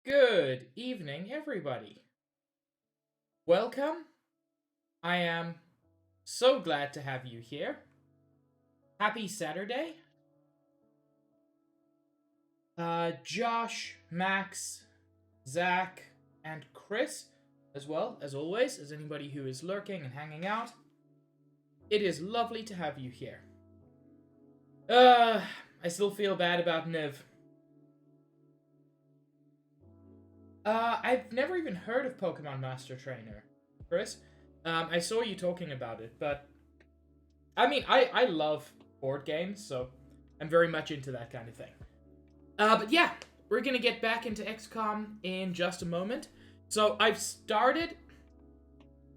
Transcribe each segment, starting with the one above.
Good evening, everybody. Welcome. I am so glad to have you here. Happy Saturday. Josh, Max, Zach, and Chris, as well, as always, as anybody who is lurking and hanging out. It is lovely to have you here. I still feel bad about Niv. I've never even heard of Pokemon Master Trainer, Chris. I saw you talking about it, but I mean, I love board games, so I'm very much into that kind of thing. But yeah, we're gonna get back into XCOM in just a moment. So I've started.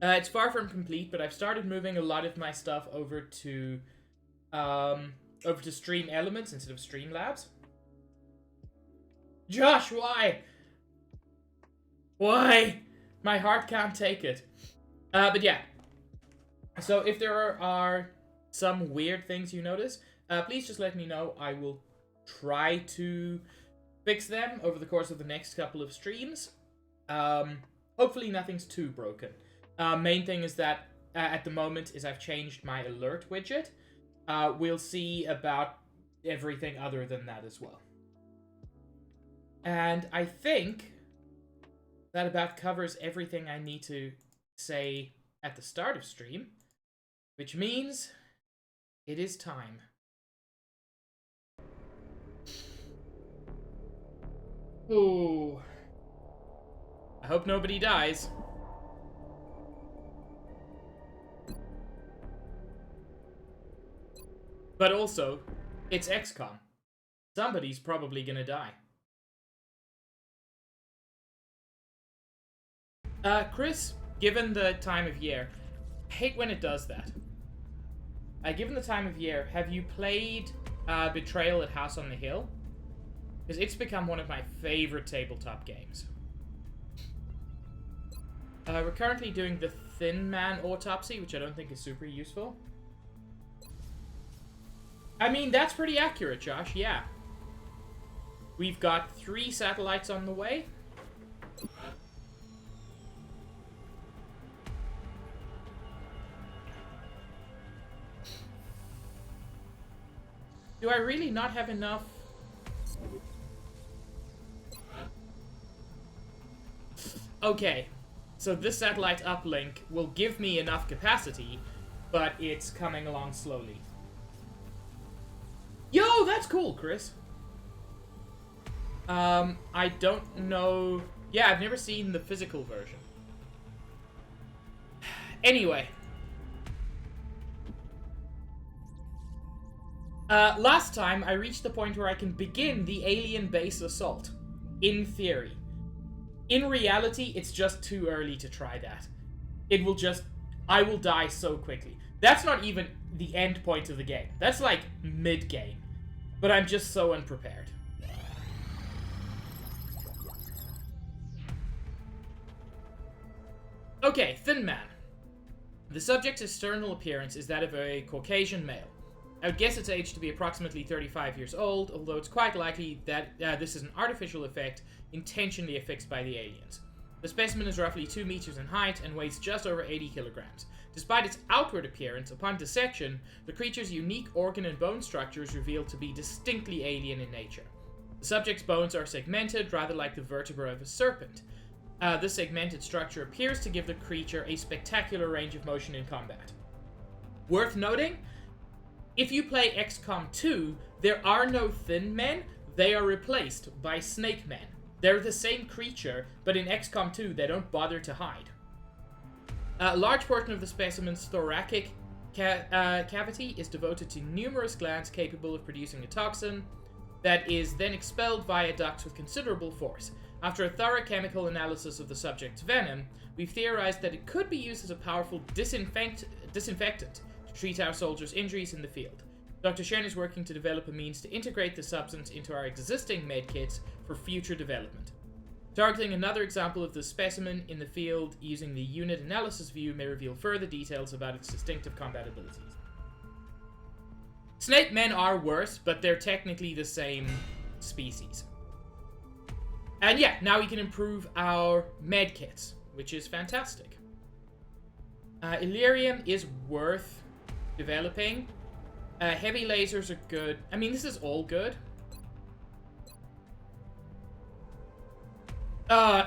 It's far from complete, but I've started moving a lot of my stuff over to Stream Elements instead of Streamlabs. Josh, why? Why? My heart can't take it. But yeah. So if there are some weird things you notice, please just let me know. I will try to fix them over the course of the next couple of streams. Hopefully nothing's too broken. Main thing is that at the moment is I've changed my alert widget. We'll see about everything other than that as well. And I think that about covers everything I need to say at the start of stream, which means it is time. Ooh. I hope nobody dies. But also, it's XCOM. Somebody's probably gonna die. Chris, given the time of year, I hate when it does that. Given the time of year, have you played Betrayal at House on the Hill? Because it's become one of my favorite tabletop games. We're currently doing the Thin Man Autopsy, which I don't think is super useful. I mean, that's pretty accurate, Josh, yeah. We've got 3 satellites on the way. Do I really not have enough? Okay, so this satellite uplink will give me enough capacity, but it's coming along slowly. Yo, that's cool, Chris. I don't know. Yeah, I've never seen the physical version. Anyway. Last time, I reached the point where I can begin the alien base assault. In theory. In reality, it's just too early to try that. It will just... I will die so quickly. That's not even the end point of the game. That's like mid-game. But I'm just so unprepared. Okay, Thin Man. The subject's external appearance is that of a Caucasian male. I would guess its age to be approximately 35 years old, although it's quite likely that this is an artificial effect intentionally affixed by the aliens. The specimen is roughly 2 meters in height and weighs just over 80 kilograms. Despite its outward appearance, upon dissection, the creature's unique organ and bone structure is revealed to be distinctly alien in nature. The subject's bones are segmented, rather like the vertebrae of a serpent. This segmented structure appears to give the creature a spectacular range of motion in combat. Worth noting, if you play XCOM 2, there are no Thin Men, they are replaced by Snake Men. They're the same creature, but in XCOM 2 they don't bother to hide. A large portion of the specimen's thoracic cavity is devoted to numerous glands capable of producing a toxin that is then expelled via ducts with considerable force. After a thorough chemical analysis of the subject's venom, we've theorized that it could be used as a powerful disinfectant to treat our soldiers' injuries in the field. Dr. Shen is working to develop a means to integrate the substance into our existing medkits for future development. Targeting another example of the specimen in the field using the unit analysis view may reveal further details about its distinctive combat abilities. Snake men are worse, but they're technically the same species. And yeah, now we can improve our med kits, which is fantastic. Illyrium is worth developing. Heavy lasers are good. I mean, this is all good.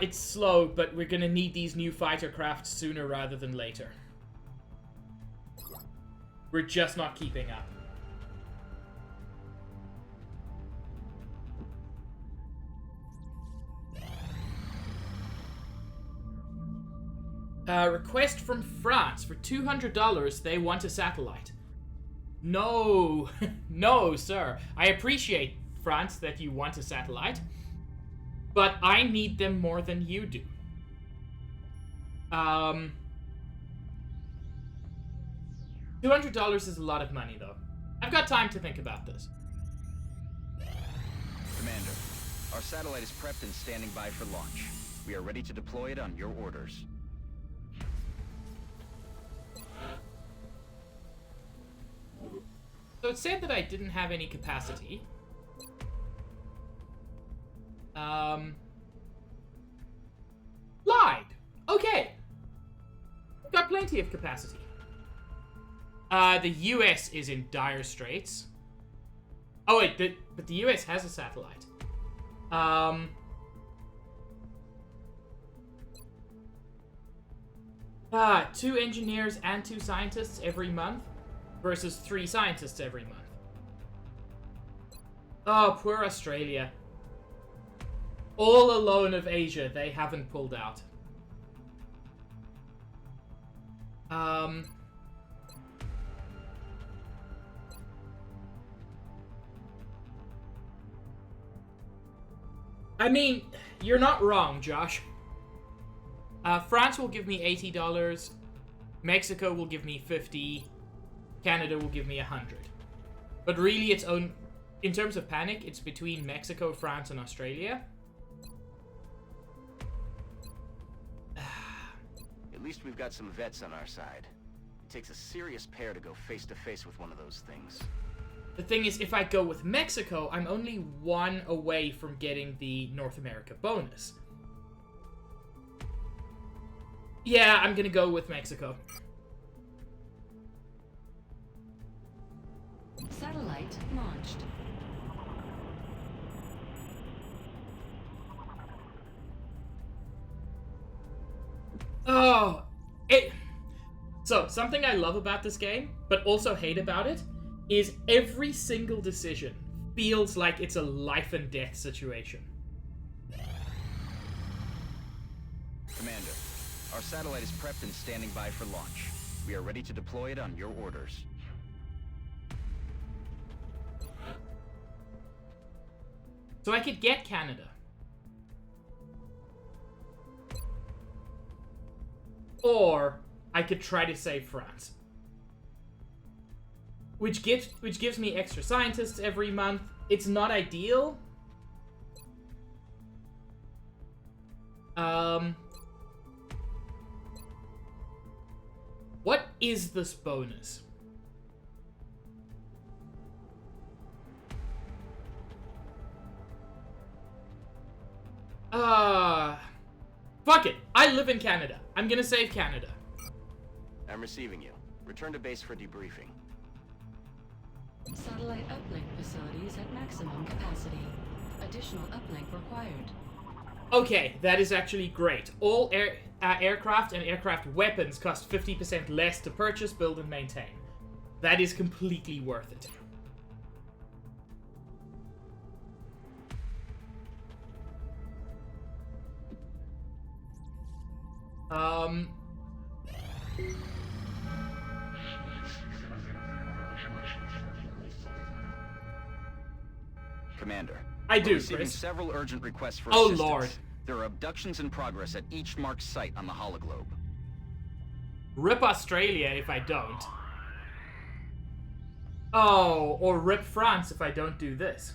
It's slow, but we're gonna need these new fighter crafts sooner rather than later. We're just not keeping up. Request from France. For $200, they want a satellite. No. No, sir. I appreciate, France, that you want a satellite. But I need them more than you do. $200 is a lot of money, though. I've got time to think about this. Commander, our satellite is prepped and standing by for launch. We are ready to deploy it on your orders. So it said that I didn't have any capacity. Lied. Okay. We've got plenty of capacity. The US is in dire straits. Oh wait, but the US has a satellite. 2 engineers and 2 scientists every month versus 3 scientists every month. Oh, poor Australia. All alone of Asia, they haven't pulled out. I mean, you're not wrong, Josh. France will give me $80. Mexico will give me $50. Canada will give me $100. But really, it's own. In terms of panic, it's between Mexico, France, and Australia. At least we've got some vets on our side. It takes a serious pair to go face to face with one of those things. The thing is, if I go with Mexico, I'm only 1 away from getting the North America bonus. Yeah, I'm gonna go with Mexico. Satellite launched. Oh, So, something I love about this game, but also hate about it, is every single decision feels like it's a life and death situation. Commander, our satellite is prepped and standing by for launch. We are ready to deploy it on your orders. So I could get Canada. Or I could try to save France. Which gives me extra scientists every month. It's not ideal. What is this bonus? Fuck it. I live in Canada. I'm gonna save Canada. I'm receiving you. Return to base for debriefing. Satellite uplink facilities at maximum capacity. Additional uplink required. Okay, that is actually great. All aircraft and aircraft weapons cost 50% less to purchase, build, and maintain. That is completely worth it. Commander, I do, we're receiving Chris. several urgent requests for Oh, assistance. Lord. There are abductions in progress at each marked site on the hologlobe. Rip Australia if I don't. Oh, or rip France if I don't do this.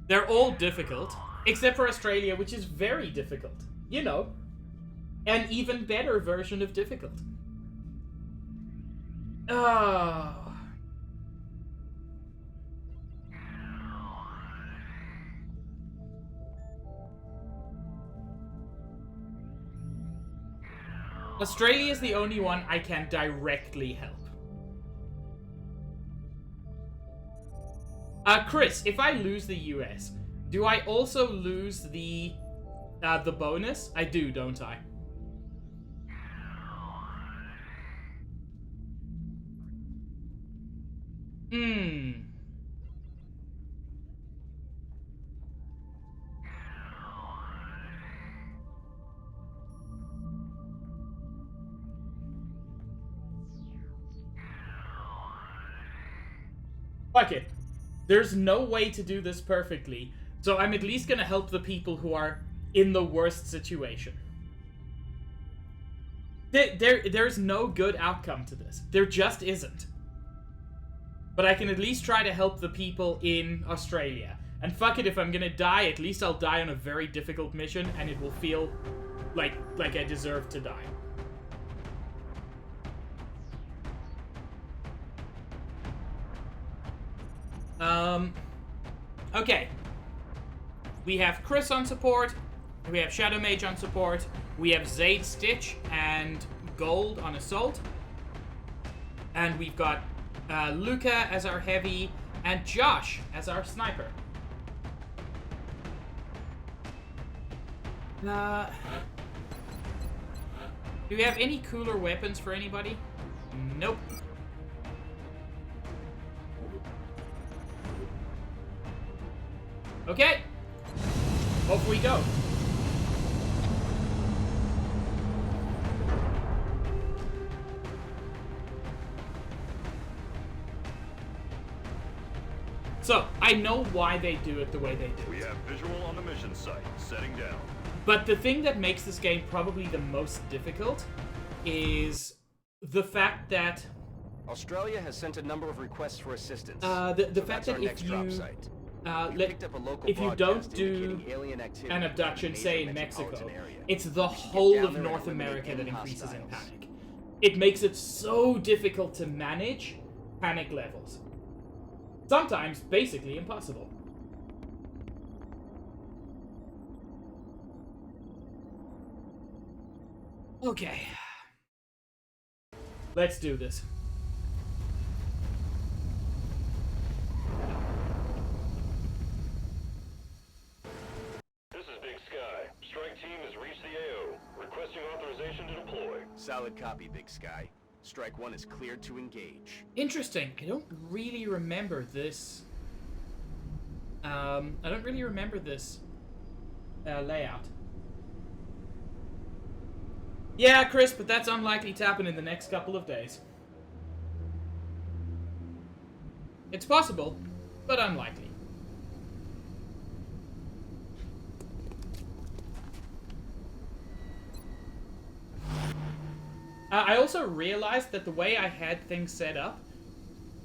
They're all difficult, except for Australia, which is very difficult. You know, an even better version of difficult. Oh. Australia is the only one I can directly help. Chris, if I lose the US, do I also lose the bonus? I do, don't I? Fuck it. There's no way to do this perfectly, so I'm at least gonna help the people who are in the worst situation. There's no good outcome to this. There just isn't. But I can at least try to help the people in Australia. And fuck it, if I'm gonna die, at least I'll die on a very difficult mission, and it will feel like I deserve to die. Okay. We have Chris on support, we have Shadow Mage on support, we have Zaid Stitch and Gold on Assault, and we've got Luca as our heavy, and Josh as our sniper. Do we have any cooler weapons for anybody? Nope. Okay. Off we go. So, I know why they do it the way they do. We have visual on the mission site. Setting down. But the thing that makes this game probably the most difficult is the fact that Australia has sent a number of requests for assistance. the fact that if you don't do an abduction, say in Mexico, it's the whole of North America that increases in panic. It makes it so difficult to manage panic levels. Sometimes basically impossible. Okay. Let's do this. This is Big Sky. Strike team has reached the AO. Requesting authorization to deploy. Solid copy, Big Sky. Strike 1 is cleared to engage. Interesting. I don't really remember this. I don't really remember this layout. Yeah, Chris, but that's unlikely to happen in the next couple of days. It's possible, but unlikely. I also realized that the way I had things set up,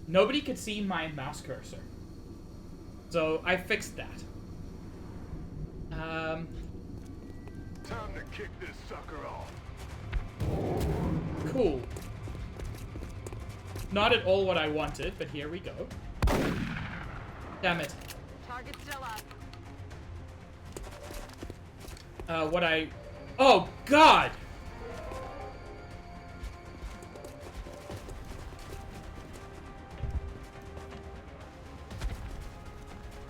nobody could see my mouse cursor. So I fixed that. Time to kick this sucker off. Cool. Not at all what I wanted, but here we go. Damn it. Target still up. Oh, God!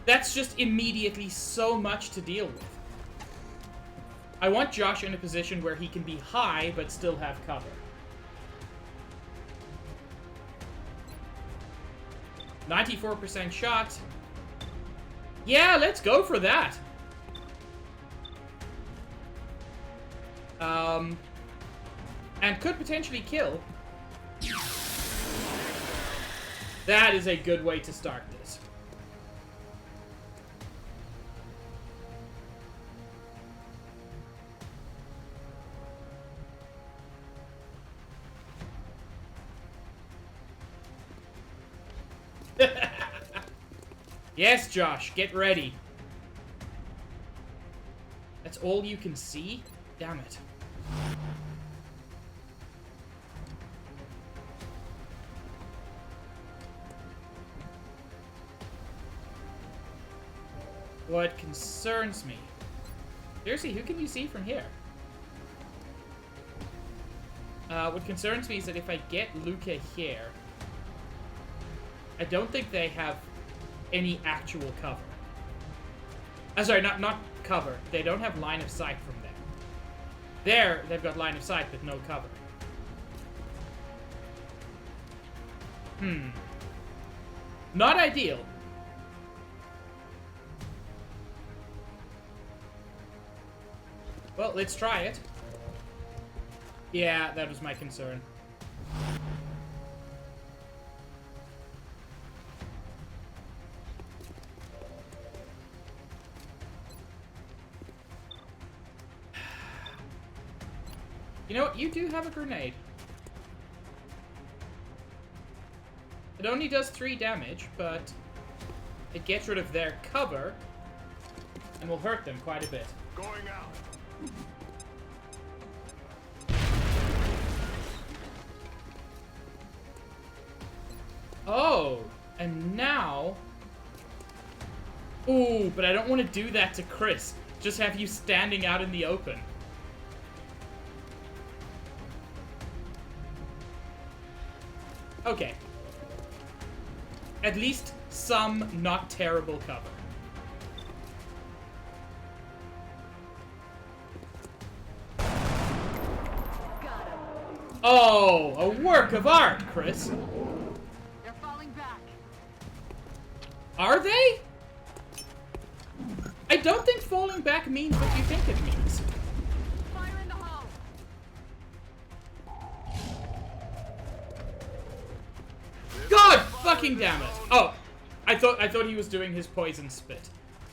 That's just immediately so much to deal with. I want Josh in a position where he can be high, but still have cover. .94% shot. Yeah, let's go for that. And could potentially kill. That is a good way to start this. Yes, Josh, get ready. That's all you can see? Damn it. What concerns me? Seriously, who can you see from here? What concerns me is that if I get Luca here, I don't think they have any actual cover. Sorry, not cover. They don't have line of sight from there. There, they've got line of sight, but no cover. Not ideal. Well, let's try it. Yeah, that was my concern. You know what? You do have a grenade. It only does 3 damage, but it gets rid of their cover and will hurt them quite a bit. Going out. Oh, and now... Ooh, but I don't want to do that to Chris. Just have you standing out in the open. Okay. At least some not terrible cover. Got him. Oh, a work of art, Chris. They're falling back. Are they? I don't think falling back means what you think it means. Fire in the hole. God fucking damn it! Oh, I thought he was doing his poison spit,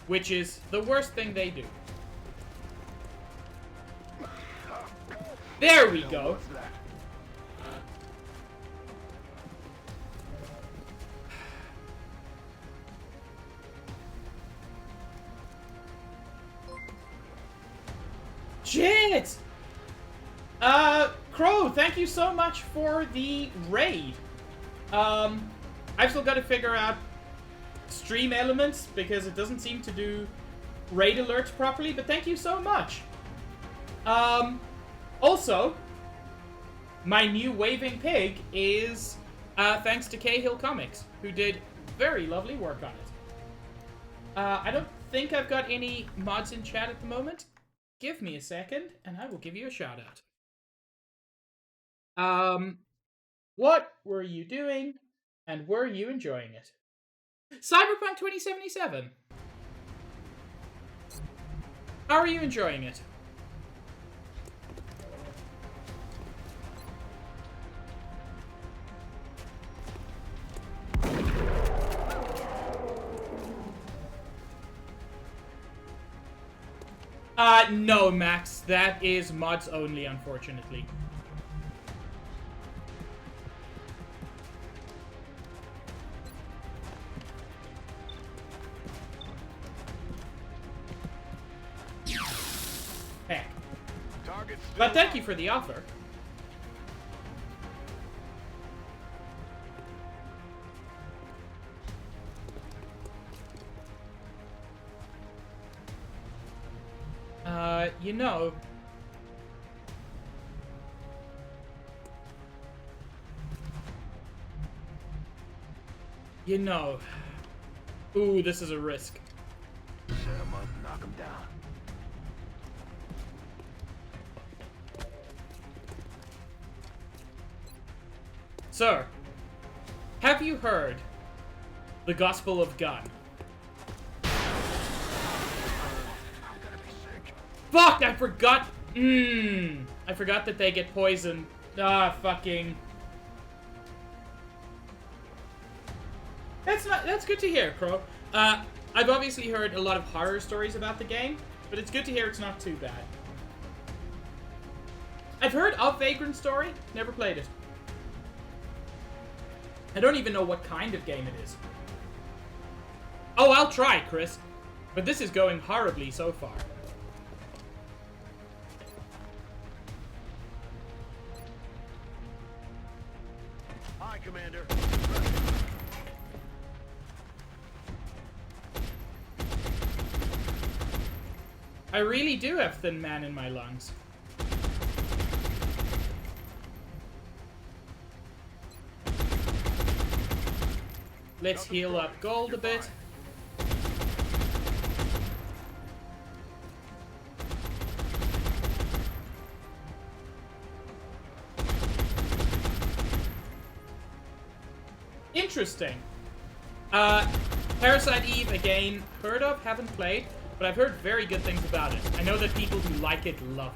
which is the worst thing they do. There we go. Shit! Crow, thank you so much for the raid. I've still got to figure out stream elements because it doesn't seem to do raid alerts properly, but thank you so much. Also, my new waving pig is thanks to Cahill Comics, who did very lovely work on it. I don't think I've got any mods in chat at the moment. Give me a second, and I will give you a shout out. What were you doing, and were you enjoying it? Cyberpunk 2077. How are you enjoying it? No, Max. That is mods only, unfortunately. Heck. But thank you for the offer. You know... You know... Ooh, this is a risk. Set him up, knock him down. Sir, have you heard the Gospel of Gun? Fuck, I forgot. I forgot that they get poisoned. Fucking. That's good to hear, Crow. I've obviously heard a lot of horror stories about the game, but it's good to hear it's not too bad. I've heard of Vagrant Story, never played it. I don't even know what kind of game it is. Oh, I'll try, Chris. But this is going horribly so far. Hi, Commander. I really do have Thin Man in my lungs. Let's heal up gold a bit. Interesting. Parasite Eve, again, heard of, haven't played, but I've heard very good things about it. I know that people who like it love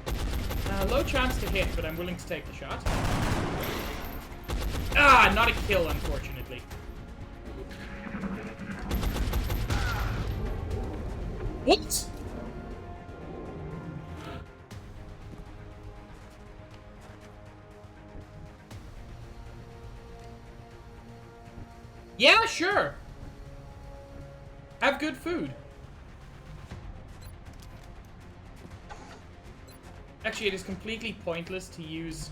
it. Low chance to hit, but I'm willing to take the shot. Ah, not a kill, unfortunately. What? Yeah, sure. Have good food. Actually, it is completely pointless to use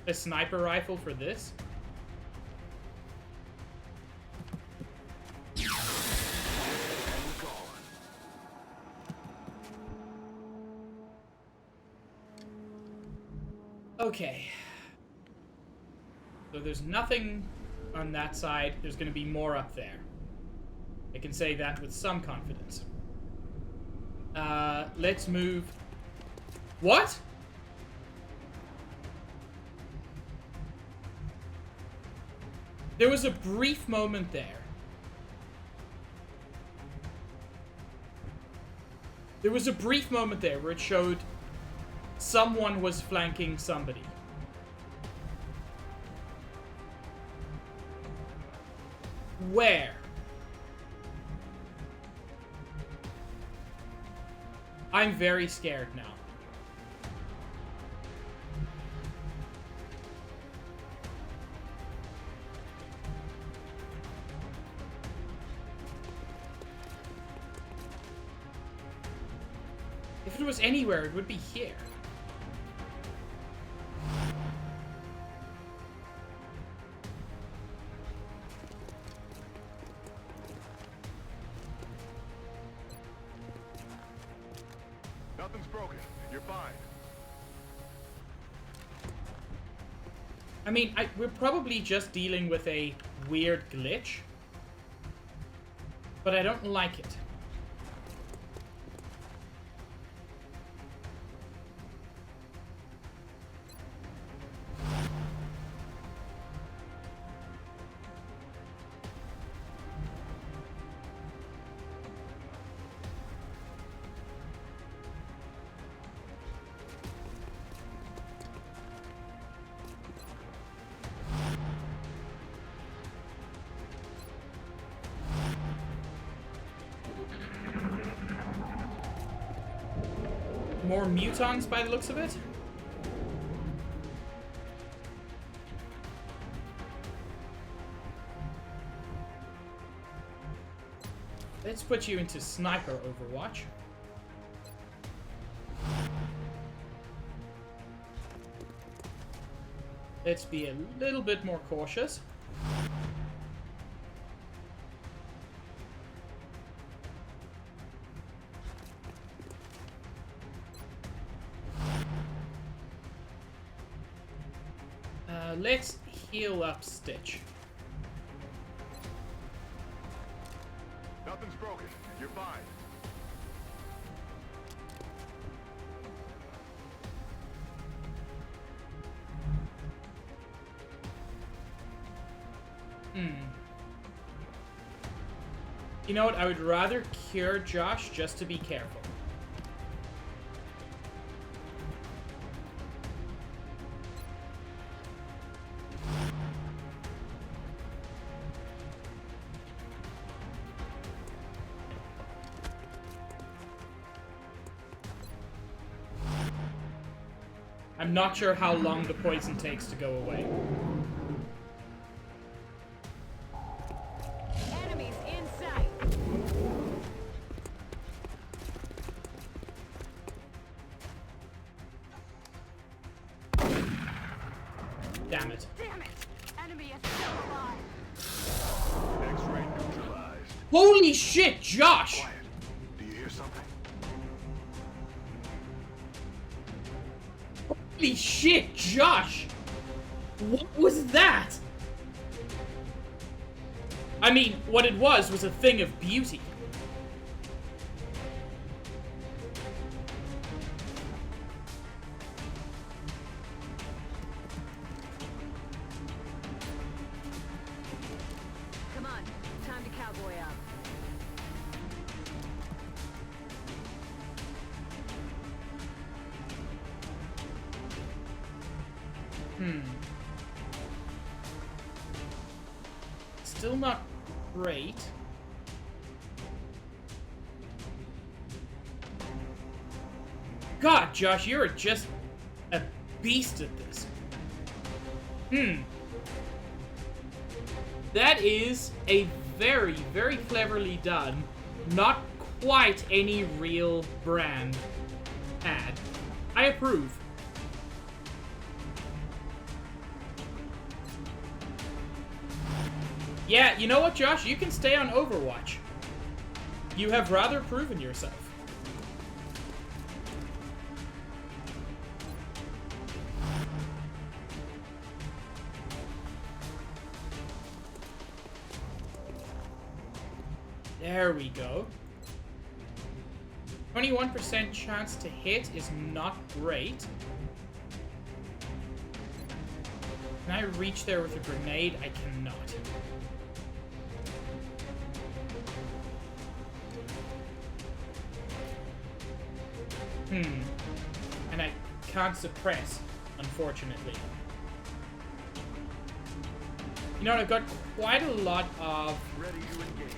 a sniper rifle for this. Okay. So there's nothing on that side. There's going to be more up there. I can say that with some confidence. Let's move. What? There was a brief moment there. There was a brief moment there where it showed someone was flanking somebody. Where? I'm very scared now. If it was anywhere, it would be here. Nothing's broken. You're fine. I mean, we're probably just dealing with a weird glitch. But I don't like it. More mutons by the looks of it. Let's put you into Sniper Overwatch. Let's be a little bit more cautious. Let's heal up Stitch. Nothing's broken. You're fine. You know what? I would rather cure Josh just to be careful. I'm not sure how long the poison takes to go away. Enemies in sight. Damn it. Damn it! Enemy is still alive. X-ray neutralized. Holy shit, Josh! Quiet. Do you hear something? Holy shit, Josh! What was that? I mean, what it was a thing of beauty. Come on, time to cowboy up. Still not great. God, Josh, you're just a beast at this. That is a very, very cleverly done, not quite any real brand ad. I approve. Yeah, you know what, Josh? You can stay on Overwatch. You have rather proven yourself. There we go. 21% chance to hit is not great. Can I reach there with a grenade? I cannot. And I can't suppress, unfortunately. You know what, I've got quite a lot of... Ready to engage.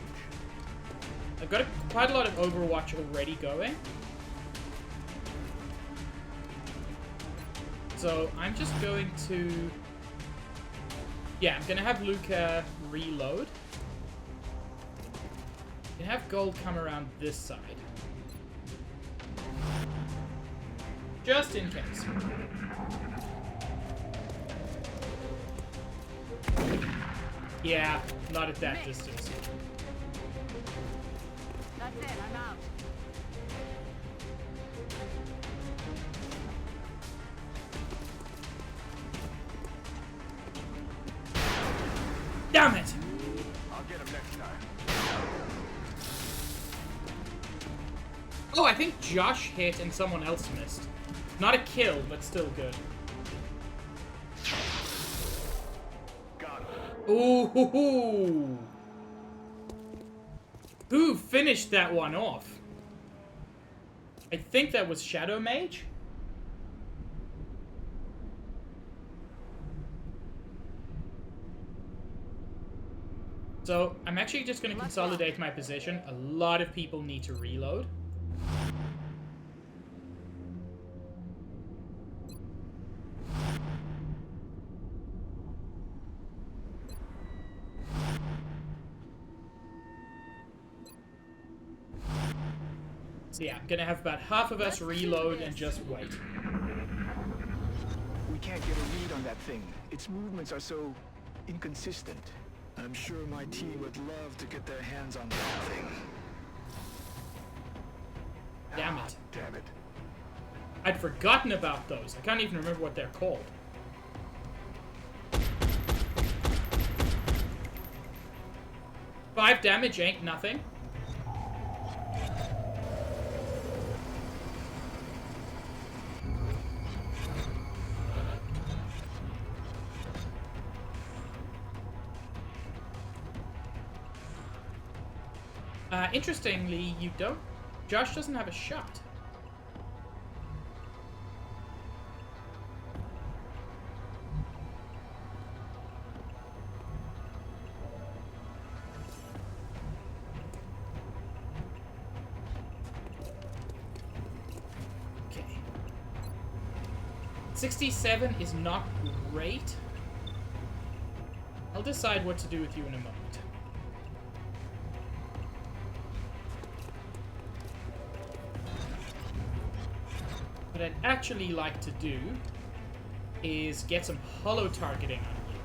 I've got quite a lot of Overwatch already going. So I'm just going to... Yeah, I'm gonna have Luca reload. I'm gonna have Gold come around this side. Just in case. Yeah, not at that distance. That's it, I'm out. Damn it! I'll get him next time. Oh, I think Josh hit and someone else missed. Not a kill, but still good. Got him. Ooh, hoo, hoo. Who finished that one off? I think that was Shadow Mage. So, I'm actually just going to consolidate my position. A lot of people need to reload. So yeah, I'm gonna have about half of us reload and just wait. We can't get a read on that thing. Its movements are so inconsistent. I'm sure my team would love to get their hands on that thing. Damn it. Damn it. I'd forgotten about those. I can't even remember what they're called. Five damage ain't nothing. Interestingly, you don't... Josh doesn't have a shot. Okay. 67 is not great. I'll decide what to do with you in a moment. What I'd actually like to do is get some hollow targeting on you.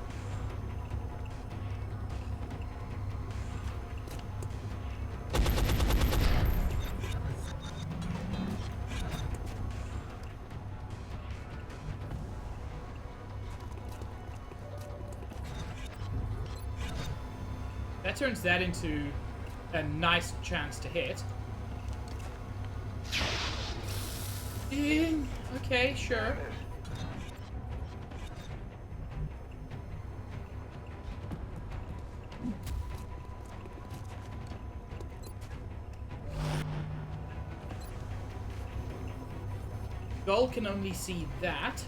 That turns that into a nice chance to hit. Okay, sure. Gold can only see that.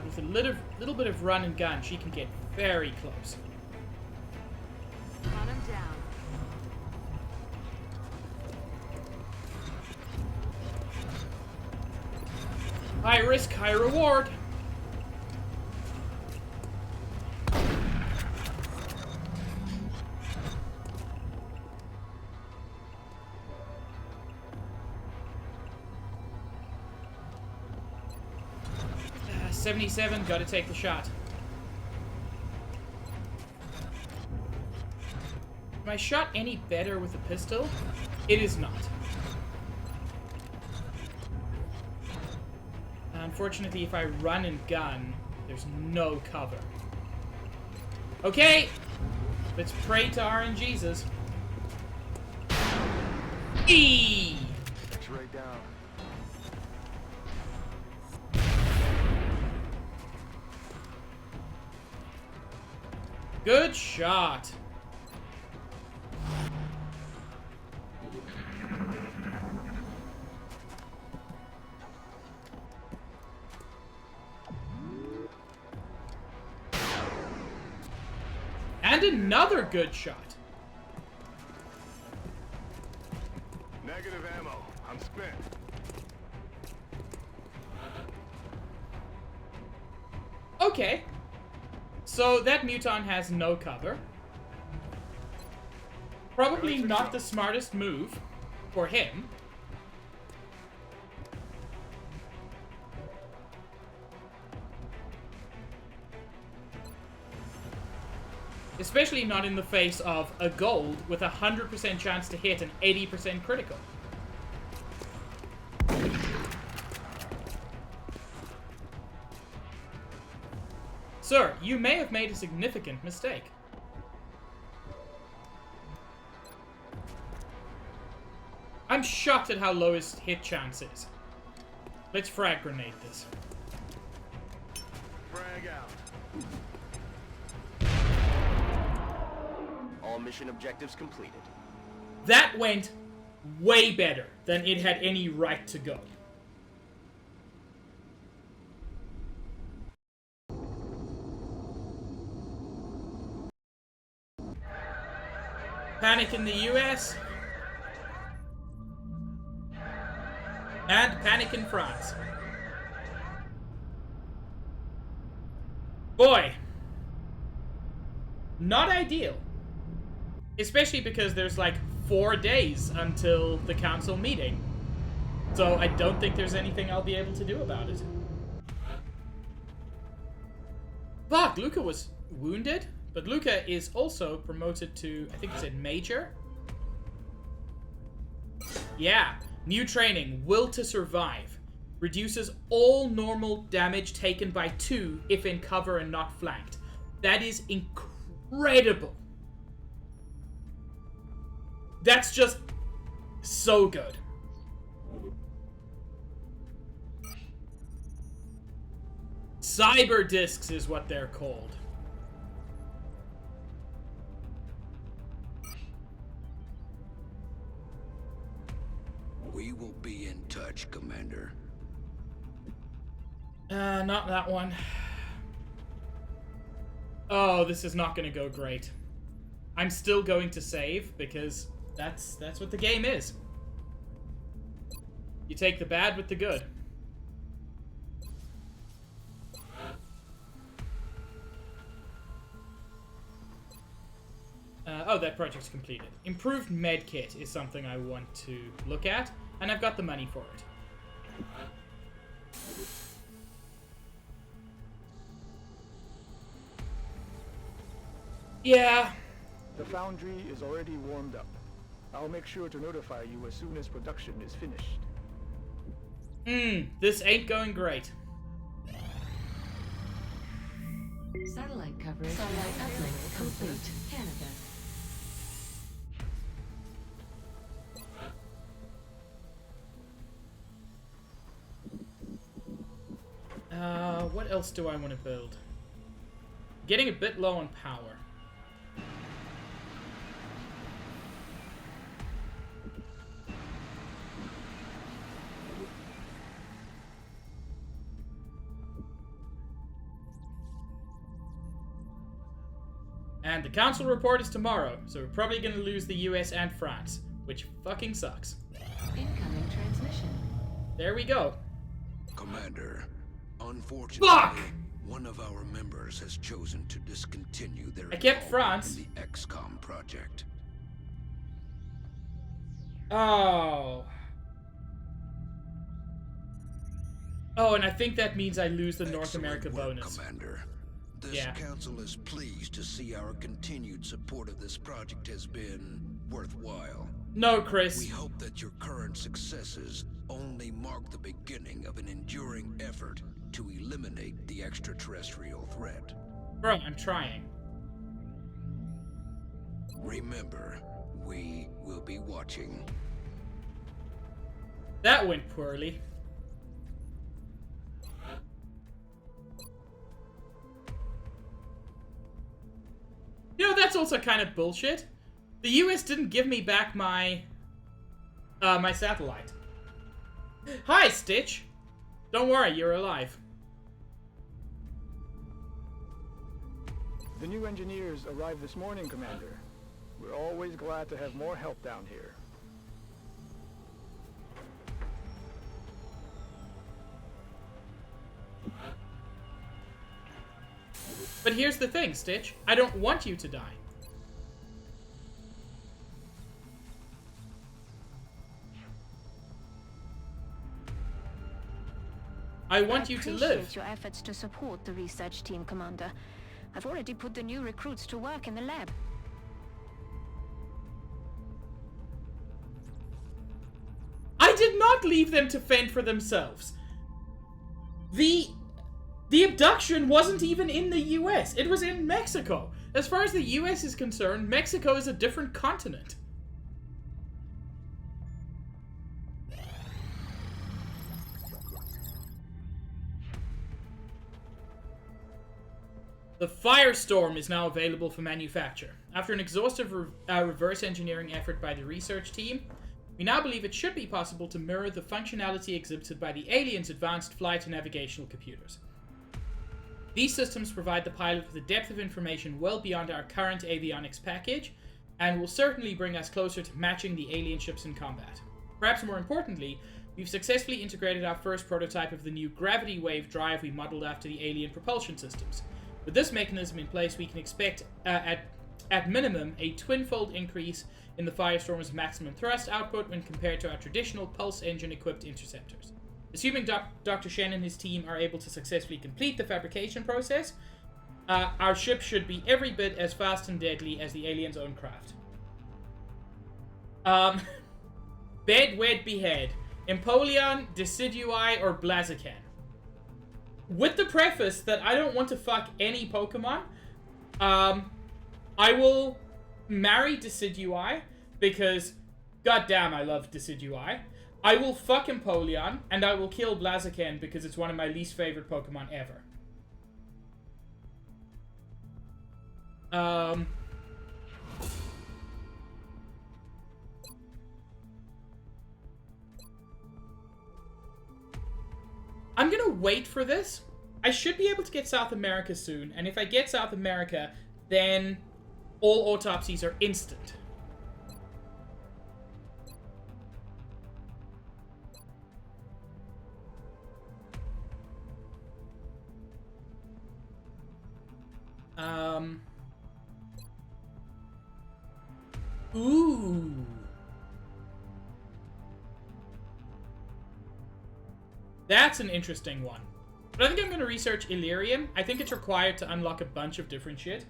With a little bit of run and gun, she can get very close. Run him down. High risk, high reward. 77, gotta take the shot. Am I shot any better with a pistol? It is not. Unfortunately, if I run and gun, there's no cover. Okay! Let's pray to RNGesus. E! X-ray down. Good shot. And another good shot. Negative ammo. I'm spent. Okay. So that Muton has no cover. Probably not the smartest move for him. Especially not in the face of a gold with a 100% chance to hit and 80% critical. Sir, you may have made a significant mistake. I'm shocked at how low his hit chance is. Let's frag grenade this. Frag out. All mission objectives completed. That went way better than it had any right to go. Panic in the US. And panic in France. Boy. Not ideal. Especially because there's like 4 days until the council meeting. So I don't think there's anything I'll be able to do about it. Fuck, Luca was wounded? But Luca is also promoted to, I think it said Major? Yeah. New training, Will to Survive. Reduces all normal damage taken by 2 if in cover and not flanked. That is incredible. That's just so good. Cyber discs is what they're called. We will be in touch, Commander. Not that one. Oh, this is not gonna go great. I'm still going to save, because that's what the game is. You take the bad with the good. Oh, that project's completed. Improved medkit is something I want to look at, and I've got the money for it. Yeah. The foundry is already warmed up. I'll make sure to notify you as soon as production is finished. This ain't going great. Satellite coverage. Satellite uplink complete. Canada. What else do I want to build? Getting a bit low on power. And the council report is tomorrow, so we're probably gonna lose the US and France, which fucking sucks. Incoming transmission. There we go. Commander, unfortunately, Fuck! one of our members has chosen to discontinue their I kept involvement France. in the XCOM project. Oh. Oh, and I think that means I lose the North Excellent America work, bonus. Commander. This Yeah. council is pleased to see our continued support of this project has been worthwhile. No, We Chris. hope that your current successes only mark the beginning of an enduring effort to eliminate the extraterrestrial threat. Bro, I'm trying. Remember, we will be watching. That went poorly. You know, that's also kind of bullshit. The US didn't give me back my my satellite. Hi, Stitch. Don't worry, you're alive. The new engineers arrived this morning, Commander. We're always glad to have more help down here. But here's the thing, Stitch. I don't want you to die. I want you to live. appreciate your efforts to support the research team, Commander. I've already put the new recruits to work in the lab. I did not leave them to fend for themselves. The abduction wasn't even in the US. It was in Mexico. As far as the US is concerned, Mexico is a different continent. The Firestorm is now available for manufacture. After an exhaustive reverse engineering effort by the research team, we now believe it should be possible to mirror the functionality exhibited by the aliens' advanced flight and navigational computers. These systems provide the pilot with a depth of information well beyond our current avionics package, and will certainly bring us closer to matching the alien ships in combat. Perhaps more importantly, we've successfully integrated our first prototype of the new gravity wave drive we modeled after the alien propulsion systems. With this mechanism in place, we can expect, at minimum, a twin-fold increase in the Firestorm's maximum thrust output when compared to our traditional pulse engine-equipped interceptors. Assuming Dr. Shen and his team are able to successfully complete the fabrication process, our ship should be every bit as fast and deadly as the alien's own craft. Bed, wed, behead. Empoleon, Decidui, or Blaziken. With the preface that I don't want to fuck any Pokemon, I will marry Decidui because, goddamn, I love Decidui. I will fuck Empoleon, and I will kill Blaziken because it's one of my least favorite Pokemon ever. I'm gonna wait for this. I should be able to get South America soon, and if I get South America, then all autopsies are instant. Ooh. That's an interesting one. But I think I'm going to research Illyrian. I think it's required to unlock a bunch of different shit.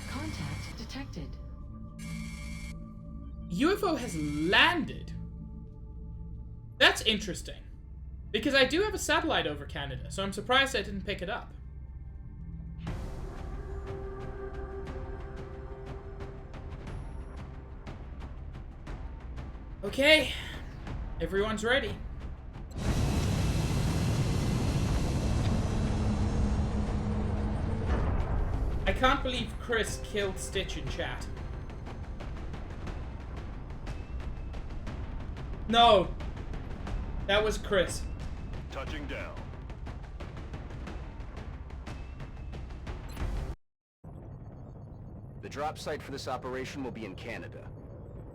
Contact detected. UFO has landed. That's interesting. Because I do have a satellite over Canada, so I'm surprised I didn't pick it up. Okay, everyone's ready. I can't believe Chris killed Stitch in chat. No, that was Chris. Touching down. The drop site for this operation will be in Canada.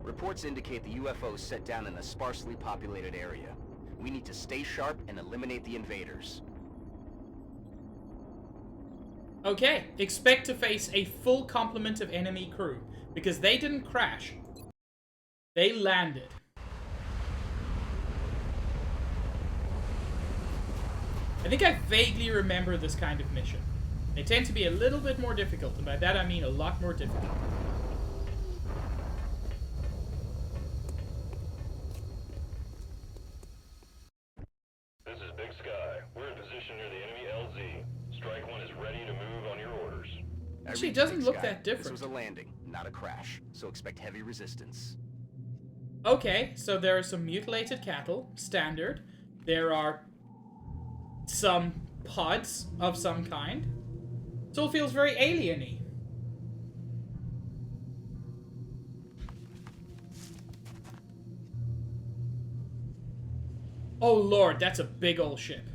Reports indicate the UFO set down in a sparsely populated area. We need to stay sharp and eliminate the invaders. Okay, expect to face a full complement of enemy crew, because they didn't crash. They landed. I think I vaguely remember this kind of mission. They tend to be a little bit more difficult, and by that I mean a lot more difficult. This is Big Sky. We're in position near the enemy LZ. Strike One is ready to move on your orders. Actually, it Read doesn't Big look Sky. that different. This was a landing, not a crash, so expect heavy resistance. Okay, so there are some mutilated cattle, standard. There are some pods of some kind. It all feels very alien-y. Oh lord, that's a big old ship.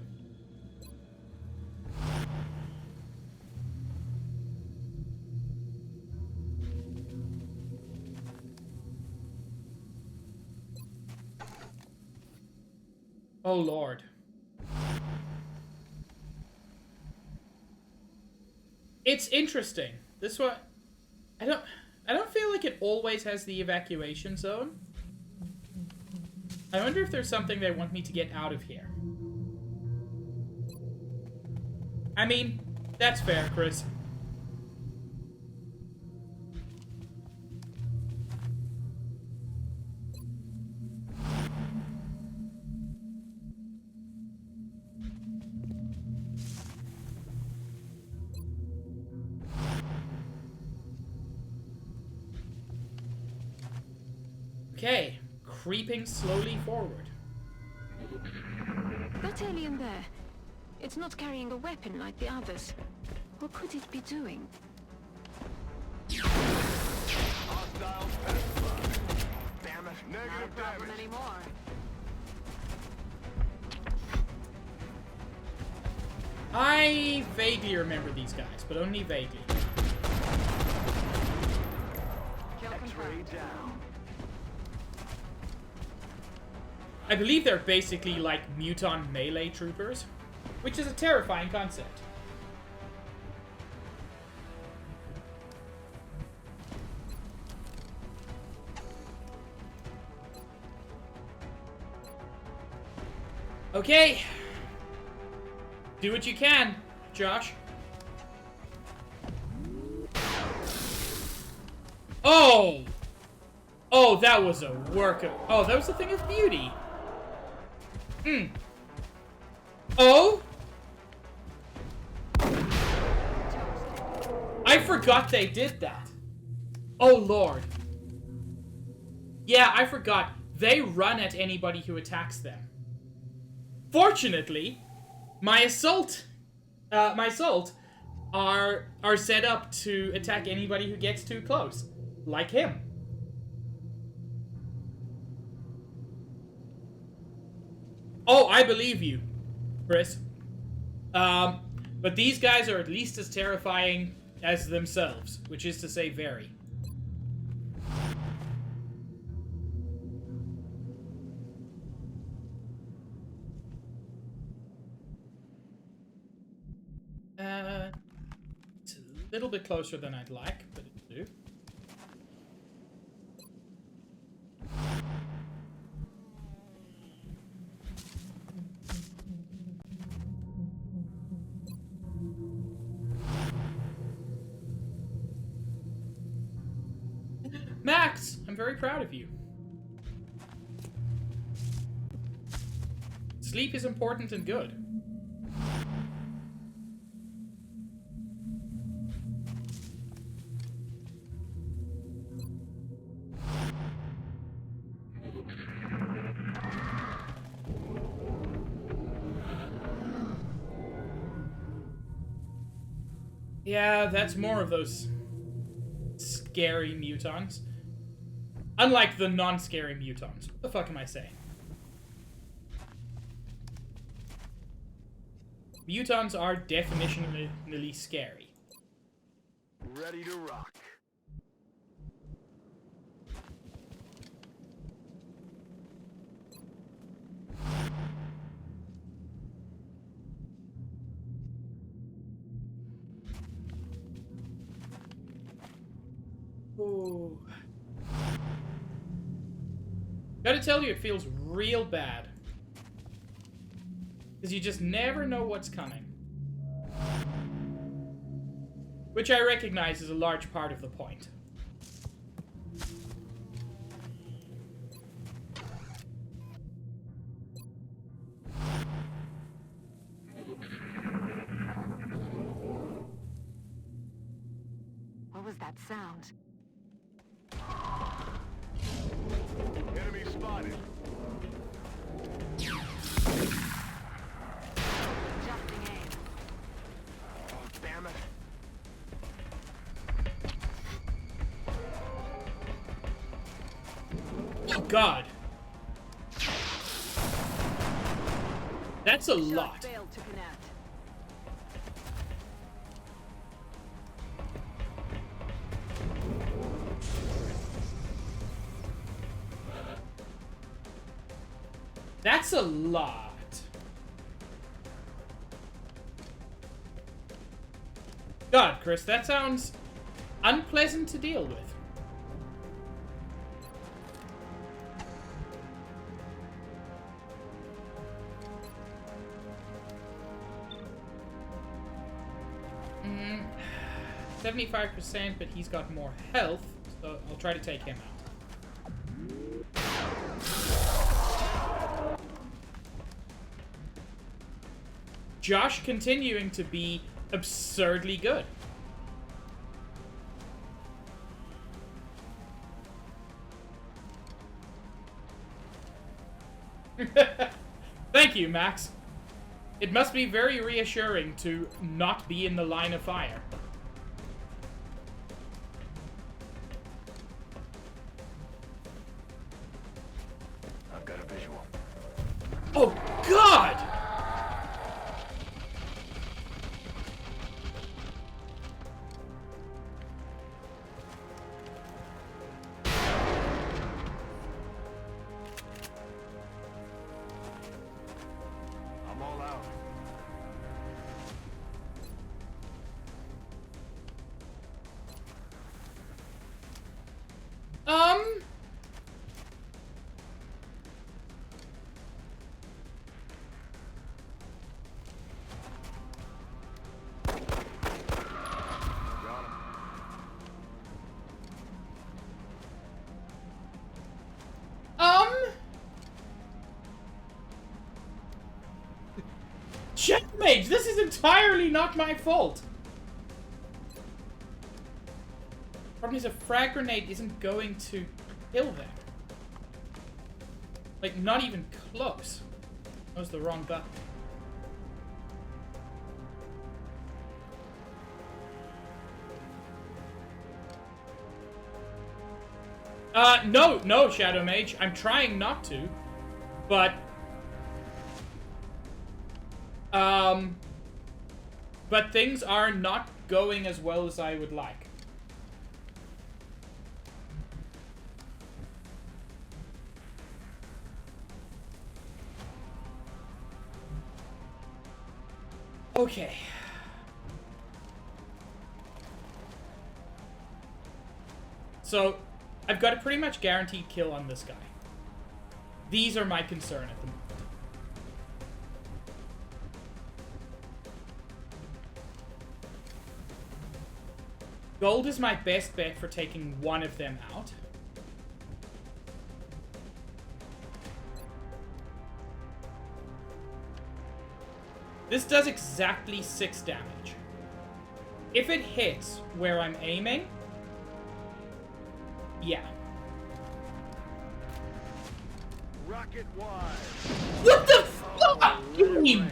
Oh lord. It's interesting. This one, I don't feel like it always has the evacuation zone. I wonder if there's something they want me to get out of here. I mean, that's fair, Chris. Okay, creeping slowly forward. That alien there, it's not carrying a weapon like the others. What could it be doing? Hostile pacified. Damn it. Negative damage. Anymore. I vaguely remember these guys, but only vaguely. X-ray down. I believe they're basically like muton melee troopers, which is a terrifying concept. Okay. Do what you can, Josh. Oh! Oh, that was a work of... Oh, that was a thing of beauty. Hmm. Oh? I forgot they did that. Oh, Lord. Yeah, I forgot. They run at anybody who attacks them. Fortunately, my assault are set up to attack anybody who gets too close. Like him. Oh, I believe you, Chris. But these guys are at least as terrifying as themselves, which is to say very. It's a little bit closer than I'd like, but it'll do. Max, I'm very proud of you. Sleep is important and good. Yeah, that's more of those scary mutons. Unlike the non-scary mutons. What the fuck am I saying? Mutons are definitionally scary. Ready to rock. Ooh. Gotta tell you, it feels real bad. Because you just never know what's coming. Which I recognize is a large part of the point. What was that sound? Enemy spotted. Adjusting aim. Oh, damn it. Oh god. That's a lot. Failed to connect. That's a lot. God, Chris, that sounds unpleasant to deal with. Mm, 75%, but he's got more health, so I'll try to take him out. Josh continuing to be absurdly good. Thank you, Max. It must be very reassuring to not be in the line of fire. I've got a visual. Oh, God! I'm all out. Got him. Checkmate! This is entirely not my fault! Problem is, a frag grenade isn't going to kill them. Like, not even close. That was the wrong button. No, Shadow Mage. I'm trying not to, but... But things are not going as well as I would like. Okay. So, I've got a pretty much guaranteed kill on this guy. These are my concern at the moment. Gold is my best bet for taking one of them out. This does exactly 6 damage. If it hits where I'm aiming, yeah. Rocket wide. What the fuck, game?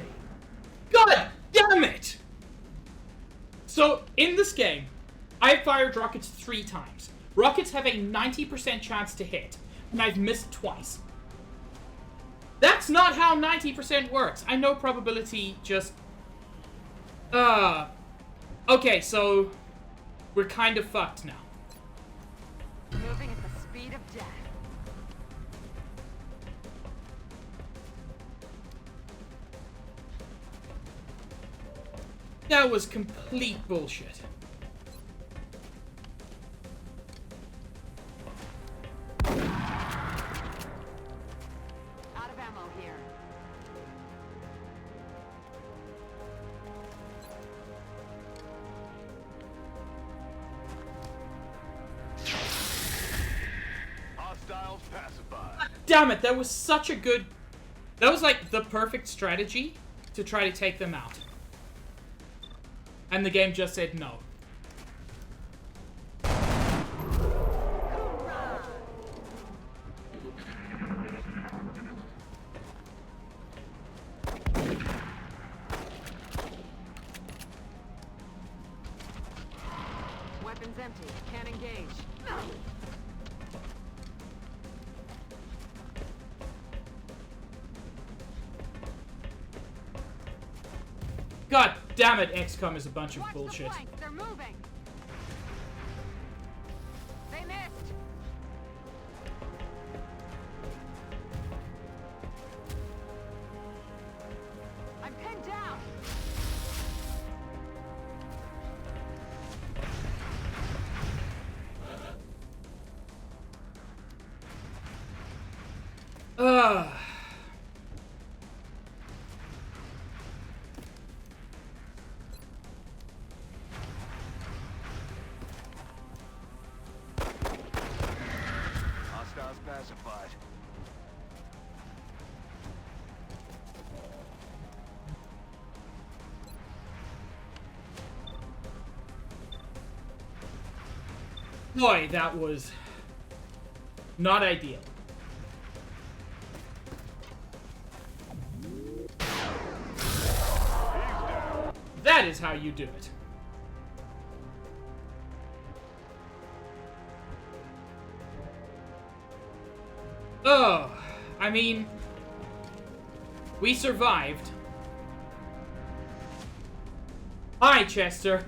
God damn it! So, in this game, I've fired rockets 3 times. Rockets have a 90% chance to hit, and I've missed twice. That's not how 90% works. I know probability just... Okay, so... we're kind of fucked now. Moving at the speed of death. That was complete bullshit. Out of ammo here. Hostiles pacified. Damn it, that was such a good... That was like the perfect strategy to try to take them out. And the game just said no. Weapons empty. Can't engage. God damn it, XCOM is a bunch of Watch bullshit. the flanks. They're moving. They missed. I'm pinned down. Ugh. Hostiles pacified. Boy, that was not ideal. That is how you do it. Oh, I mean, we survived. Hi, Chester.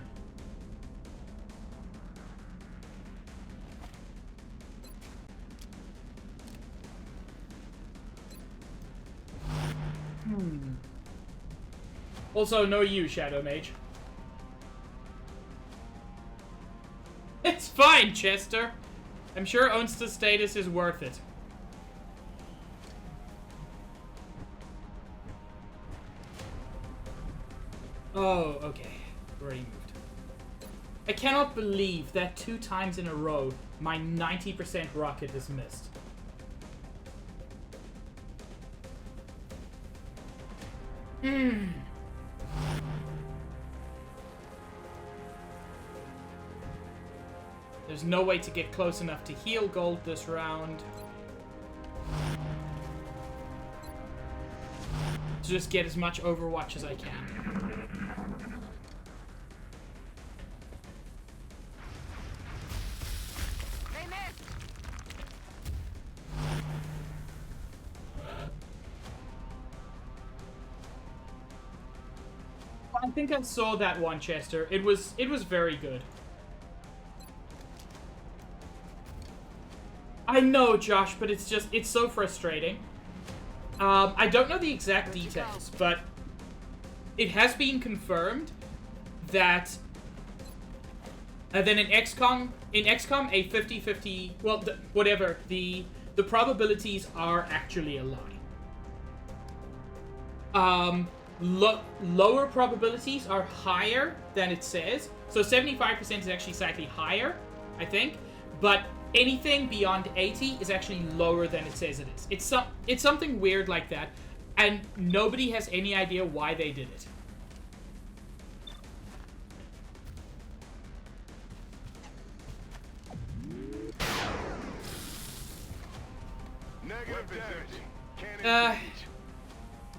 Also, no you, Shadow Mage. It's fine, Chester. I'm sure Onsta's status is worth it. Oh, okay. Already moved. I cannot believe that 2 times in a row, my 90% rocket is missed. There's no way to get close enough to heal gold this round. To just get as much Overwatch as I can. They missed. I think I saw that one, Chester. It was very good. I know, Josh, but it's so frustrating. I don't know the exact details, but it has been confirmed that then in XCOM a 50-50, well, whatever, the probabilities are actually a lie. Lower probabilities are higher than it says. So 75% is actually slightly higher, I think, but anything beyond 80 is actually lower than it says it is. It's something weird like that, and nobody has any idea why they did it.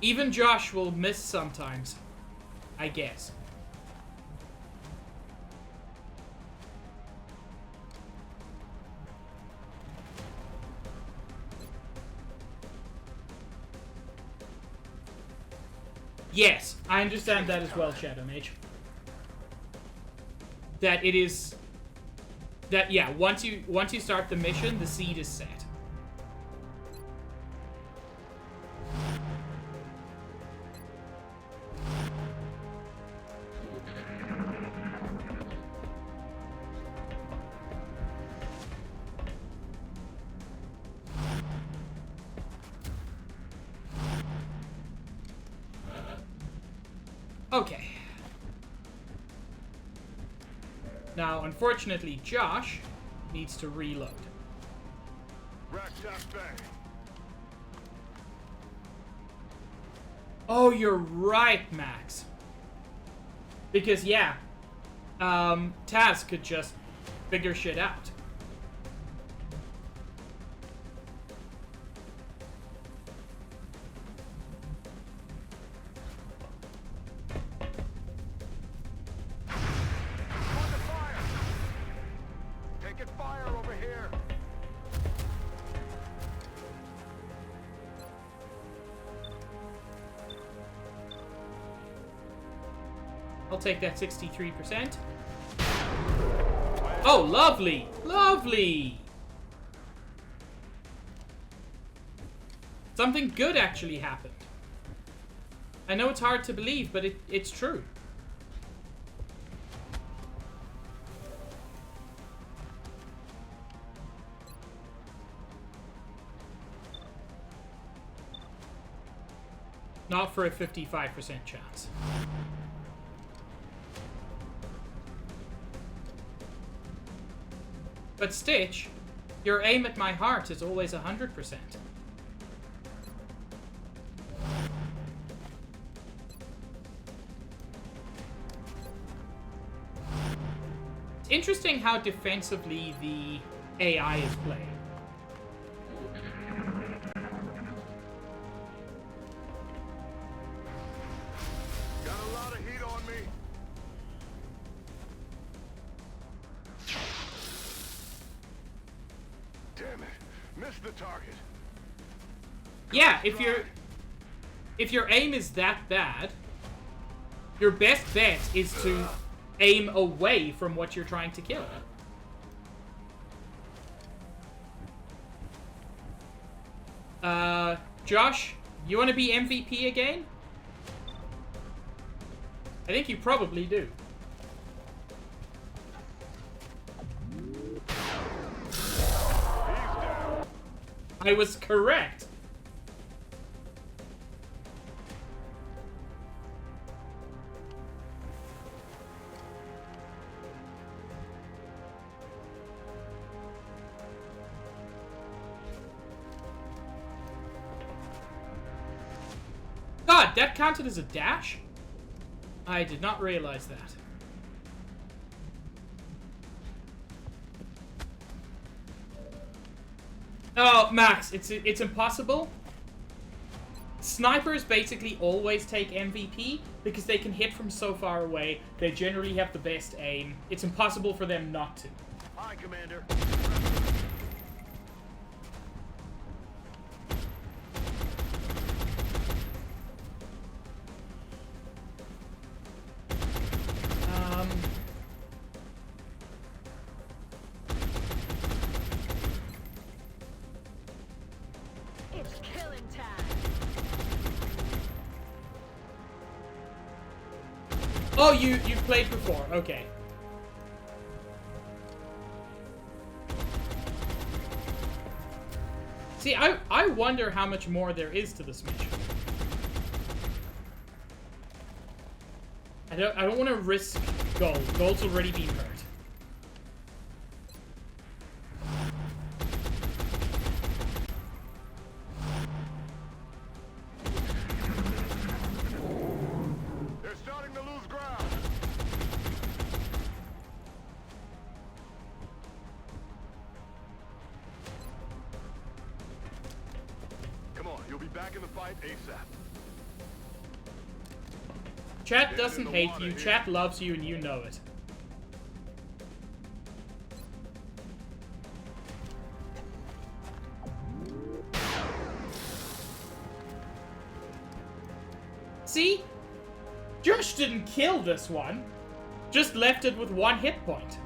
Even Josh will miss sometimes, I guess. Yes, I understand that as well, Shadow Mage. That it is... That, yeah, once you start the mission, the seed is set. Okay. Now, unfortunately, Josh needs to reload. Oh, you're right, Max. Because, yeah, Taz could just figure shit out. I'll take that 63%. Oh, lovely! Lovely! Something good actually happened. I know it's hard to believe, but it's true. Not for a 55% chance. But Stitch, your aim at my heart is always 100%. It's interesting how defensively the AI is playing. Got a lot of heat on me. Damn it. Missed the target. Yeah, if your aim is that bad, your best bet is to aim away from what you're trying to kill. Josh, you want to be MVP again? I think you probably do. I was correct. God, that counted as a dash? I did not realize that. Oh, Max, it's impossible. Snipers basically always take MVP because they can hit from so far away. They generally have the best aim. It's impossible for them not to. Hi, Commander. It's killing time. Oh, you've played before. Okay. See, I wonder how much more there is to this mission. I don't want to risk gold. Gold's already been hurt. They're starting to lose ground. fight ASAP. Chat doesn't hate you, chat loves you, and you know it. See? Josh didn't kill this one. Just left it with 1 hit point.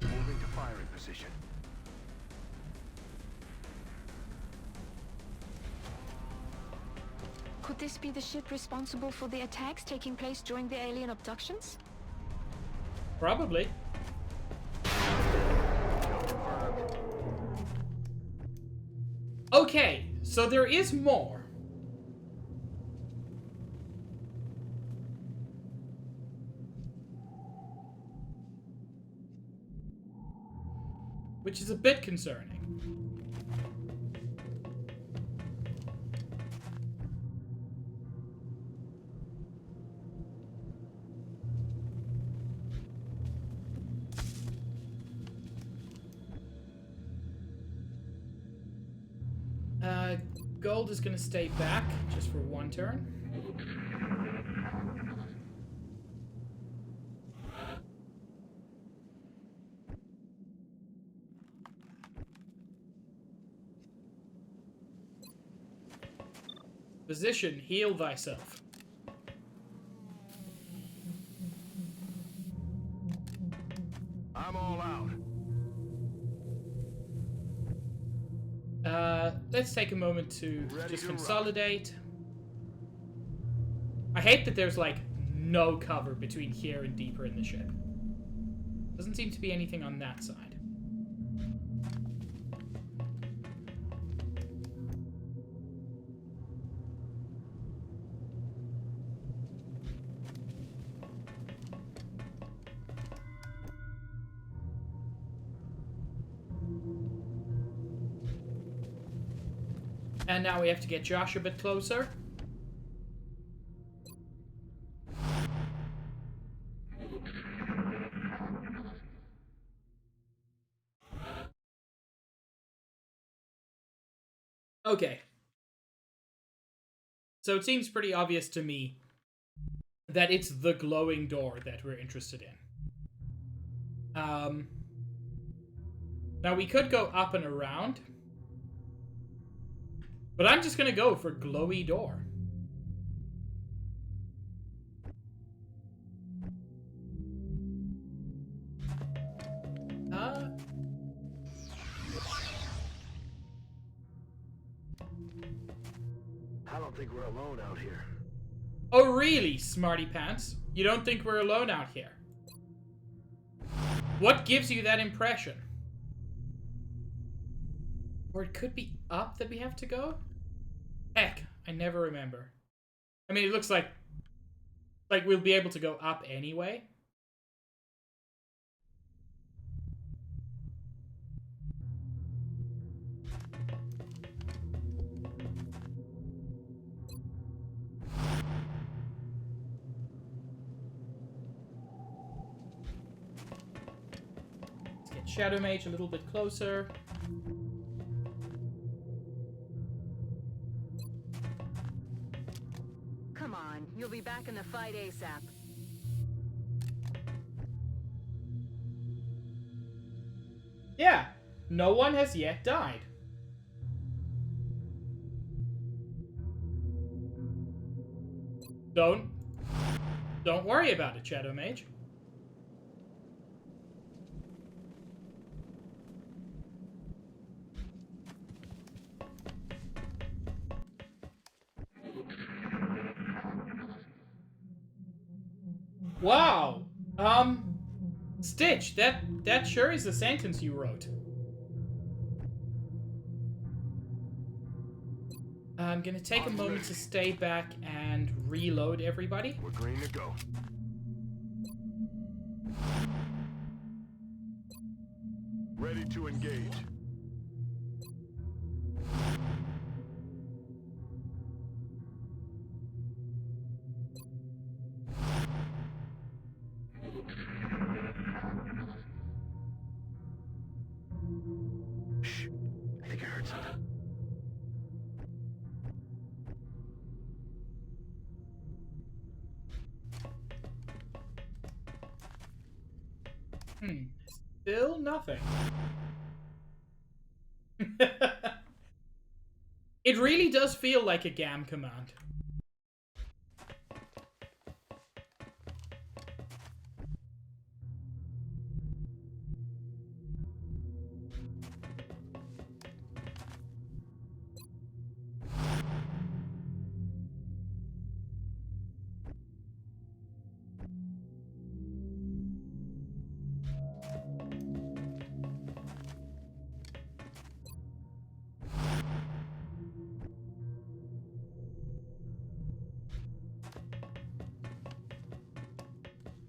Moving to firing position. Could this be the ship responsible for the attacks taking place during the alien abductions? Probably. Okay, so there is more. Which is a bit concerning. Gold is gonna stay back just for 1 turn. Position, heal thyself. I'm all out. Let's take a moment to Ready just to consolidate. I hate that there's like no cover between here and deeper in the ship. Doesn't seem to be anything on that side. And now we have to get Josh a bit closer. Okay. So it seems pretty obvious to me that it's the glowing door that we're interested in. Now we could go up and around. But I'm just gonna go for glowy door. I don't think we're alone out here. Oh really, smarty pants? You don't think we're alone out here? What gives you that impression? Or it could be up that we have to go? Heck, I never remember. I mean, it looks like we'll be able to go up anyway. Let's get Shadow Mage a little bit closer. Come on, you'll be back in the fight ASAP. Yeah, no one has yet died. Don't worry about it, Shadow Mage. Wow. Stitch, that sure is a sentence you wrote. I'm gonna take a moment to stay back and reload everybody. We're green to go. Ready to engage. heard something. Still nothing. It really does feel like a GAM command.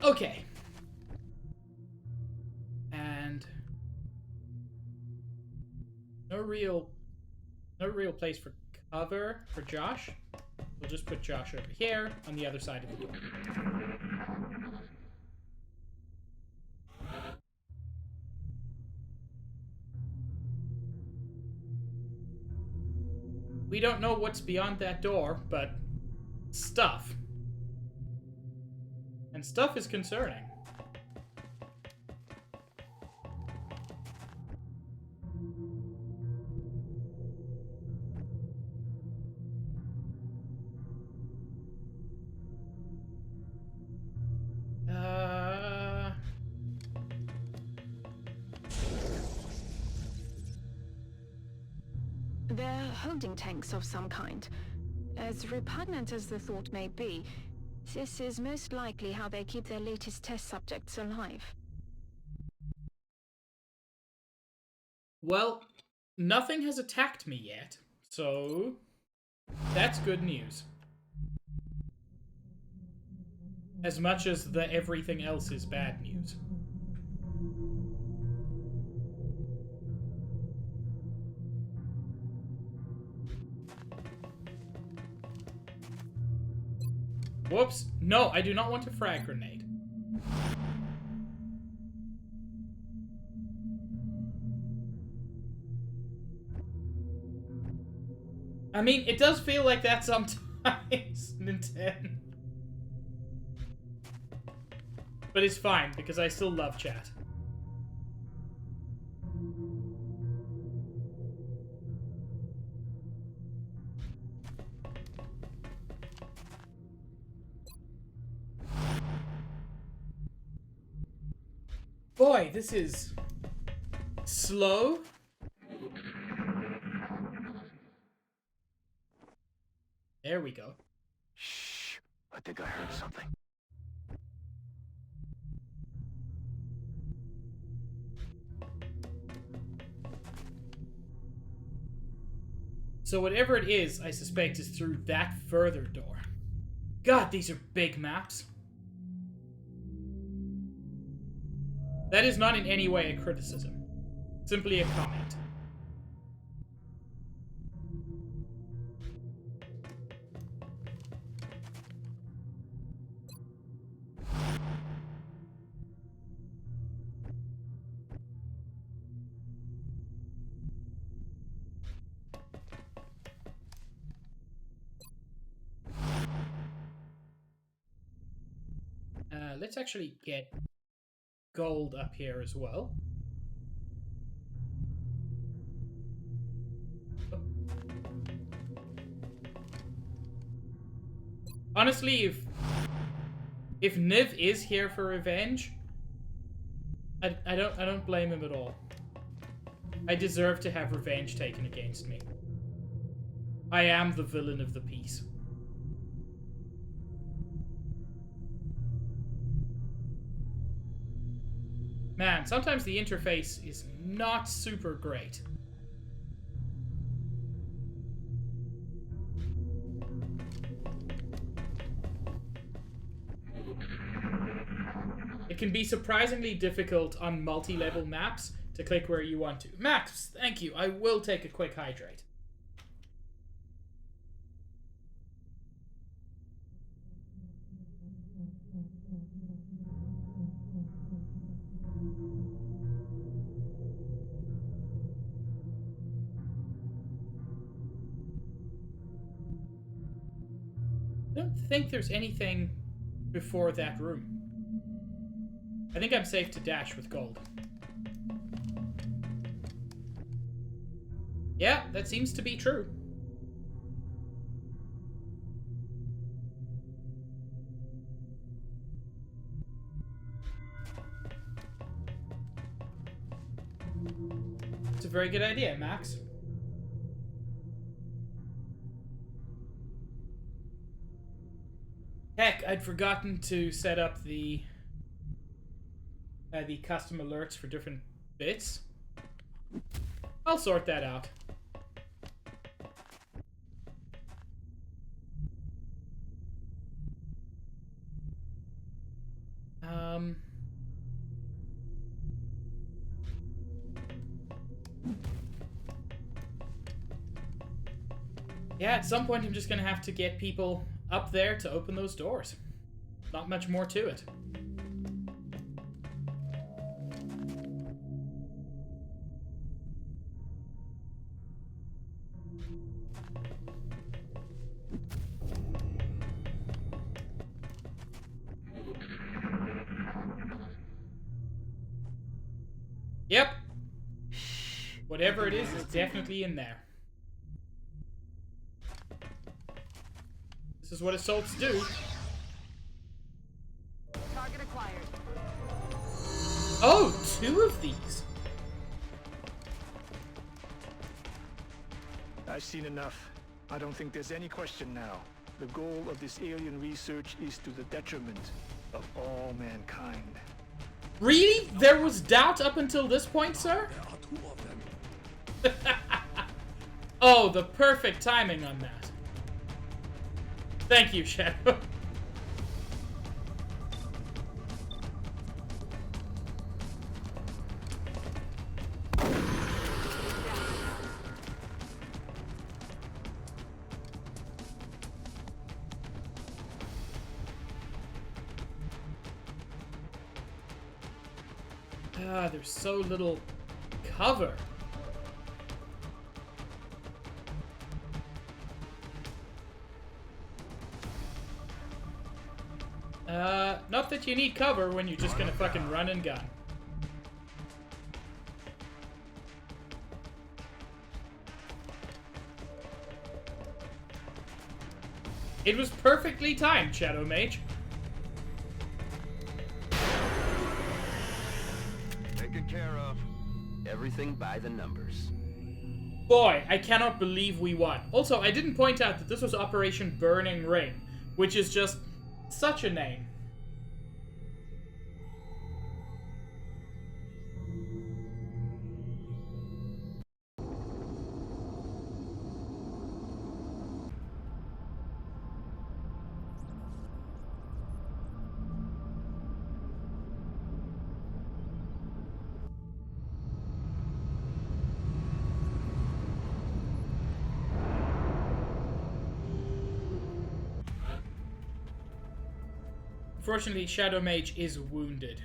Okay. And no real place for cover for Josh. We'll just put Josh over here on the other side of the door. We don't know what's beyond that door, but stuff. And stuff is concerning. They're holding tanks of some kind. As repugnant as the thought may be, this is most likely how they keep their latest test subjects alive. Well, nothing has attacked me yet, so that's good news. As much as the everything else is bad news. Whoops. No, I do not want a frag grenade. I mean, it does feel like that sometimes, Nintendo. But it's fine, because I still love chat. Boy, this is slow. There we go. Shh. I think I heard something. So whatever it is, I suspect is through that further door. God, these are big maps. That is not in any way a criticism. Simply a comment. Let's actually get gold up here as well. Honestly, if Niv is here for revenge, I don't blame him at all. I deserve to have revenge taken against me. I am the villain of the piece. Man, sometimes the interface is not super great. It can be surprisingly difficult on multi-level maps to click where you want to. Max, thank you. I will take a quick hydrate. I don't think there's anything before that room. I think I'm safe to dash with gold. Yeah, that seems to be true. It's a very good idea, Max. Heck, I'd forgotten to set up the custom alerts for different bits. I'll sort that out. Yeah, at some point I'm just gonna have to get people up there to open those doors. Not much more to it. Yep. Whatever it is definitely in there. This is what assaults do. Target acquired. Oh, 2 of these. I've seen enough. I don't think there's any question now. The goal of this alien research is to the detriment of all mankind. Really? There was doubt up until this point, sir? There are 2 of them. Oh, the perfect timing on that. Thank you, Shadow. Ah, there's so little cover. Not that you need cover when you're just gonna fucking run and gun. It was perfectly timed, Shadow Mage. Taken care of. Everything by the numbers. Boy, I cannot believe we won. Also, I didn't point out that this was Operation Burning Ring, which is just such a name. Unfortunately, Shadow Mage is wounded.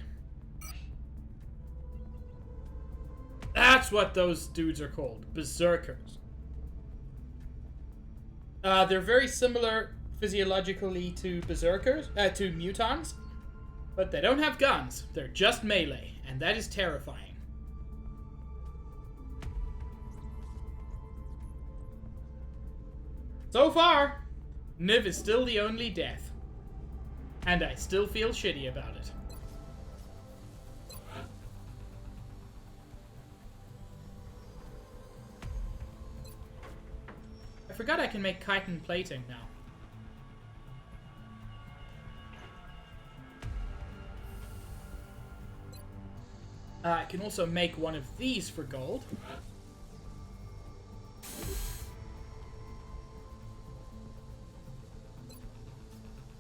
That's what those dudes are called. Berserkers. They're very similar physiologically to berserkers, to mutons. But they don't have guns. They're just melee. And that is terrifying. So far, Niv is still the only death. And I still feel shitty about it. I forgot I can make chitin plating now. I can also make one of these for gold.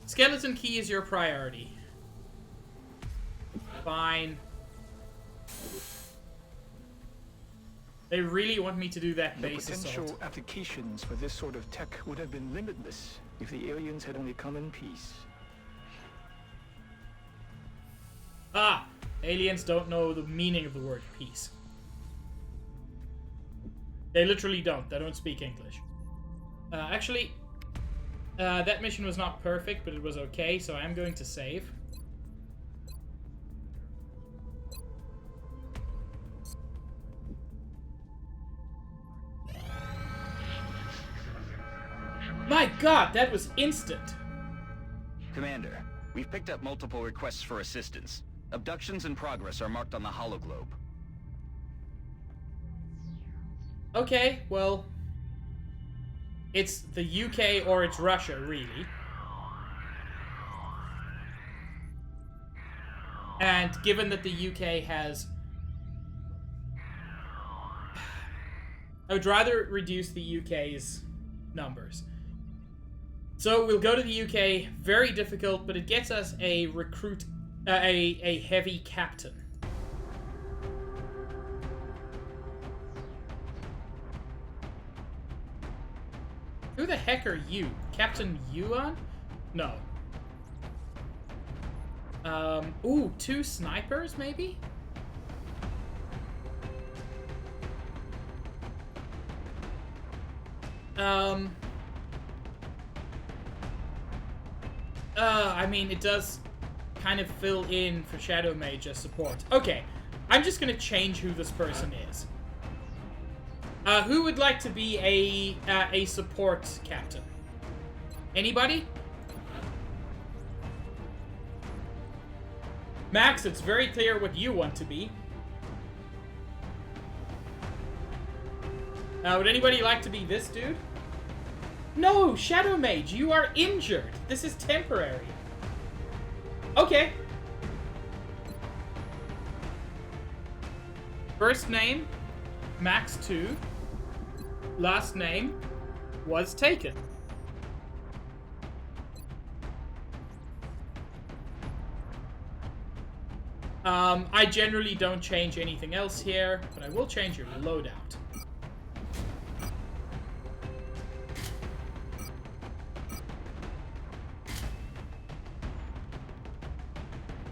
Skeleton key is your priority. Fine. They really want me to do that The base potential assault. applications for this sort of tech would have been limitless if the aliens had only come in peace. Ah! Aliens don't know the meaning of the word peace. They literally don't. They don't speak English. Actually, That mission was not perfect, but it was okay, so I'm going to save. My god, that was instant! Commander, we've picked up multiple requests for assistance. Abductions in progress are marked on the hologlobe. Okay, well... It's the UK or it's Russia, really. And given that the UK has... I would rather reduce the UK's numbers. So we'll go to the UK, very difficult, but it gets us a recruit, a heavy captain. Who the heck are you? Captain Yuan? No. Ooh, 2 snipers, maybe? I mean, it does kind of fill in for Shadow Mage as support. Okay, I'm just gonna change who this person is. Who would like to be a support captain? Anybody? Max, it's very clear what you want to be. Would anybody like to be this dude? No, Shadow Mage, you are injured. This is temporary. Okay. First name, Max 2. Last name was taken. I generally don't change anything else here, but I will change your loadout.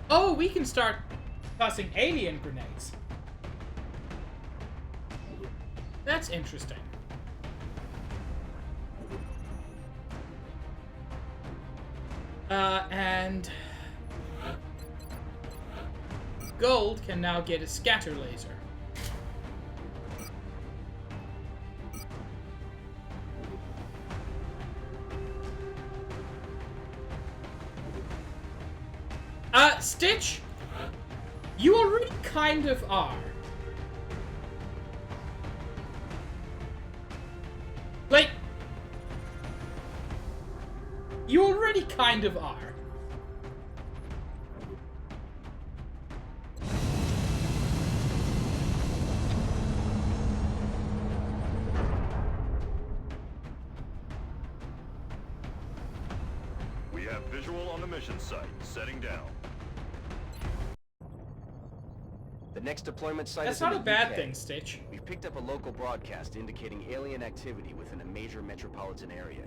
Oh, we can start tossing alien grenades. That's interesting. And Gold can now get a scatter laser. Stitch, you already kind of are. Like, you already kind of are. We have visual on the mission site. Setting down. The next deployment site That's is not in a the bad UK. thing, Stitch. We've picked up a local broadcast indicating alien activity within a major metropolitan area.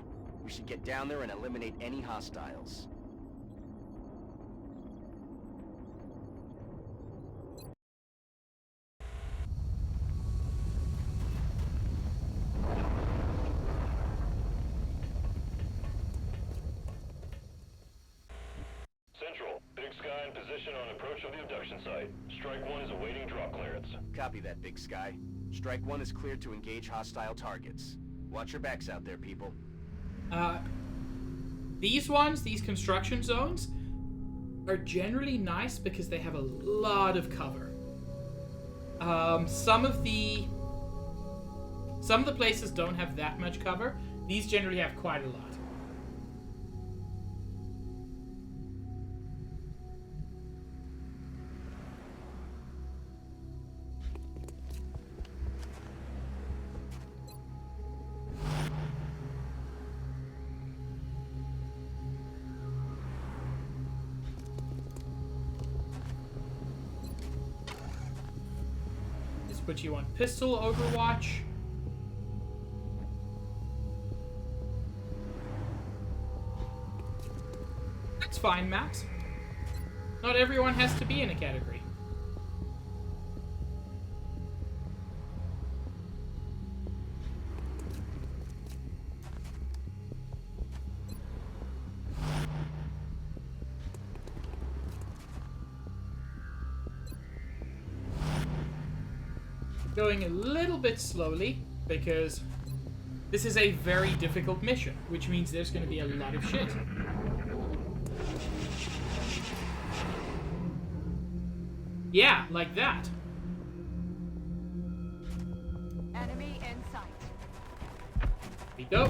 We should get down there and eliminate any hostiles. Central, Big Sky in position on approach of the abduction site. Strike 1 is awaiting drop clearance. Copy that, Big Sky. Strike 1 is cleared to engage hostile targets. Watch your backs out there, people. These ones, these construction zones, are generally nice because they have a lot of cover. Some of the places don't have that much cover. These generally have quite a lot. Put you on pistol Overwatch. That's fine, Max. Not everyone has to be in a category. Going a little bit slowly, because this is a very difficult mission, which means there's going to be a lot of shit. Yeah, like that. Enemy in sight. Here we go.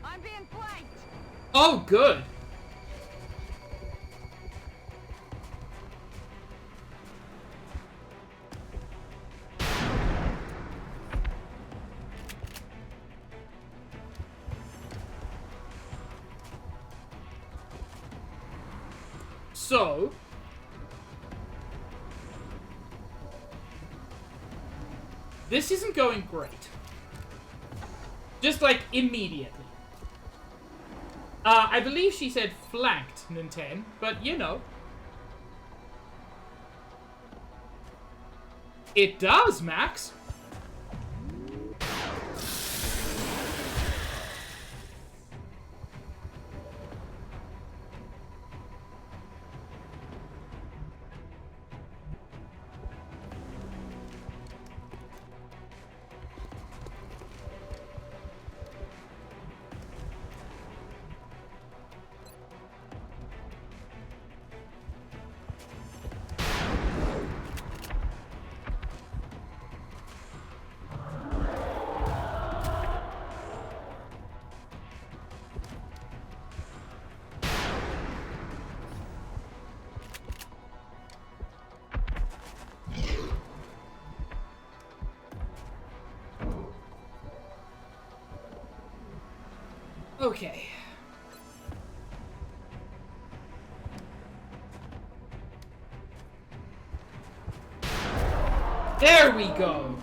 I'm being flanked. Oh, good. So, this isn't going great. Just like immediately. I believe she said flanked, Nintendo, but you know. It does, Max. Okay. There we go.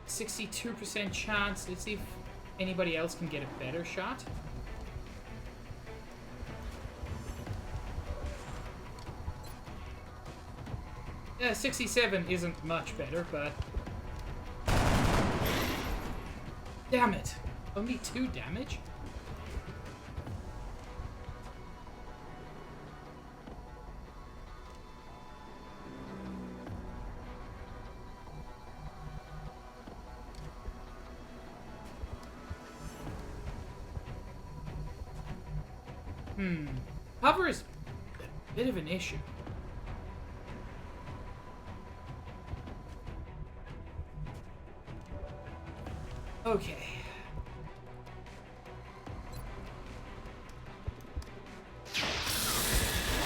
%62% chance. Let's see if anybody else can get a better shot. Yeah, 67 isn't much better, but... Damn it. Only 2 damage? Cover is a bit of an issue. Okay.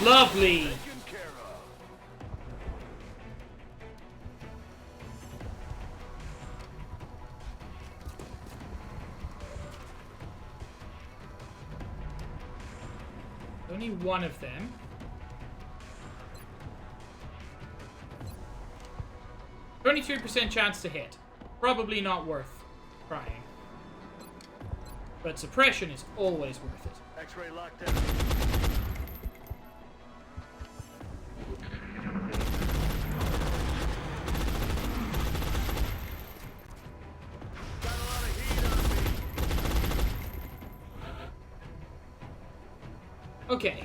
Lovely. 1 of them. %23% chance to hit. Probably not worth trying. But suppression is always worth it. X-ray lockdown. Okay.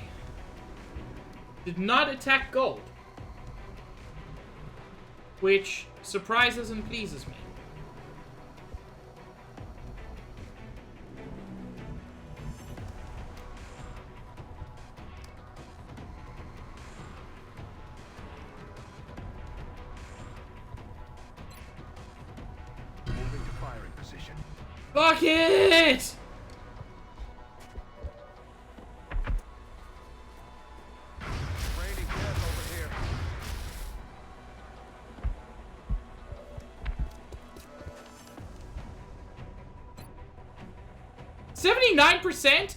Did not attack gold. Which surprises and pleases me. Moving to firing position. Fuck it! Raining death over here. 79%?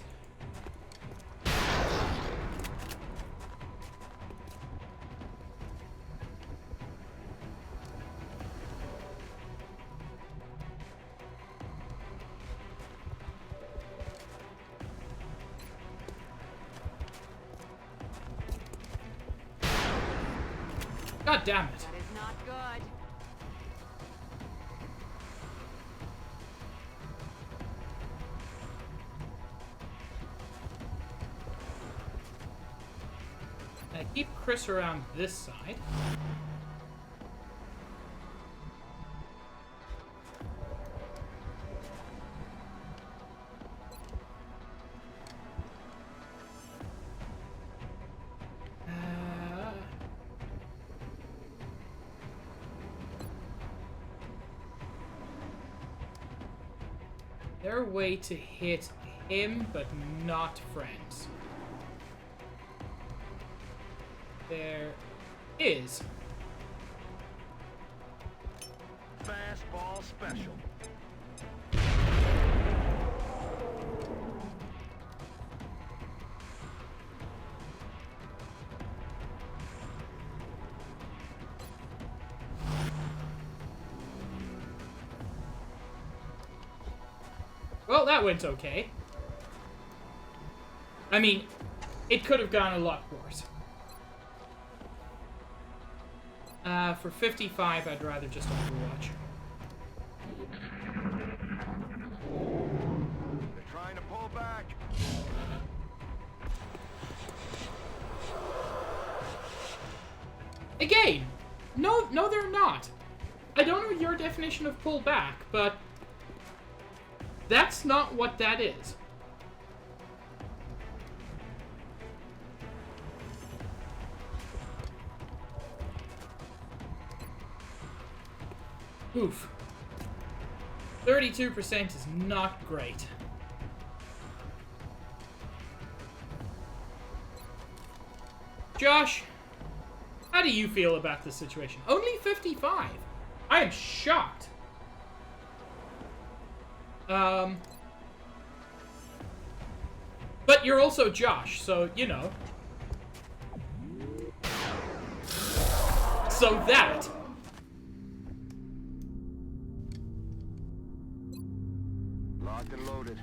God damn it. That is not good. Keep Chris around this side. Their way to hit him, but not friends. There is. Fastball special. Well, that went okay. I mean, it could have gone a lot worse. For 55, I'd rather just Overwatch. They're trying to pull back. Again, no, they're not. I don't know your definition of pull back, but that's not what that is. Oof. 32% is not great. Josh, how do you feel about this situation? Only 55. I am shocked. But you're also Josh, so, you know. So that. Locked and loaded.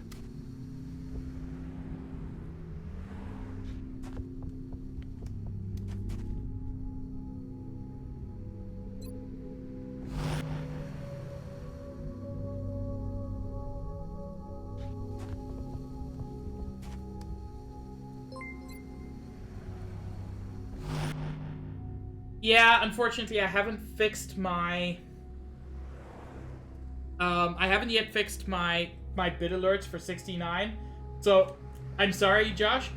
Yeah, unfortunately, I haven't fixed my... I haven't yet fixed my bit alerts for 69. So, I'm sorry, Josh,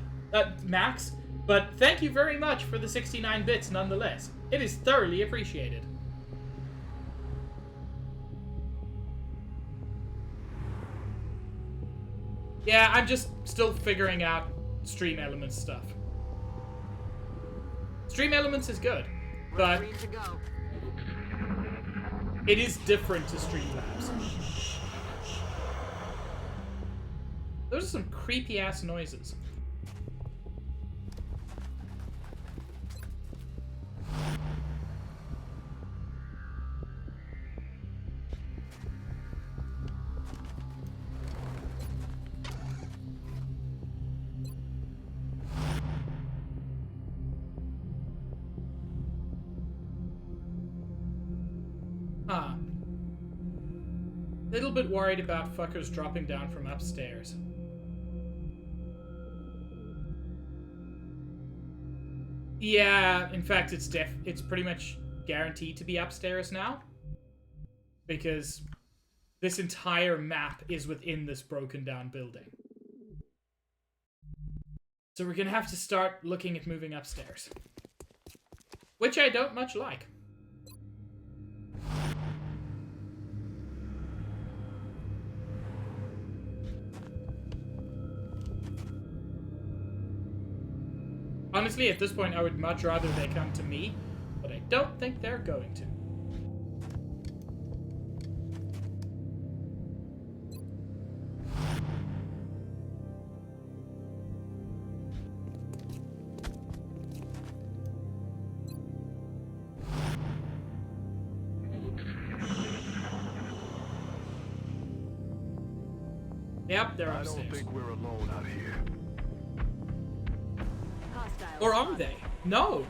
Max, but thank you very much for the 69 bits nonetheless. It is thoroughly appreciated. Yeah, I'm just still figuring out Stream Elements stuff. Stream Elements is good, but it is different to Streamlabs. Those are some creepy-ass noises. Huh. Little bit worried about fuckers dropping down from upstairs. Yeah, in fact, it's pretty much guaranteed to be upstairs now. Because this entire map is within this broken down building. So we're gonna have to start looking at moving upstairs. Which I don't much like. Honestly, at this point, I would much rather they come to me, but I don't think they're going to. Yep, they're upstairs. I don't think we're alone out here. Or are they? No!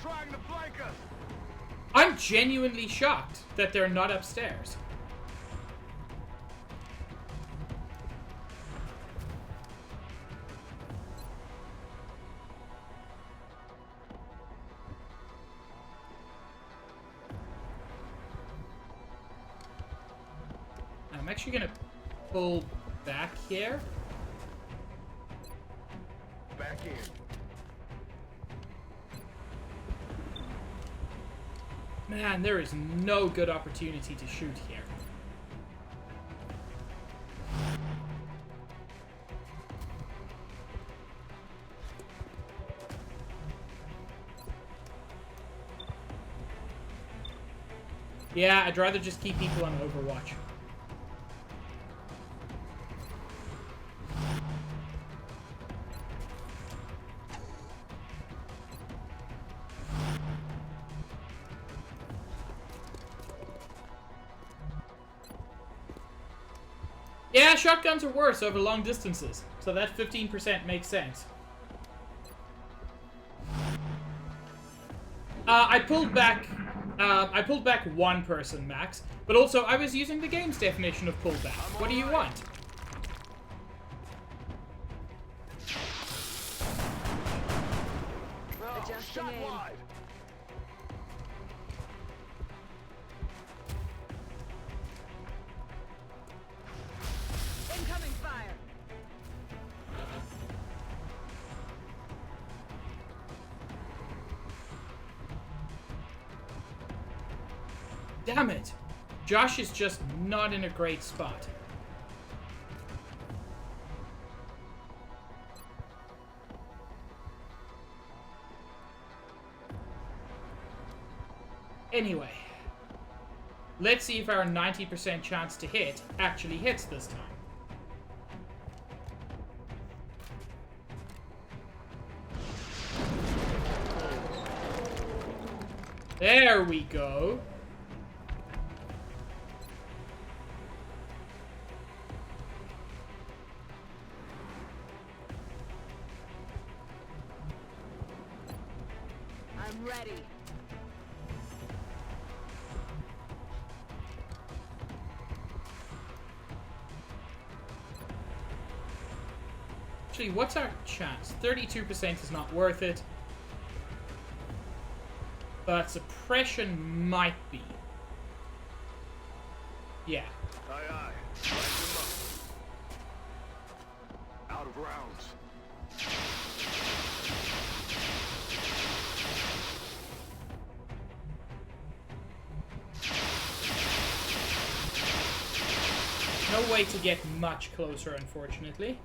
trying to flank us! I'm genuinely shocked that they're not upstairs. I'm actually gonna pull back here. Back in. Man, there is no good opportunity to shoot here. Yeah, I'd rather just keep people on Overwatch. Yeah, shotguns are worse over long distances, so that 15% makes sense. I pulled back one person, Max, but also I was using the game's definition of pullback. What do you want? Adjusting aim. Wide. Incoming fire. Damn it! Josh is just not in a great spot. Anyway, let's see if our 90% chance to hit actually hits this time. There we go. I'm ready. Actually, what's our chance? 32% is not worth it. But suppression might be. Yeah. Aye, aye. Light them up. Out of rounds. No way to get much closer, unfortunately.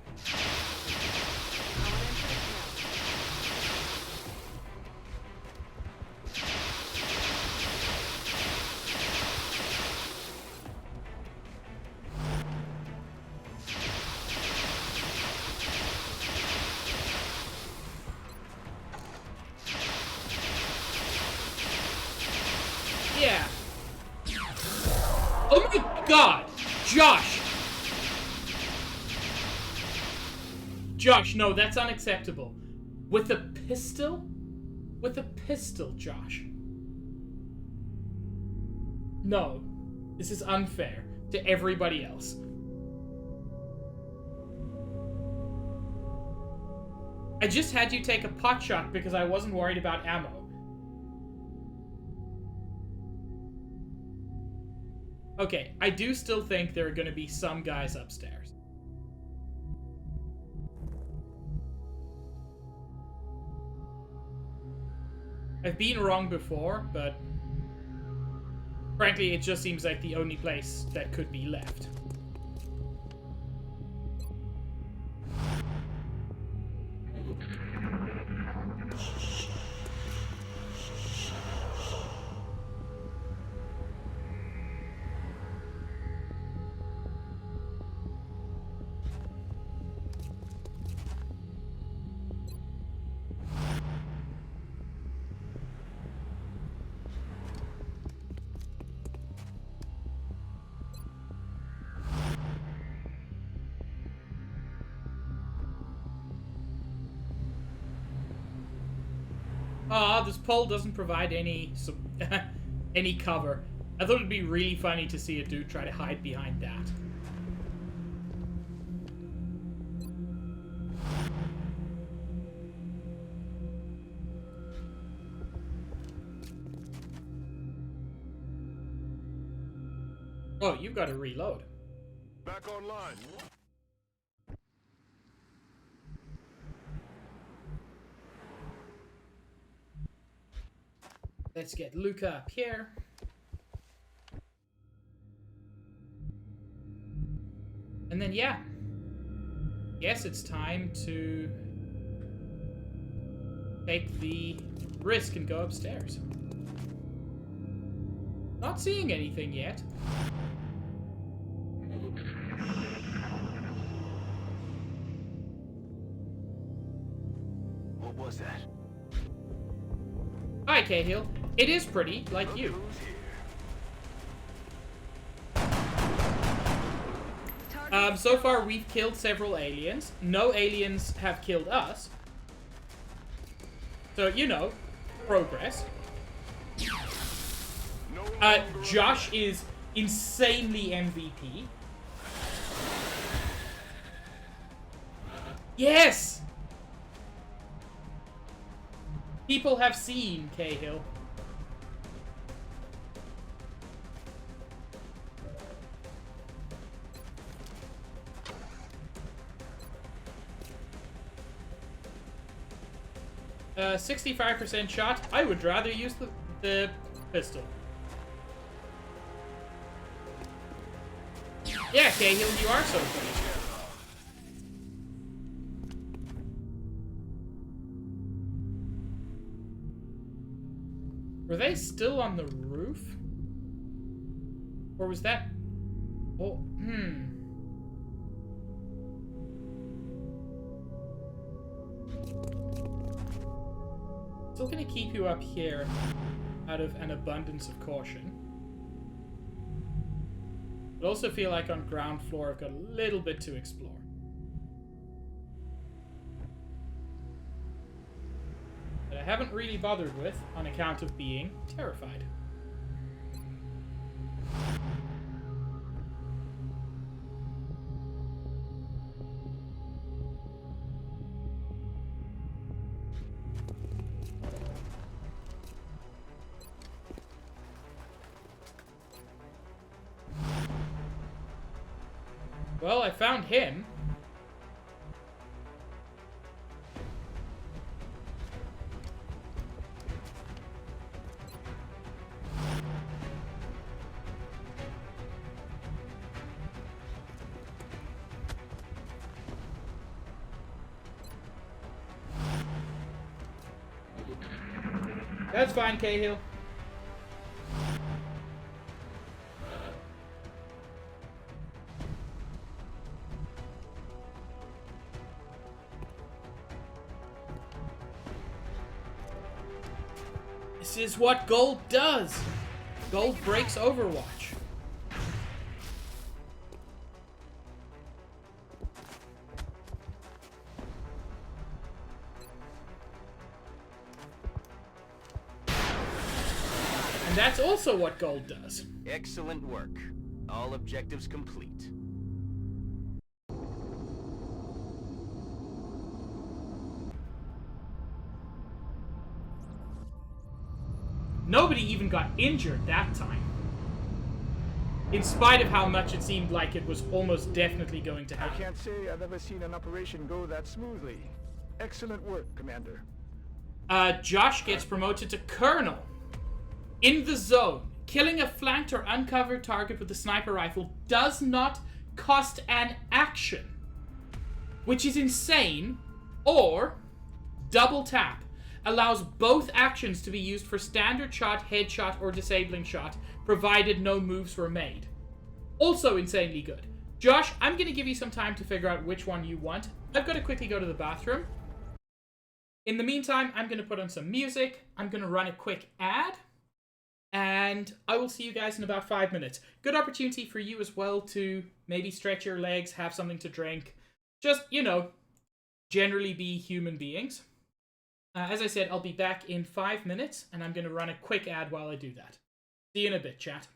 Yeah. Oh my god! Josh! Josh, no, that's unacceptable. With a pistol? With a pistol, Josh. No. This is unfair to everybody else. I just had you take a pot shot because I wasn't worried about ammo. Okay, I do still think there are going to be some guys upstairs. I've been wrong before, but frankly, it just seems like the only place that could be left. Ah, this pole doesn't provide any any cover. I thought it'd be really funny to see a dude try to hide behind that. Oh, you've got to reload. Back online. Let's get Luca up here. And then, yeah. Guess it's time to take the risk and go upstairs. Not seeing anything yet. What was that? Hi, Cahill. It is pretty, like you. So far we've killed several aliens. No aliens have killed us. So, you know, progress. Josh is insanely MVP. Yes! People have seen Cahill. 65% shot. I would rather use the pistol. Yeah, Cahill, you are so great. Were they still on the roof? Or was that... Oh, Still gonna keep you up here out of an abundance of caution. But also feel like on ground floor I've got a little bit to explore. That I haven't really bothered with on account of being terrified. Well, I found him. That's fine, Cahill. This is what gold does. Gold breaks Overwatch. And that's also what gold does. Excellent work. All objectives complete. Nobody even got injured that time. In spite of how much it seemed like it was almost definitely going to I happen. can't say I've ever seen an operation go that smoothly. Excellent work, Commander. Josh gets promoted to Colonel. In the zone, killing a flanked or uncovered target with a sniper rifle does not cost an action, which is insane, or double tap allows both actions to be used for standard shot, headshot, or disabling shot, provided no moves were made. Also insanely good. Josh, I'm going to give you some time to figure out which one you want. I've got to quickly go to the bathroom. In the meantime, I'm going to put on some music. I'm going to run a quick ad. And I will see you guys in about 5 minutes. Good opportunity for you as well to maybe stretch your legs, have something to drink. Just, you know, generally be human beings. As I said, I'll be back in 5 minutes, and I'm going to run a quick ad while I do that. See you in a bit, chat.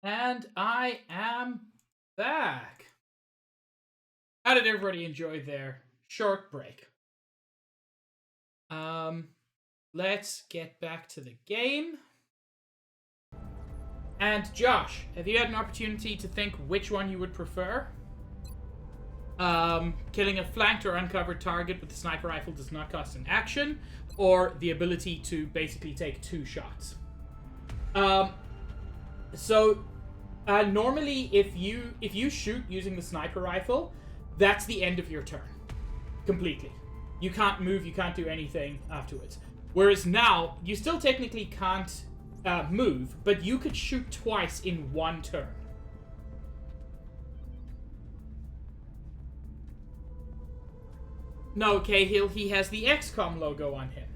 And I am back. How did everybody enjoy their short break? Let's get back to the game. And Josh, have you had an opportunity to think which one you would prefer? Killing a flanked or uncovered target with the sniper rifle does not cost an action, or the ability to basically take 2 shots. Normally if you shoot using the sniper rifle, that's the end of your turn. Completely. You can't move, you can't do anything afterwards. Whereas now, you still technically can't move, but you could shoot twice in 1 turn. No, Cahill, he has the XCOM logo on him.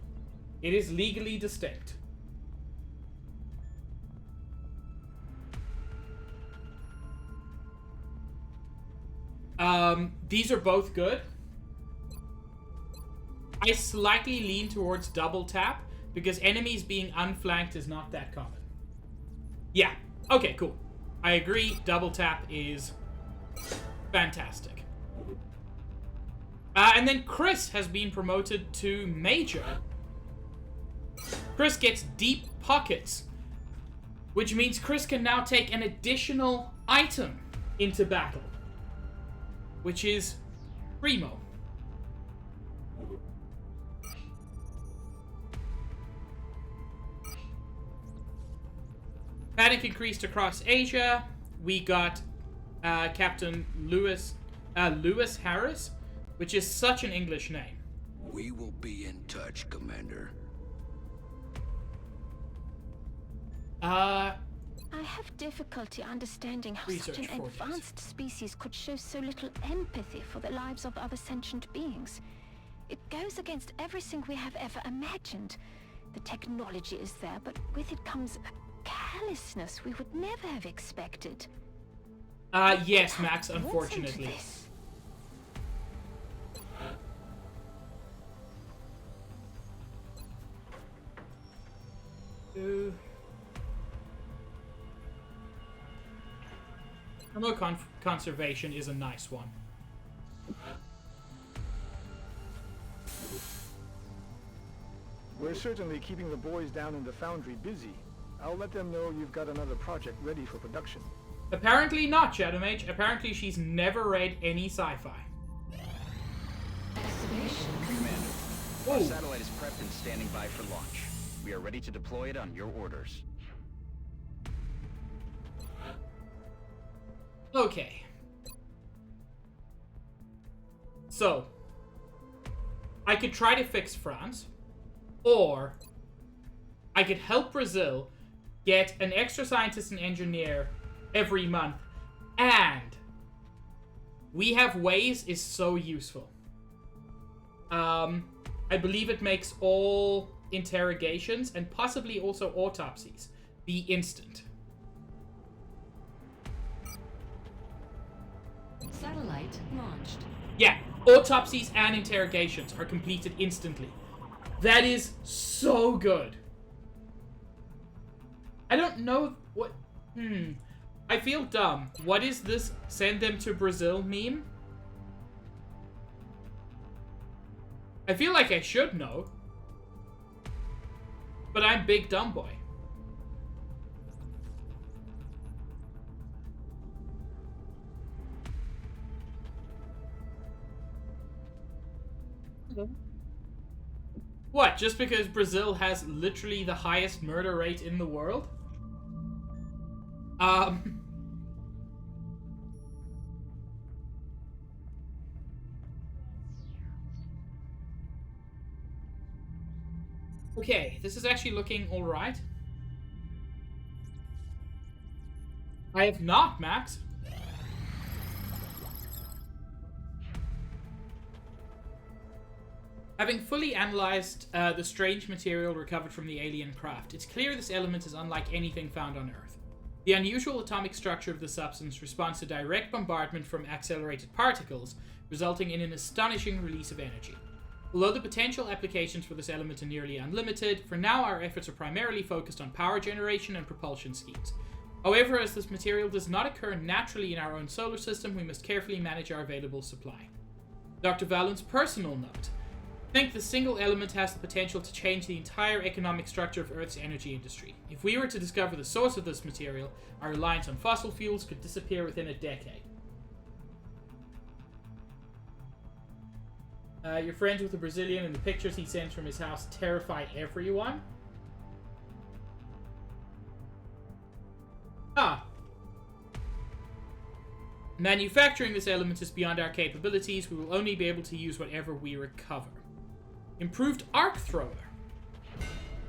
It is legally distinct. These are both good. I slightly lean towards double tap, because enemies being unflanked is not that common. Yeah, okay, cool. I agree, double tap is fantastic. And then Chris has been promoted to Major. Chris gets deep pockets, which means Chris can now take an additional item into battle, which is primo. Panic increased across Asia. We got Captain Lewis Harris, which is such an English name. We will be in touch, Commander. I have difficulty understanding how Research such an 4 days. advanced species could show so little empathy for the lives of other sentient beings. It goes against everything we have ever imagined. The technology is there, but with it comes a callousness we would never have expected. Yes, Max, What's into unfortunately. this? Thermal conservation is a nice one. We're certainly keeping the boys down in the foundry busy. I'll let them know you've got another project ready for production. Apparently not, Shadow Mage. Apparently she's never read any sci-fi. Activation. Commander, our Ooh. satellite is prepped and standing by for launch. We are ready to deploy it on your orders. Okay. So, I could try to fix France, or I could help Brazil get an extra scientist and engineer every month, and We Have Ways is so useful. I believe it makes all interrogations and possibly also autopsies be instant. Satellite launched. Yeah, autopsies and interrogations are completed instantly. That is so good. I don't know what... I feel dumb. What is this send them to Brazil meme? I feel like I should know. But I'm big dumb boy. What, just because Brazil has literally the highest murder rate in the world? Okay, this is actually looking alright. I have not, Max. Having fully analyzed the strange material recovered from the alien craft, it's clear this element is unlike anything found on Earth. The unusual atomic structure of the substance responds to direct bombardment from accelerated particles, resulting in an astonishing release of energy. Although the potential applications for this element are nearly unlimited, for now our efforts are primarily focused on power generation and propulsion schemes. However, as this material does not occur naturally in our own solar system, we must carefully manage our available supply. Dr. Valent's personal note. think the single element has the potential to change the entire economic structure of Earth's energy industry. If we were to discover the source of this material, our reliance on fossil fuels could disappear within a decade. Your friends with the Brazilian and the pictures he sends from his house terrify everyone. Manufacturing this element is beyond our capabilities. We will only be able to use whatever we recover. Improved arc thrower.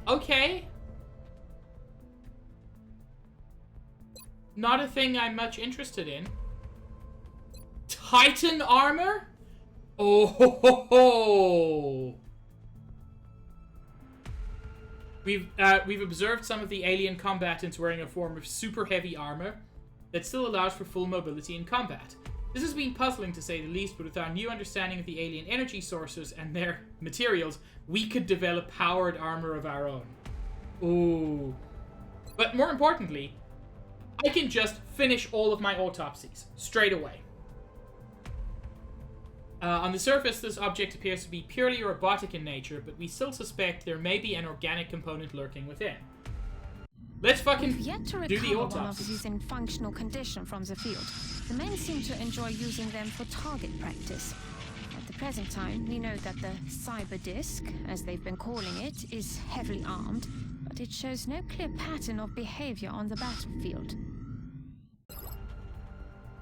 Okay. Not a thing I'm much interested in. Titan armor? Oh ho ho ho! We've observed some of the alien combatants wearing a form of super heavy armor that still allows for full mobility in combat. This has been puzzling to say the least, but with our new understanding of the alien energy sources and their materials, we could develop powered armor of our own. Ooh. But more importantly, I can just finish all of my autopsies straight away. On the surface, this object appears to be purely robotic in nature, but we still suspect there may be an organic component lurking within. Let's fucking We've yet to do the recover one of autopsy. these in functional condition from the field. The men seem to enjoy using them for target practice. At the present time, we know that the cyber disc, as they've been calling it, is heavily armed, but it shows no clear pattern of behavior on the battlefield.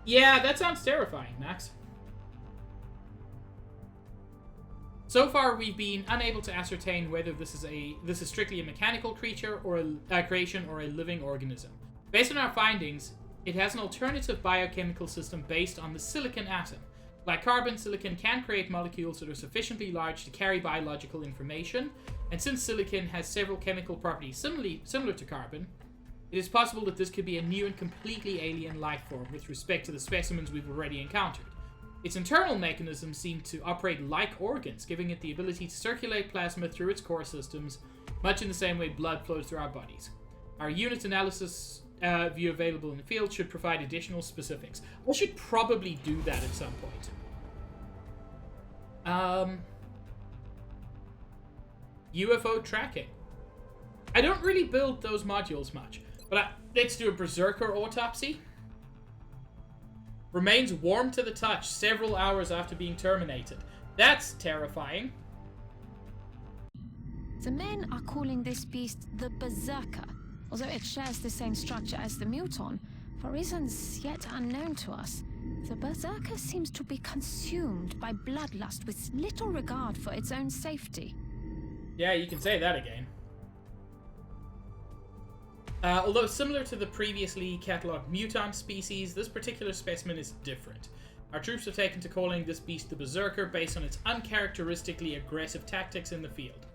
Yeah, that sounds terrifying, Max. So far, we've been unable to ascertain whether this is strictly a mechanical creature or a creation or a living organism. Based on our findings, it has an alternative biochemical system based on the silicon atom. Like carbon, silicon can create molecules that are sufficiently large to carry biological information, and since silicon has several chemical properties similar to carbon, it is possible that this could be a new and completely alien life form with respect to the specimens we've already encountered. Its internal mechanisms seem to operate like organs, giving it the ability to circulate plasma through its core systems, much in the same way blood flows through our bodies. Our unit analysis view available in the field should provide additional specifics. I should probably do that at some point. UFO tracking. I don't really build those modules much, but let's do a Berserker autopsy. Remains warm to the touch several hours after being terminated. That's terrifying. The men are calling this beast the Berserker, although it shares the same structure as the Muton. For reasons yet unknown to us, the Berserker seems to be consumed by bloodlust with little regard for its own safety. Yeah, you can say that again. Although similar to the previously catalogued mutant species, this particular specimen is different. Our troops have taken to calling this beast the Berserker based on its uncharacteristically aggressive tactics in the field.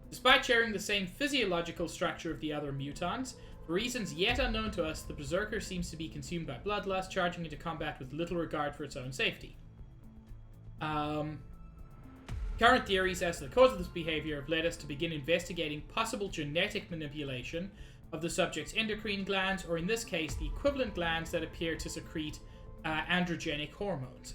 Despite sharing the same physiological structure of the other mutants, for reasons yet unknown to us, the Berserker seems to be consumed by bloodlust, charging into combat with little regard for its own safety. Current theories as to the cause of this behavior have led us to begin investigating possible genetic manipulation of the subject's endocrine glands, or in this case, the equivalent glands that appear to secrete androgenic hormones.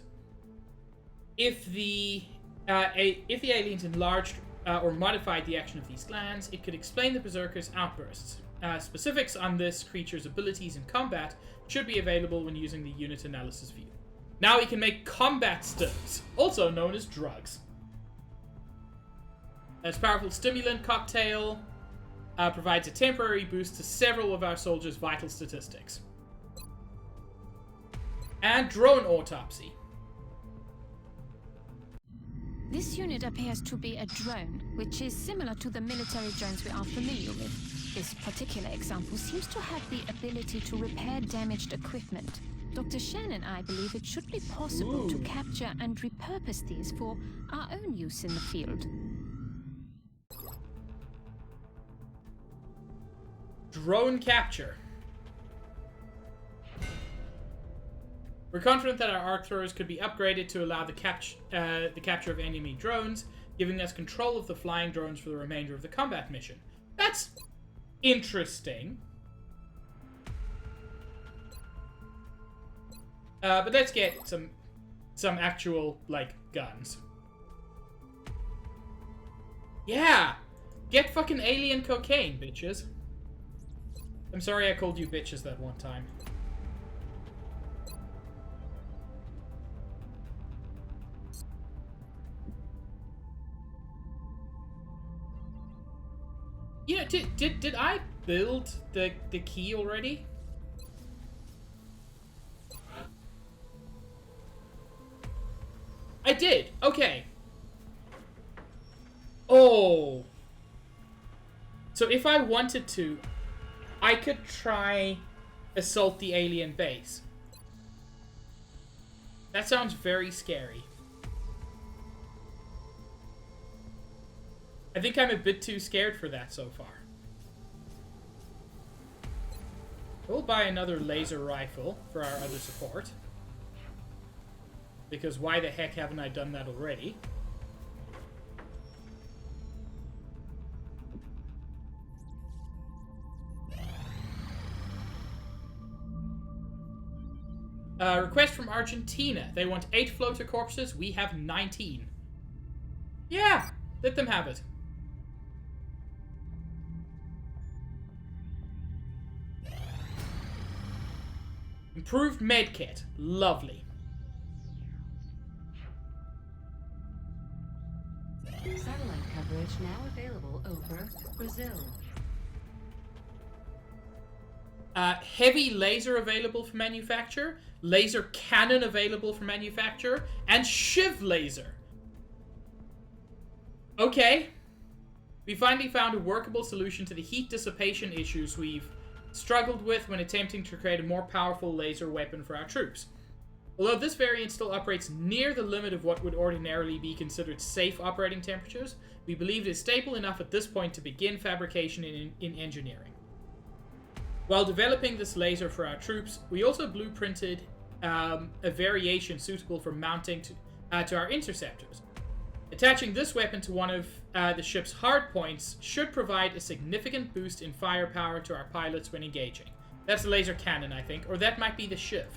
If the aliens enlarged or modified the action of these glands, it could explain the Berserker's outbursts. Specifics on this creature's abilities in combat should be available when using the unit analysis view. Now we can make combat stills, also known as drugs. This powerful stimulant cocktail provides a temporary boost to several of our soldiers' vital statistics. And drone autopsy. This unit appears to be a drone, which is similar to the military drones we are familiar with. This particular example seems to have the ability to repair damaged equipment. Dr. Shen and I believe it should be possible to capture and repurpose these for our own use in the field. Drone capture. We're confident that our arc throwers could be upgraded to allow the capture of enemy drones, giving us control of the flying drones for the remainder of the combat mission. That's interesting. But let's get some actual, like, guns. Yeah! Get fucking alien cocaine, bitches. I'm sorry I called you bitches that one time. Yeah, did I build the key already? I did. Okay. Oh. So if I wanted to, I could try assault the alien base. That sounds very scary. I think I'm a bit too scared for that so far. We'll buy another laser rifle for our other support. Because why the heck haven't I done that already? Request from Argentina. They want 8 floater corpses. We have 19. Yeah, let them have it. Improved medkit. Lovely. Satellite coverage now available over Brazil. Heavy laser available for manufacture, laser cannon available for manufacture, and Shiv laser. Okay. We finally found a workable solution to the heat dissipation issues we've struggled with when attempting to create a more powerful laser weapon for our troops. Although this variant still operates near the limit of what would ordinarily be considered safe operating temperatures, we believe it is stable enough at this point to begin fabrication in engineering. While developing this laser for our troops, we also blueprinted a variation suitable for mounting to our interceptors. Attaching this weapon to one of the ship's hardpoints should provide a significant boost in firepower to our pilots when engaging. That's the laser cannon, I think, or that might be the Shiv.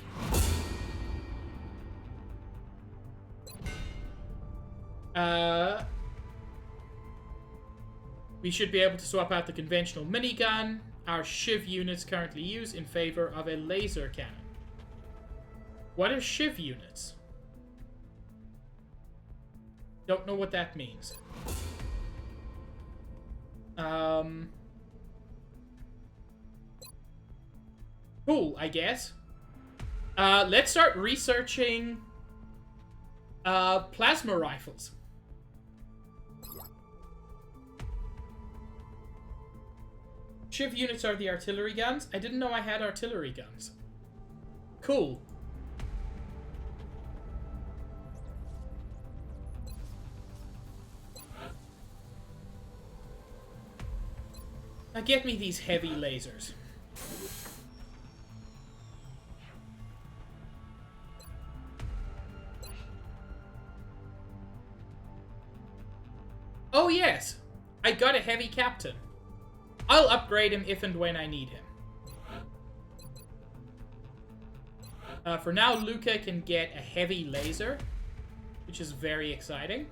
We should be able to swap out the conventional minigun our Shiv units currently use in favor of a laser cannon. What are Shiv units? Don't know what that means. Cool, I guess. Let's start researching plasma rifles. Shiv units are the artillery guns. I didn't know I had artillery guns. Cool. Now get me these heavy lasers. Oh yes! I got a heavy captain. I'll upgrade him if and when I need him. For now, Luca can get a heavy laser, which is very exciting.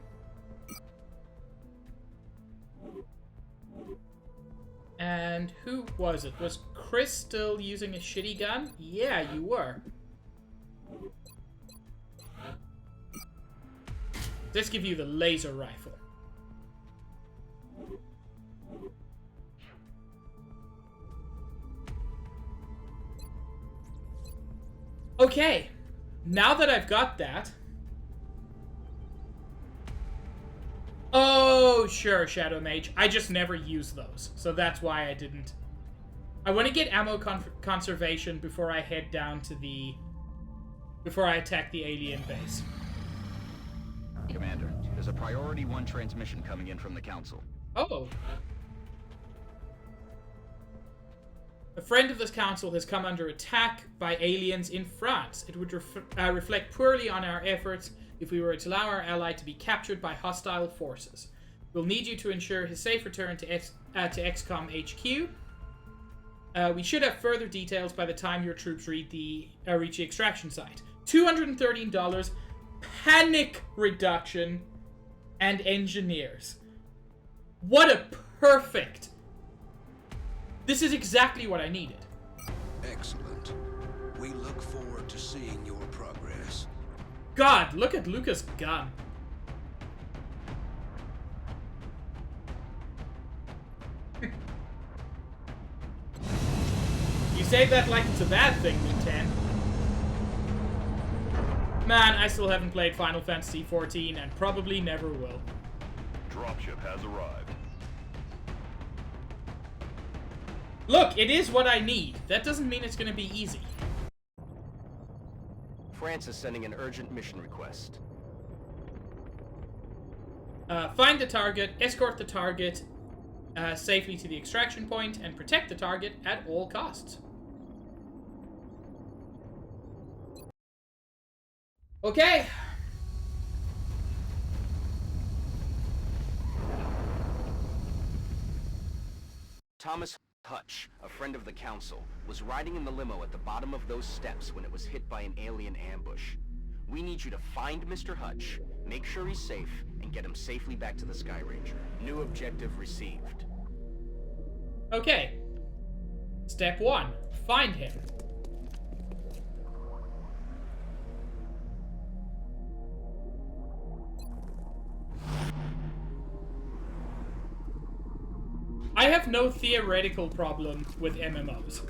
And who was it? Was Chris still using a shitty gun? Yeah, you were. Let's give you the laser rifle. Okay, now that I've got that... Oh, sure, Shadow Mage. I just never use those, so that's why I didn't. I want to get ammo conservation before I head down to the... before I attack the alien base. Commander, there's a Priority 1 transmission coming in from the Council. Oh. A friend of this council has come under attack by aliens in France. It would reflect poorly on our efforts if we were to allow our ally to be captured by hostile forces. We'll need you to ensure his safe return to XCOM HQ. We should have further details by the time your troops reach the extraction site. $213, panic reduction, and engineers. What a perfect... This is exactly what I needed. Excellent. We look forward to seeing your progress. God, look at Luca's gun. You say that like it's a bad thing, Nintendo. Man, I still haven't played Final Fantasy XIV and probably never will. Dropship has arrived. Look, it is what I need. That doesn't mean it's gonna be easy. France is sending an urgent mission request. Find the target, escort the target safely to the extraction point, and protect the target at all costs. Okay. Thomas Hutch, a friend of the Council, was riding in the limo at the bottom of those steps when it was hit by an alien ambush. We need you to find Mr. Hutch, make sure he's safe, and get him safely back to the Sky Ranger. New objective received. Okay. Step 1. Find him. I have no theoretical problem with MMOs.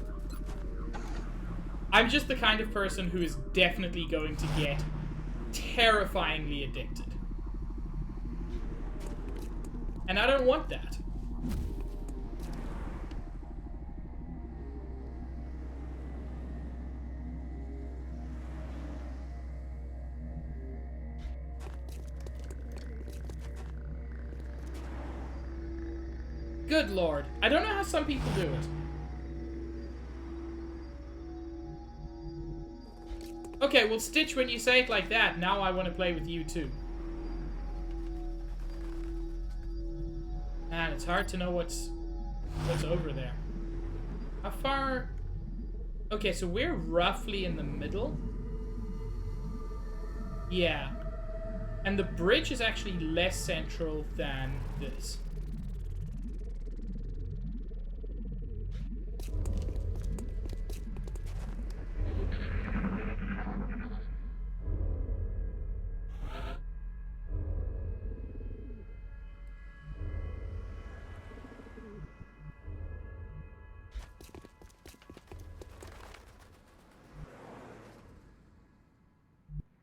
I'm just the kind of person who is definitely going to get terrifyingly addicted. And I don't want that. Good lord. I don't know how some people do it. Okay, well, Stitch, when you say it like that, now I want to play with you too. Man, it's hard to know what's over there. How far... Okay, so we're roughly in the middle. Yeah. And the bridge is actually less central than this.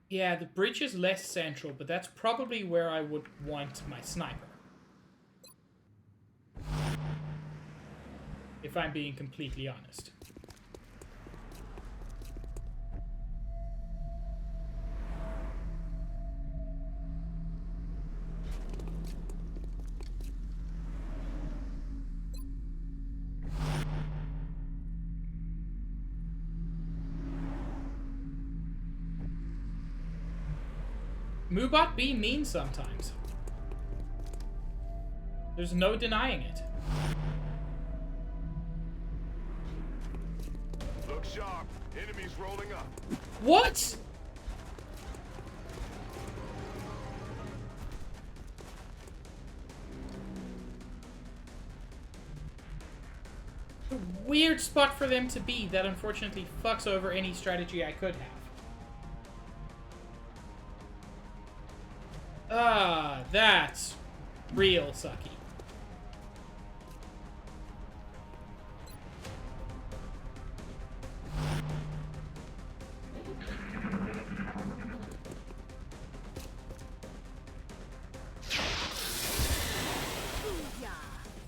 Yeah, the bridge is less central, but that's probably where I would want my sniper. If I'm being completely honest. Moobot be mean sometimes. There's no denying it. Look sharp. Enemies rolling up. What? A weird spot for them to be that unfortunately fucks over any strategy I could have. Ah, that's real sucky.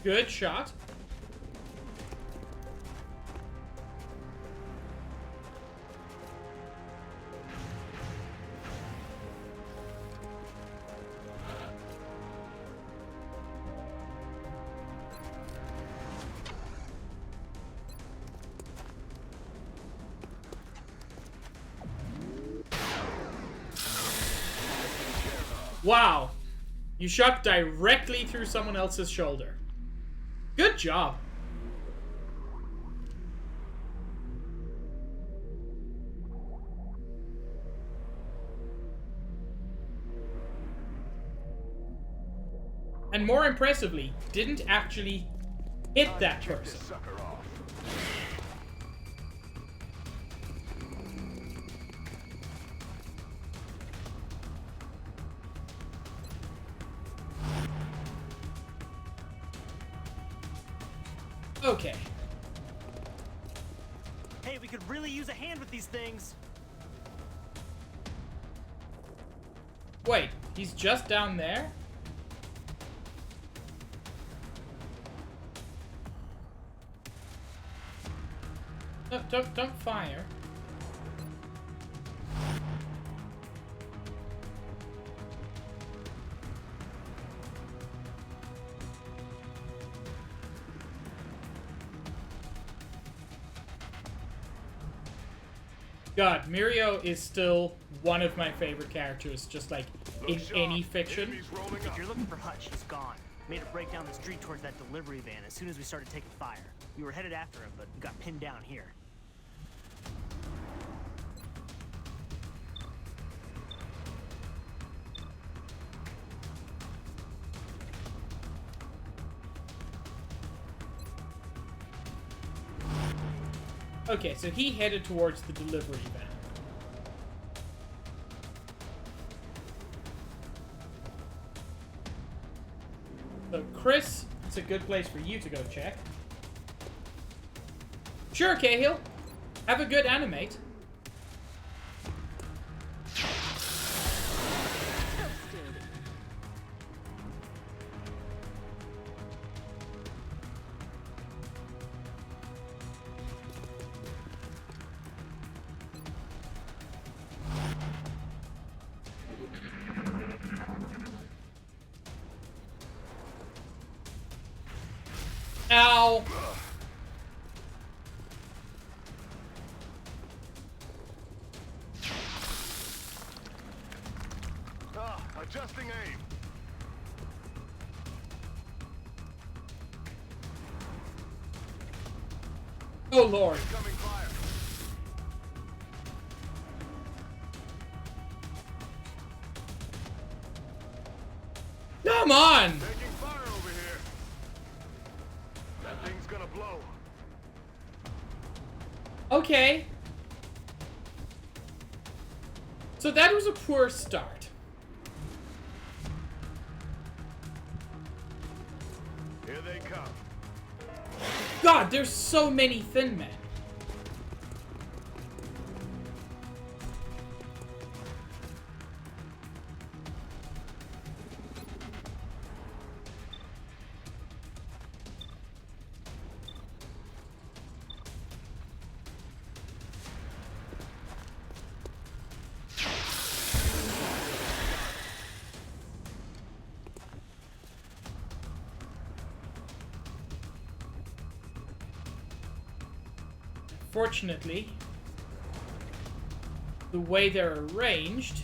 Good shot. Wow. You shot directly through someone else's shoulder. Good job. And more impressively, didn't actually hit that person. Okay. Hey, we could really use a hand with these things. Wait, he's just down there? No, don't fire. God, Mirio is still one of my favorite characters, just like in any fiction. If you're looking for Hutch, he's gone. Made a break down the street towards that delivery van as soon as we started taking fire. We were headed after him, but we got pinned down here. Okay, so he headed towards the delivery van. So, Chris, it's a good place for you to go check. Sure, Cahill. Have a good animate. Ow! Adjusting aim. Oh Lord. Incoming fire. Come on! Taking fire over here. That thing's gonna blow. Okay. So that was a poor start. Here they come. God, there's so many Thin Men. Fortunately, the way they're arranged,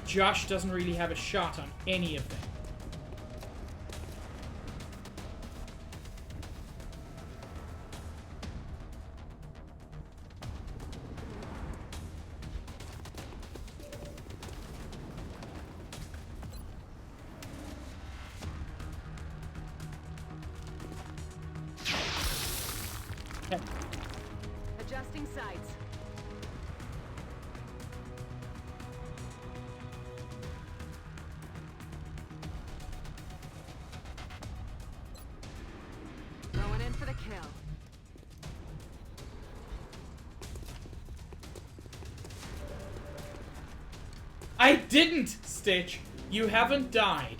Josh doesn't really have a shot on any of them. Adjusting sights. Going in for the kill. I didn't, Stitch! You haven't died.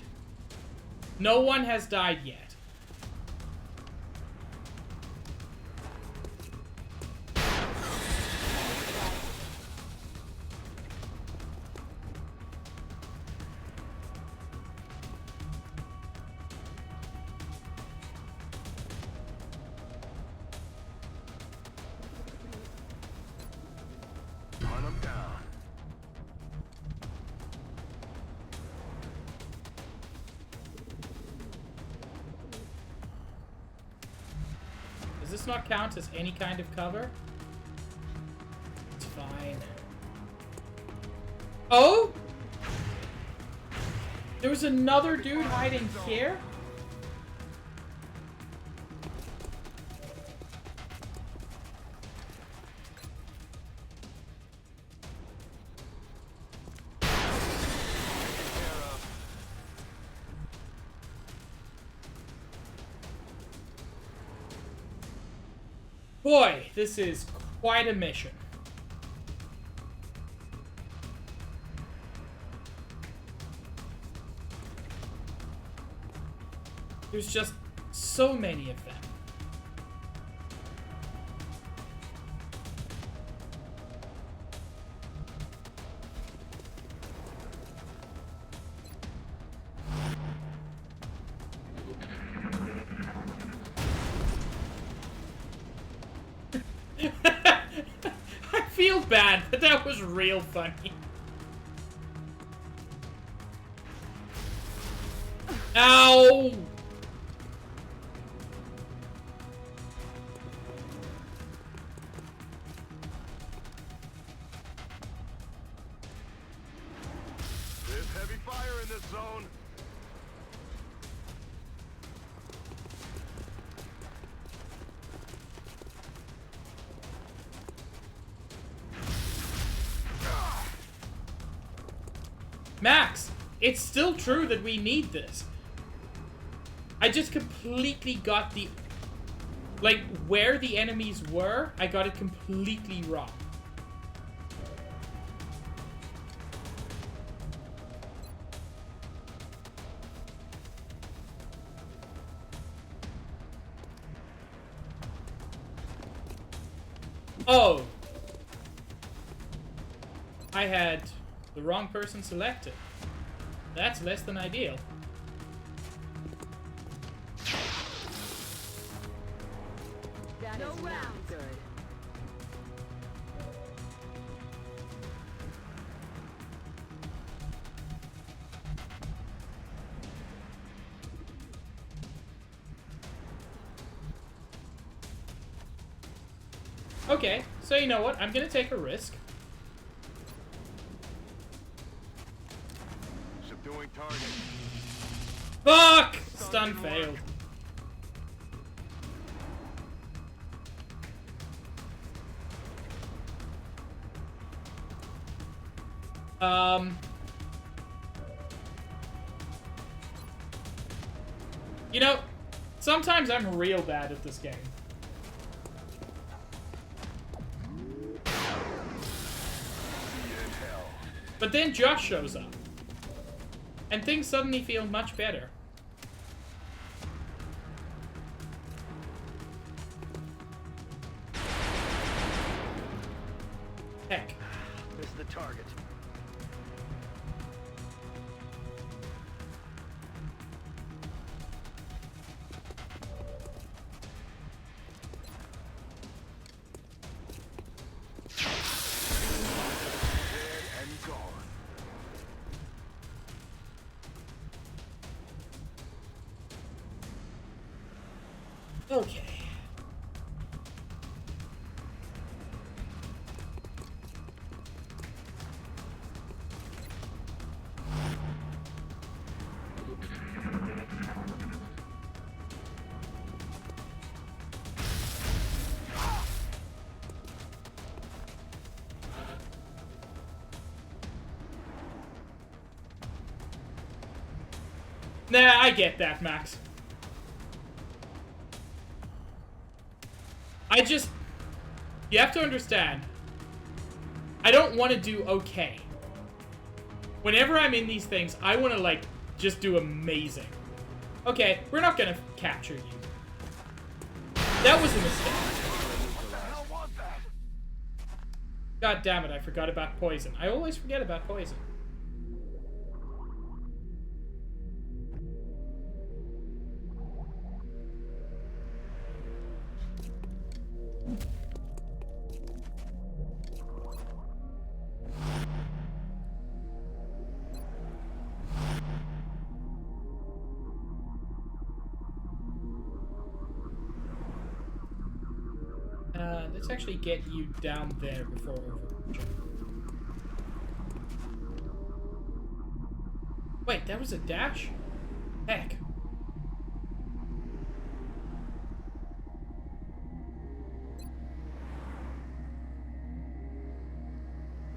No one has died yet. Hunt 'em down. Does this not count as any kind of cover? It's fine. Oh? There was another dude hiding here? Boy, this is quite a mission. There's just so many of them. I feel bad, but that was real funny. Ow! There's heavy fire in this zone. Max, it's still true that we need this. I just completely got the... Like, where the enemies were, I got it completely wrong. Oh! I had the wrong person selected. That's less than ideal. That No is not rounds. good. Okay, so you know what? I'm gonna take a risk. Subduing target. Fuck! Stun failed. You know, sometimes I'm real bad at this game. But then Josh shows up. And things suddenly feel much better. Heck. This is the target. Dead and gone. Okay. Nah, I get that, Max. You have to understand, I don't want to do okay. Whenever I'm in these things, I want to, like, just do amazing. Okay, we're not gonna capture you. That was a mistake. What the hell was that? God damn it, I forgot about poison. I always forget about poison. Let's actually get you down there before Overwatch. Wait, that was a dash? Heck.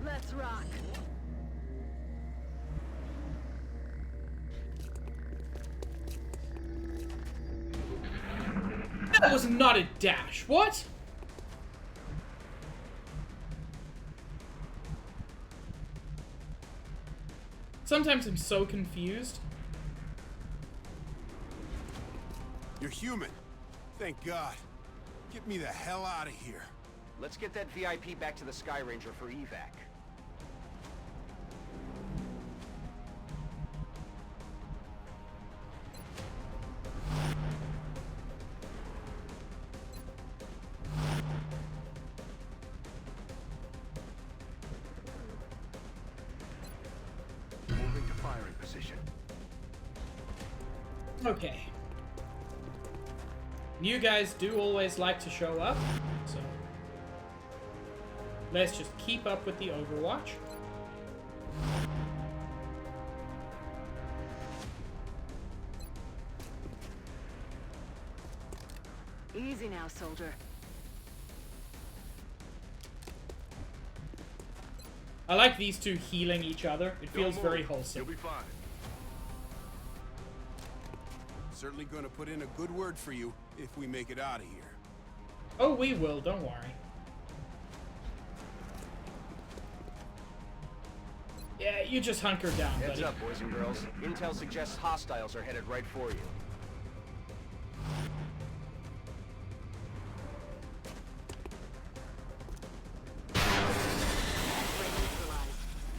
Let's rock. That was not a dash. What? Sometimes I'm so confused. You're human. Thank God. Get me the hell out of here. Let's get that VIP back to the Sky Ranger for evac. Moving to firing position. Okay. You guys do always like to show up, so let's just keep up with the Overwatch. Easy now, soldier. I like these two healing each other. It feels very You'll wholesome. be fine. Certainly gonna put in a good word for you if we make it out of here. Oh, we will, don't worry. Yeah, you just hunker down, Heads buddy. up, boys and girls. Intel suggests hostiles are headed right for you.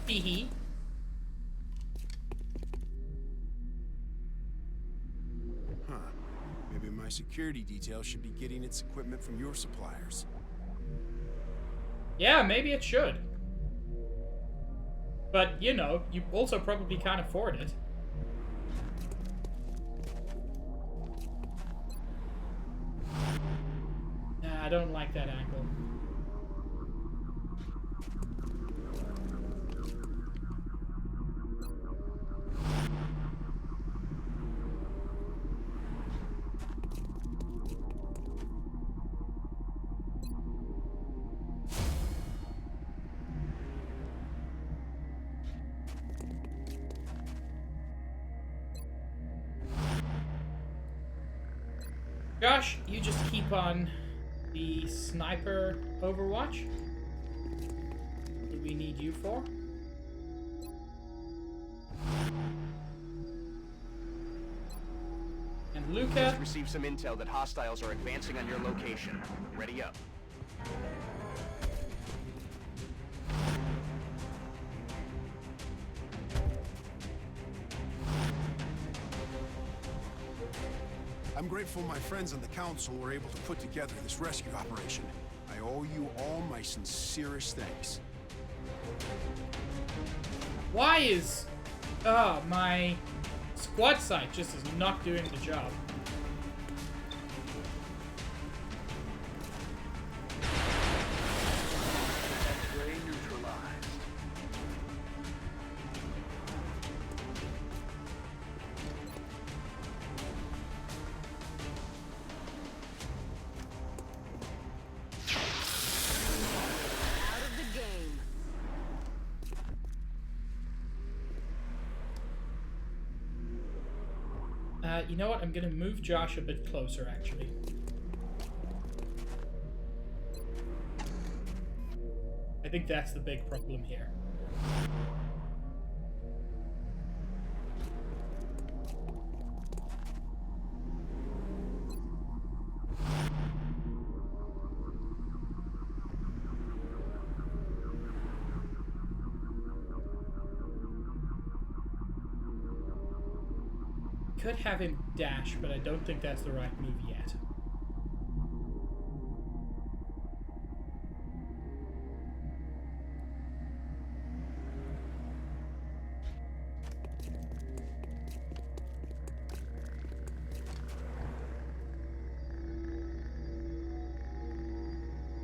Hee hee. Huh. Maybe my security detail should be getting its equipment from your suppliers. Yeah, maybe it should. But, you know, you also probably can't afford it. Nah, I don't like that angle. Josh, you just keep on the sniper Overwatch. What do we need you for? And Luca. Just received some intel that hostiles are advancing on your location. Ready up. I'm grateful my friends on the council were able to put together this rescue operation. I owe you all my sincerest thanks. Why is... my squad site just is not doing the job. X-ray neutralized. Out of the game. You know what? I'm gonna move Josh a bit closer, actually. I think that's the big problem here. Could have him dash, but I don't think that's the right move yet.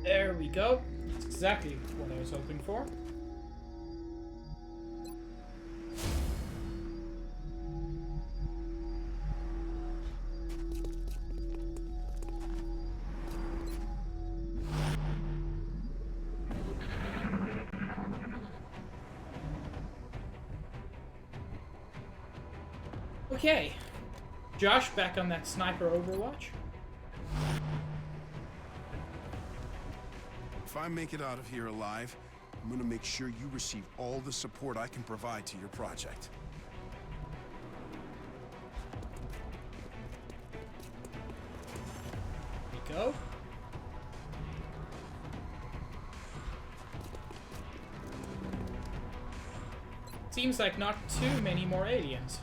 There we go. That's exactly what I was hoping for. Okay. Josh, back on that sniper Overwatch. If I make it out of here alive, I'm gonna make sure you receive all the support I can provide to your project. Here we go. Seems like not too many more aliens.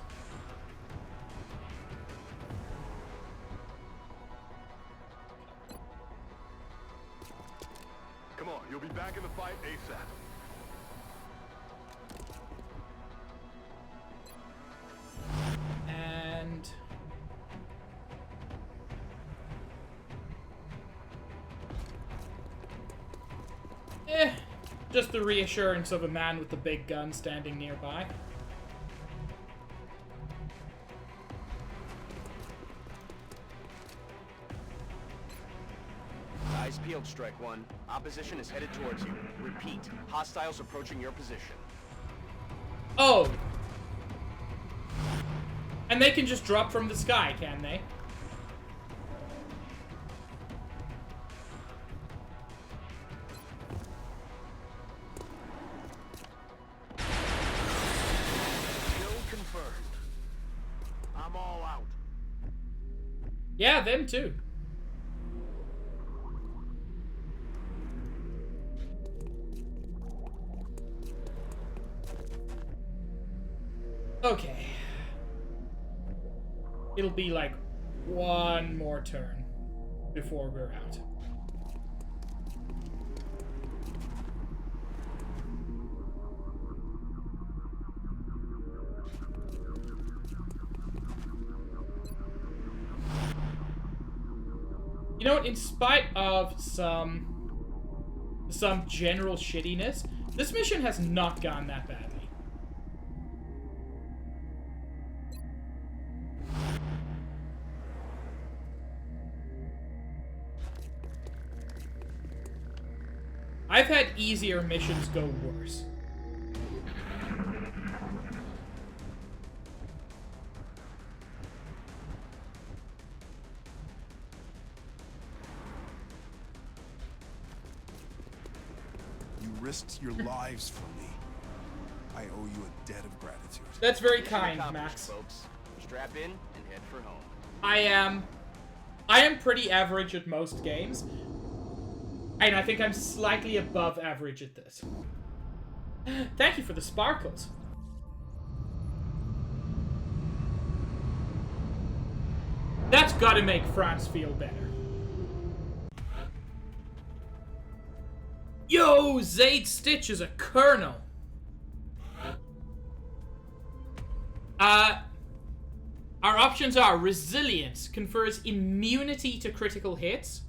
Come on, you'll be back in the fight ASAP. And... just the reassurance of a man with a big gun standing nearby. Eyes peeled, Strike One. Opposition is headed towards you. Repeat, hostiles approaching your position. Oh! And they can just drop from the sky, can they? I'm all out. Yeah, them too. Okay. It'll be like one more turn before we're out. You know what, in spite of some general shittiness, this mission has not gone that badly. I've had easier missions go worse. Risked your lives for me. I owe you a debt of gratitude. That's very kind, Max. Folks, strap in and head for home. I am pretty average at most games, and I think I'm slightly above average at this. Thank you for the sparkles. That's gotta make France feel better. Yo, Zaid Stitch is a colonel. Our options are Resilience, confers immunity to critical hits,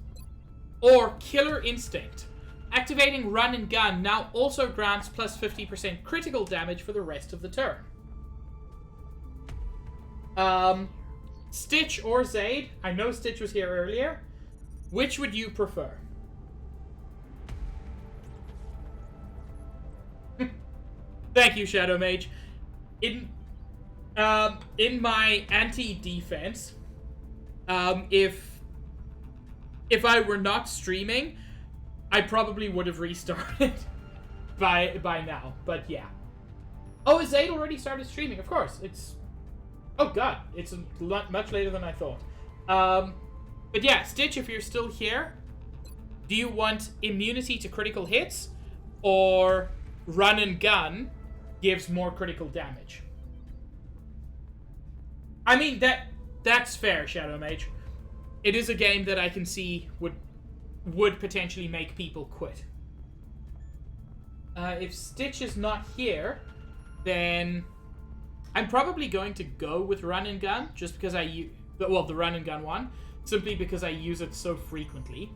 or Killer Instinct. Activating Run and Gun now also grants plus 50% critical damage for the rest of the turn. Stitch or Zaid? I know Stitch was here earlier. Which would you prefer? Thank you, Shadow Mage. In my anti-defense, if I were not streaming, I probably would have restarted by now. But yeah. Oh, is Zaid already started streaming? Of course. It's... Oh god, it's much later than I thought. But yeah, Stitch, if you're still here, do you want immunity to critical hits, or Run and Gun gives more critical damage? I mean, that's fair, Shadow Mage. It is a game that I can see would potentially make people quit. If Stitch is not here, then I'm probably going to go with Run and Gun, just because the Run and Gun one, simply because I use it so frequently.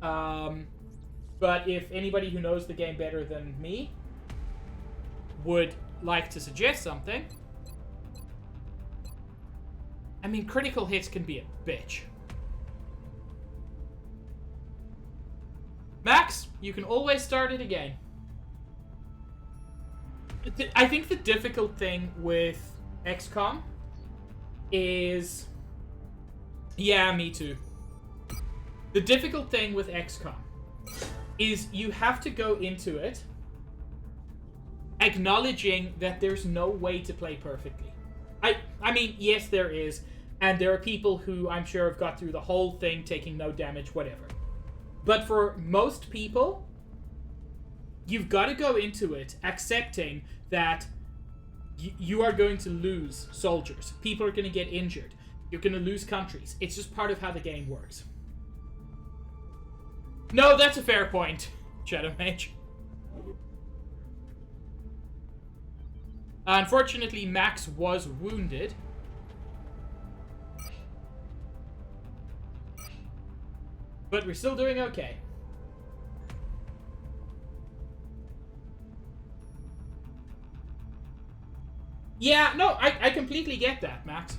But if anybody who knows the game better than me would like to suggest something, I mean, critical hits can be a bitch. Max, you can always start it again. I think the difficult thing with XCOM is... Yeah, me too. The difficult thing with XCOM is you have to go into it acknowledging that there's no way to play perfectly. I mean, yes, there is, and there are people who I'm sure have got through the whole thing taking no damage, whatever. But for most people, you've got to go into it accepting that you are going to lose soldiers. People are going to get injured. You're going to lose countries. It's just part of how the game works. No, that's a fair point, Shadow Mage. Unfortunately, Max was wounded. But we're still doing okay. Yeah, no, I completely get that, Max.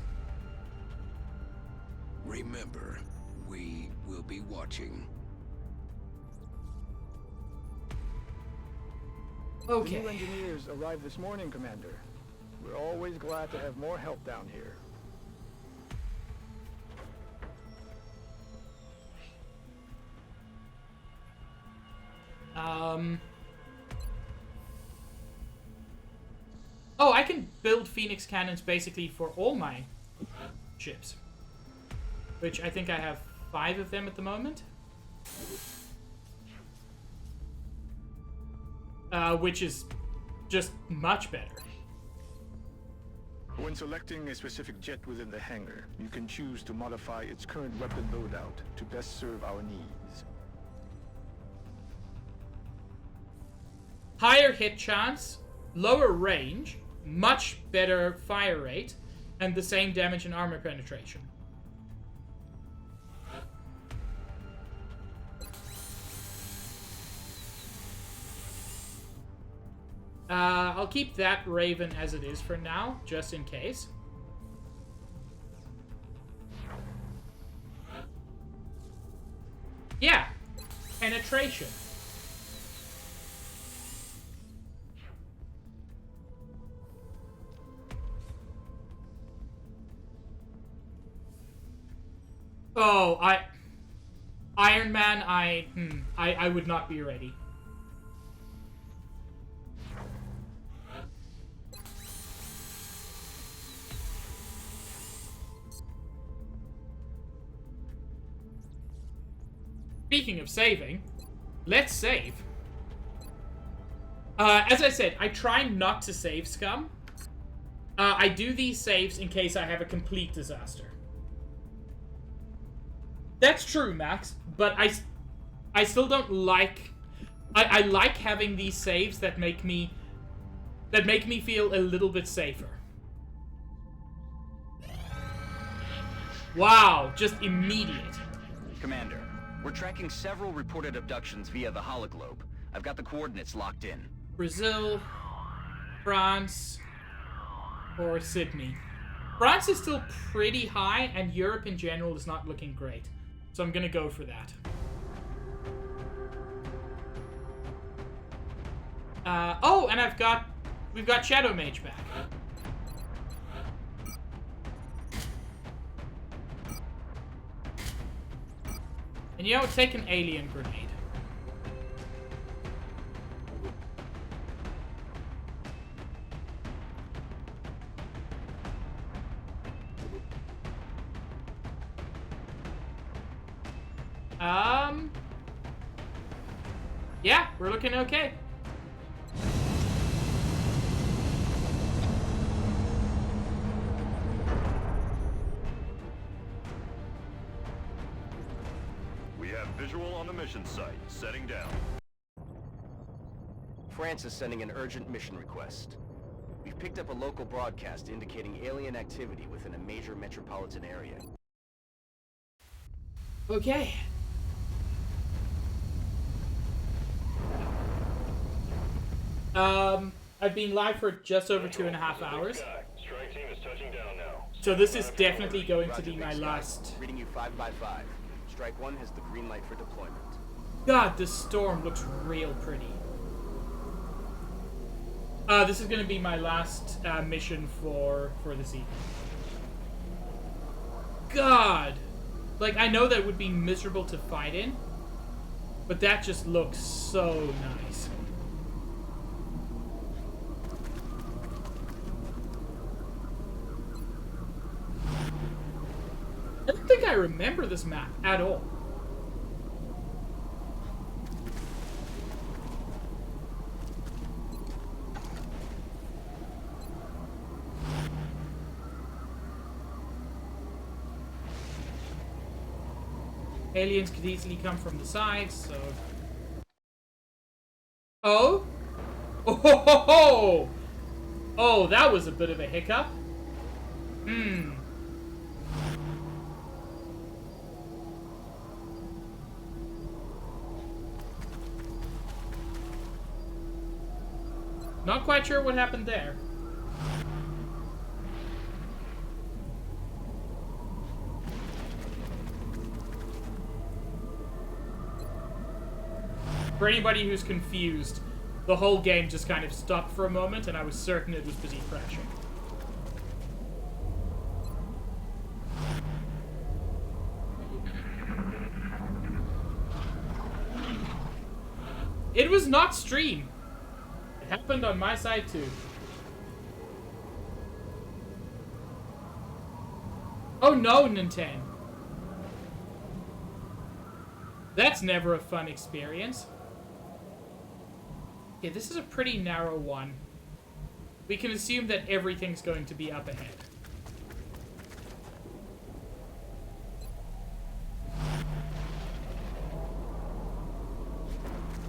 Remember, we will be watching. Okay. The new engineers arrived this morning, Commander. We're always glad to have more help down here. Oh, I can build Phoenix cannons basically for all my ships. Which I think I have 5 of them at the moment. Which is just much better. When selecting a specific jet within the hangar, you can choose to modify its current weapon loadout to best serve our needs. Higher hit chance, lower range, much better fire rate, and the same damage and armor penetration. I'll keep that Raven as it is for now, just in case. Yeah, penetration. Oh, Iron Man, I would not be ready. Speaking of saving, let's save. As I said, I try not to save scum. I do these saves in case I have a complete disaster. That's true, Max, but I still don't like... I like having these saves that make me feel a little bit safer. Wow, just immediate. Commander, we're tracking several reported abductions via the hologlobe. I've got the coordinates locked in. Brazil, France, or Sydney. France is still pretty high, and Europe in general is not looking great. So I'm gonna go for that. Oh, and we've got Shadow Mage back. And you know, take an alien grenade. Yeah, we're looking okay. We have visual on the mission site. Setting down. France is sending an urgent mission request. We've picked up a local broadcast indicating alien activity within a major metropolitan area. Okay. I've been live for just over 2.5 hours. Strike team is touching down now. So this is definitely going to be my last. Reading you 5 by 5. Strike 1 has the green light for deployment. God, this storm looks real pretty. This is gonna be my last mission for this evening. God! Like, I know that would be miserable to fight in, but that just looks so nice. I don't think I remember this map at all. Aliens could easily come from the sides, so... Oh? Oh ho ho ho! Oh, that was a bit of a hiccup. Hmm. Not quite sure what happened there. For anybody who's confused, the whole game just kind of stopped for a moment and I was certain it was busy crashing. It was not stream. It happened on my side too. Oh no, Nintendo. That's never a fun experience. Okay, this is a pretty narrow one. We can assume that everything's going to be up ahead.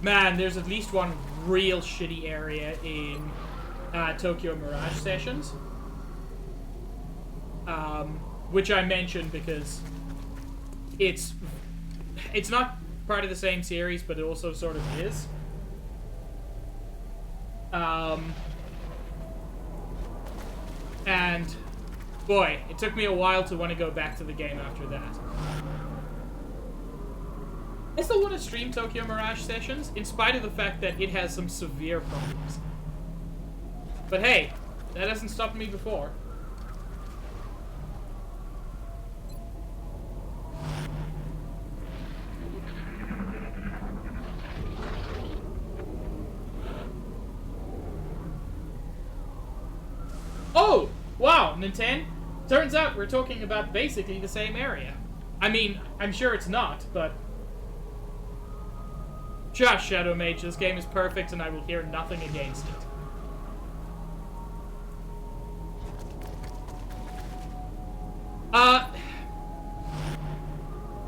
Man, there's at least one real shitty area in Tokyo Mirage Sessions. Which I mentioned because it's not part of the same series, but it also sort of is. And boy, it took me a while to want to go back to the game after that. I still want to stream Tokyo Mirage Sessions, in spite of the fact that it has some severe problems. But hey, that hasn't stopped me before. Oh! Wow, Nintendo. Turns out we're talking about basically the same area. I mean, I'm sure it's not, but... Josh, Shadow Mage, this game is perfect and I will hear nothing against it.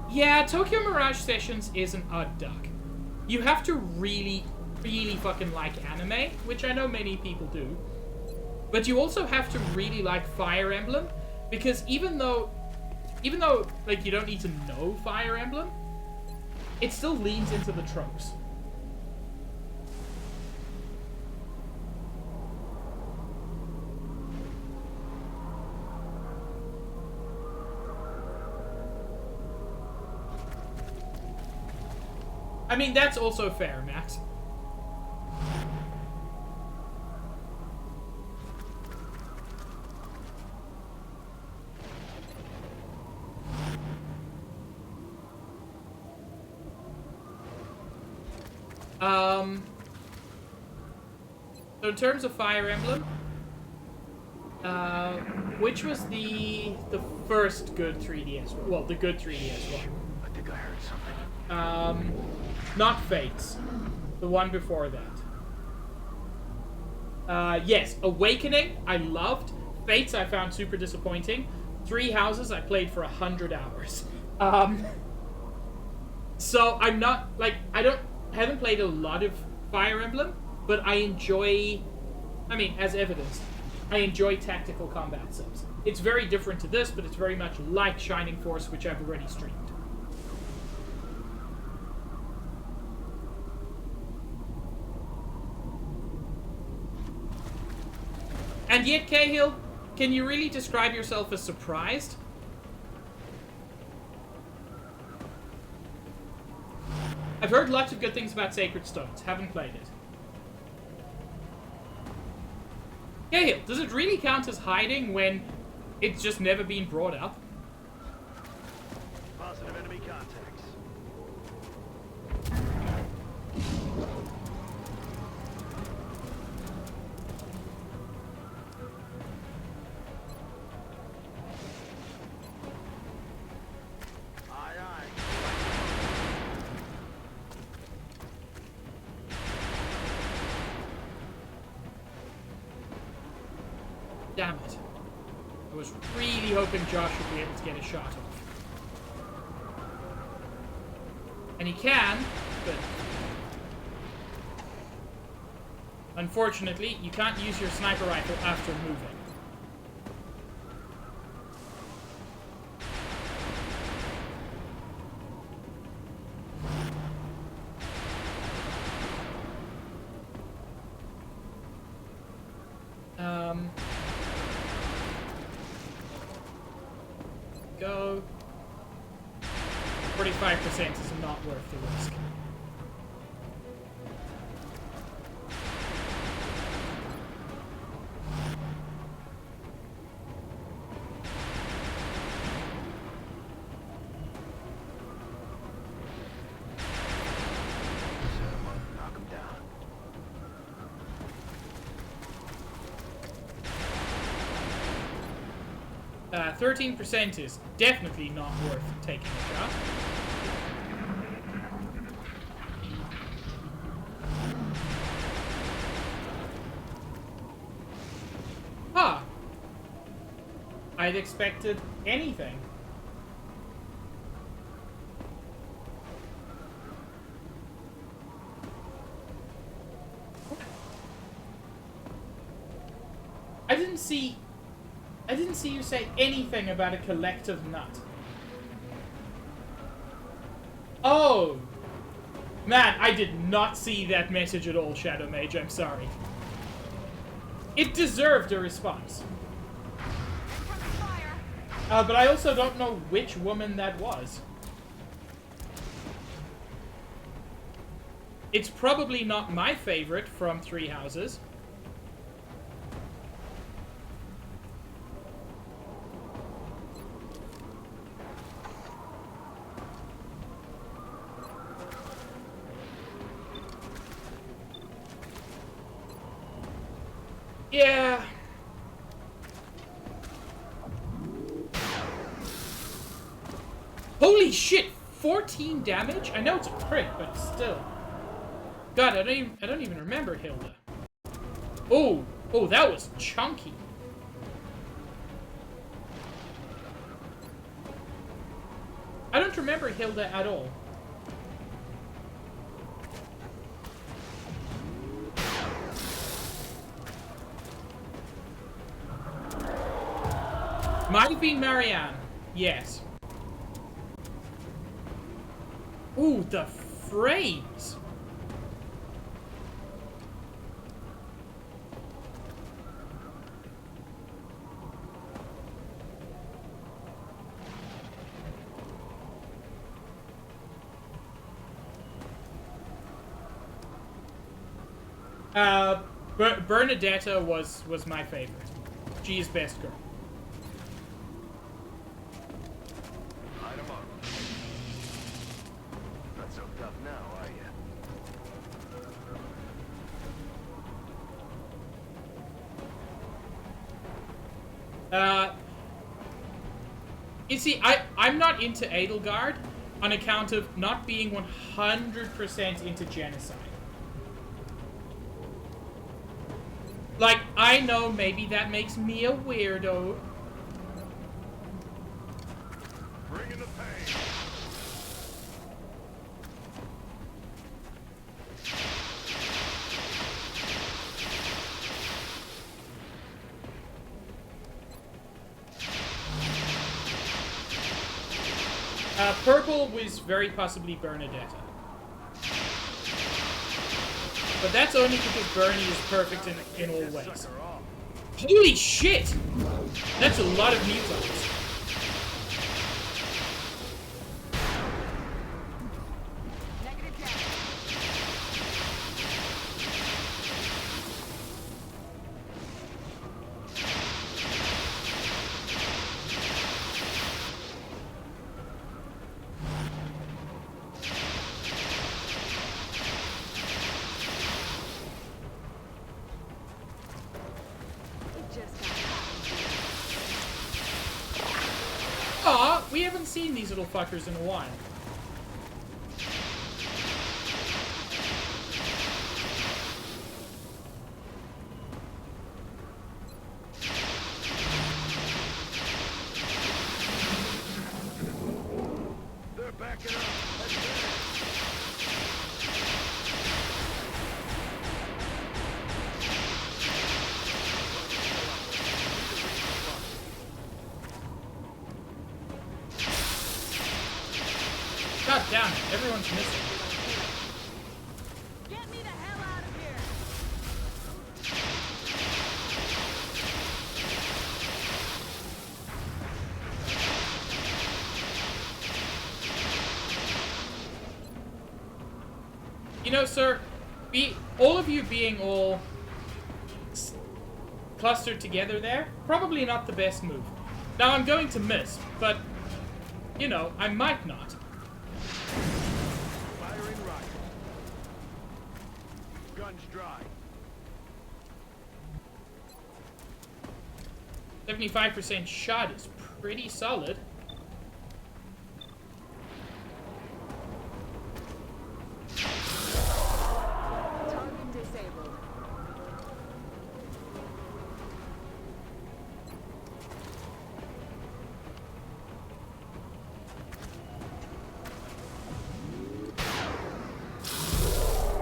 Yeah, Tokyo Mirage Sessions is an odd duck. You have to really, really fucking like anime, which I know many people do. But you also have to really like Fire Emblem, because even though, like, you don't need to know Fire Emblem, it still leans into the tropes. I mean, that's also fair, Max. So in terms of Fire Emblem, which was the first good 3DS one? Well, the good 3DS one. I think I heard something. Not Fates. The one before that. Yes, Awakening, I loved. Fates, I found super disappointing. Three Houses, I played for 100 hours. So I'm not, like, I haven't played a lot of Fire Emblem, but I enjoy, I mean, as evidenced, I enjoy tactical combat sims. It's very different to this, but it's very much like Shining Force, which I've already streamed. And yet, Cahill, can you really describe yourself as surprised? I've heard lots of good things about Sacred Stones. Haven't played it. Cahill, does it really count as hiding when it's just never been brought up? Positive enemy contacts. Aye, aye. Damn it. I was really hoping Josh would be able to get a shot off. And he can, but... unfortunately, you can't use your sniper rifle after moving. Go. 45% is not worth the risk. Knock him down. 13% is definitely not worth taking a shot. Huh. I'd expected anything. I didn't see you say anything about a collective nut. Oh! Man, I did not see that message at all, Shadow Mage, I'm sorry. It deserved a response. But I also don't know which woman that was. It's probably not my favorite from Three Houses. Yeah. Holy shit! 14 damage? I know it's a crit, but still. God, I don't even remember Hilda. Oh, that was chunky. I don't remember Hilda at all. Might have been Marianne. Yes. Ooh, the frames. Bernadetta was my favorite. She's best girl. Light 'em up. Not so tough now, are you? You see, I'm not into Edelgard on account of not being 100% into genocide. Like, I know maybe that makes me a weirdo. Bring in the pain. Purple was very possibly Bernadetta. But that's only because Bernie is perfect in all ways. Holy shit! That's a lot of mutants. We haven't seen these little fuckers in a while. They're backing up. Let's go. God damn it, everyone's missing. Get me the hell out of here! You know, sir, all of you being all clustered together there, probably not the best move. Now, I'm going to miss, but, you know, I might not. Firing rockets. Guns dry. 75% shot is pretty solid. Target disabled.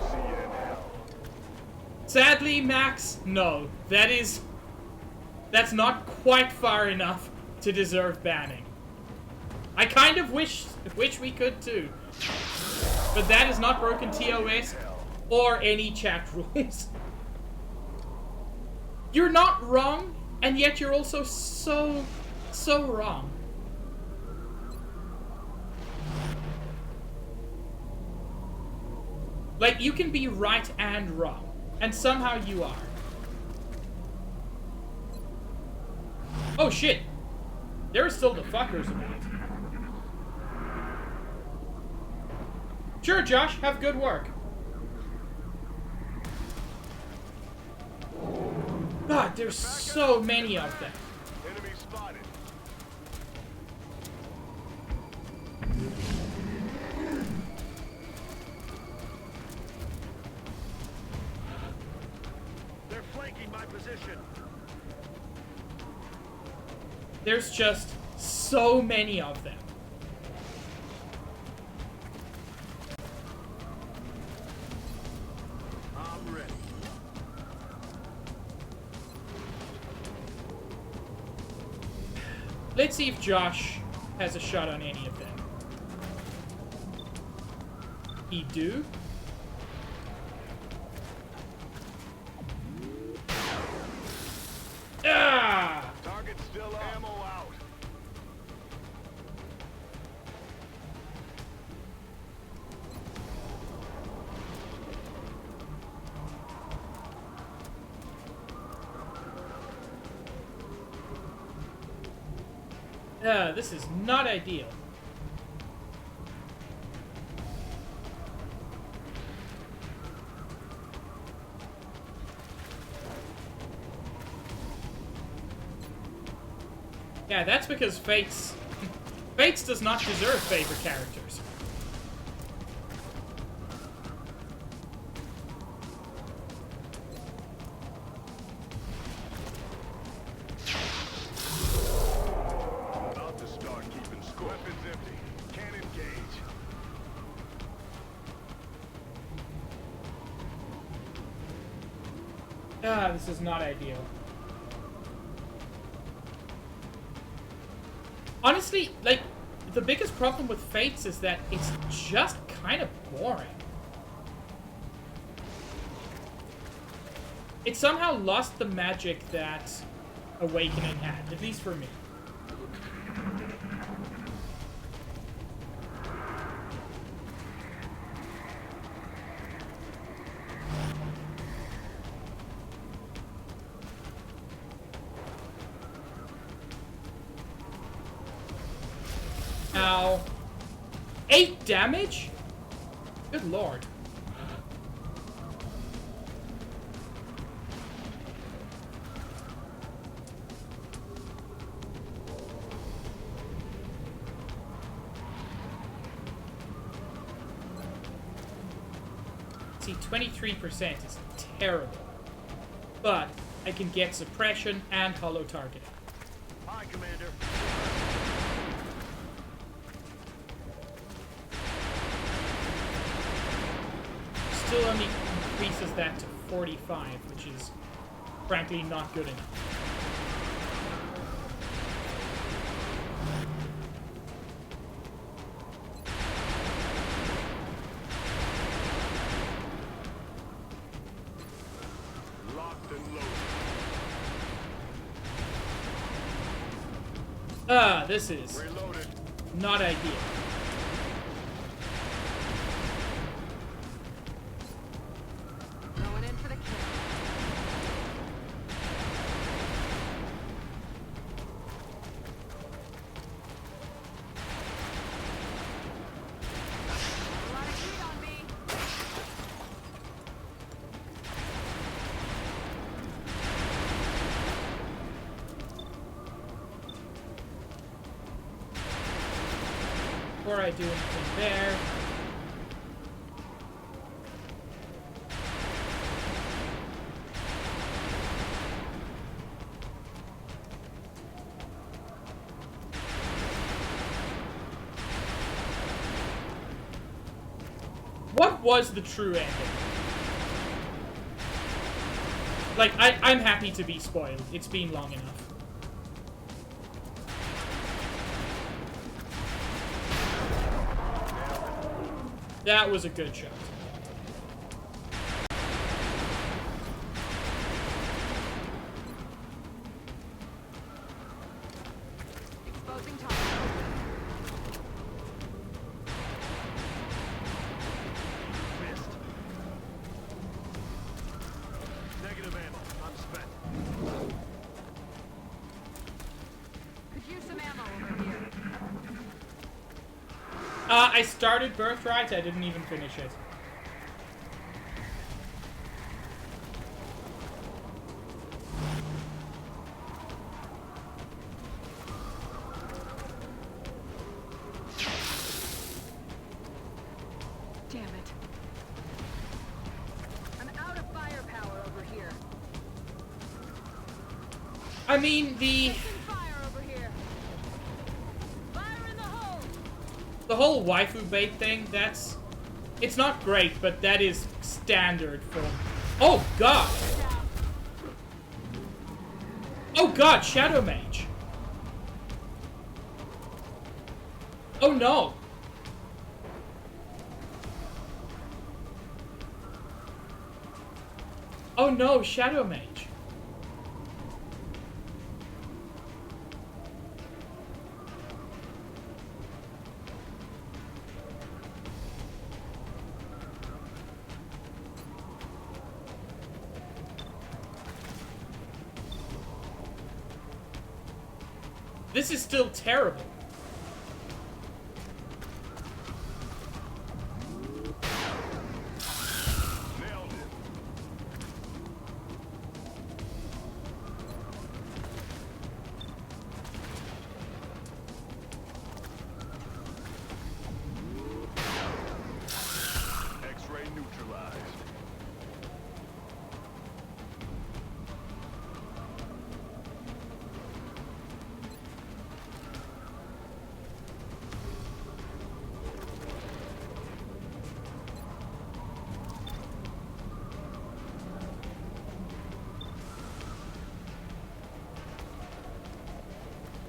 See you in hell. Sadly, Max, no. That's not quite far enough to deserve banning. I kind of wish we could too. But that is not broken TOS or any chat rules. You're not wrong, and yet you're also so wrong. Like, you can be right and wrong, and somehow you are. Oh shit! There are still the fuckers about. Sure, Josh, have good work. God, there's so many of them. Enemy spotted. They're flanking my position. There's just so many of them. I'm ready. Let's see if Josh has a shot on any of them. He do? Ah! Target still up. Ammo out. This is not ideal. Yeah, that's because Fates does not deserve favorite characters. About to start keeping score. Weapons empty. Can't engage. This is not ideal. Honestly, like, the biggest problem with Fates is that it's just kind of boring. It somehow lost the magic that Awakening had, at least for me. Ow. 8 damage? Good lord. See, 23% is terrible. But I can get suppression and hollow targeting. Hi, Commander. Still only increases that to 45, which is frankly not good enough. Locked and loaded. This is Reloaded. not ideal. Going in for the kill. A lot of heat on me. Before I do anything there. What was the true ending? Like, I'm happy to be spoiled. It's been long enough. That was a good shot. Exposing target. Missed. Negative ammo. Unspent. Could use some ammo over here. I started Birthright, I didn't even finish it. Damn it. I'm out of firepower over here. I mean, the Fire over here. Fire in the hole. whole waifu bait thing, it's not great, but that is standard for... Oh god! Oh god, Shadow Mage! Oh no! Oh no, Shadow Mage! This is still terrible. Nailed it. X-ray neutralized.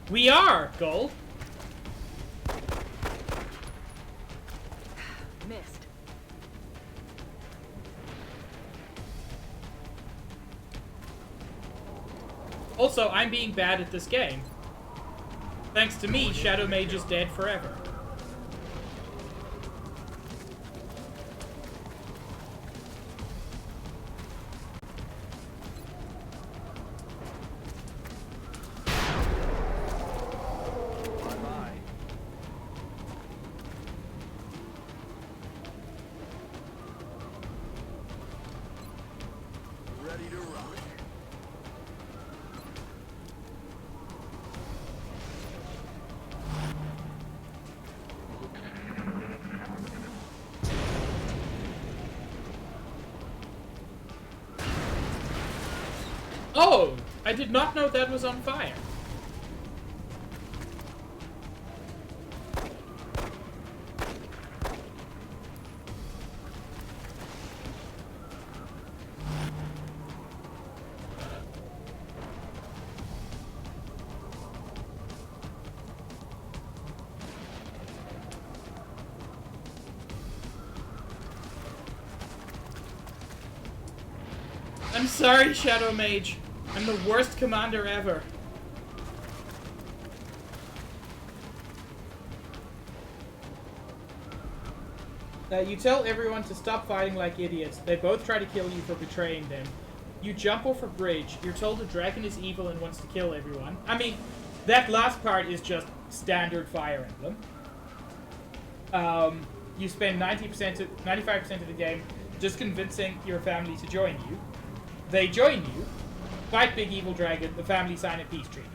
We are, Gold. Missed. Also, I'm being bad at this game. Thanks to me, Shadow Mage is dead forever. Bye-bye. Ready to rock. Oh! I did not know that was on fire. I'm sorry, Shadow Mage. I'm the worst commander ever. You tell everyone to stop fighting like idiots. They both try to kill you for betraying them. You jump off a bridge. You're told the dragon is evil and wants to kill everyone. I mean, that last part is just standard Fire Emblem. You spend 95% of the game just convincing your family to join you. They join you, fight big evil dragon, the family sign a peace treaty.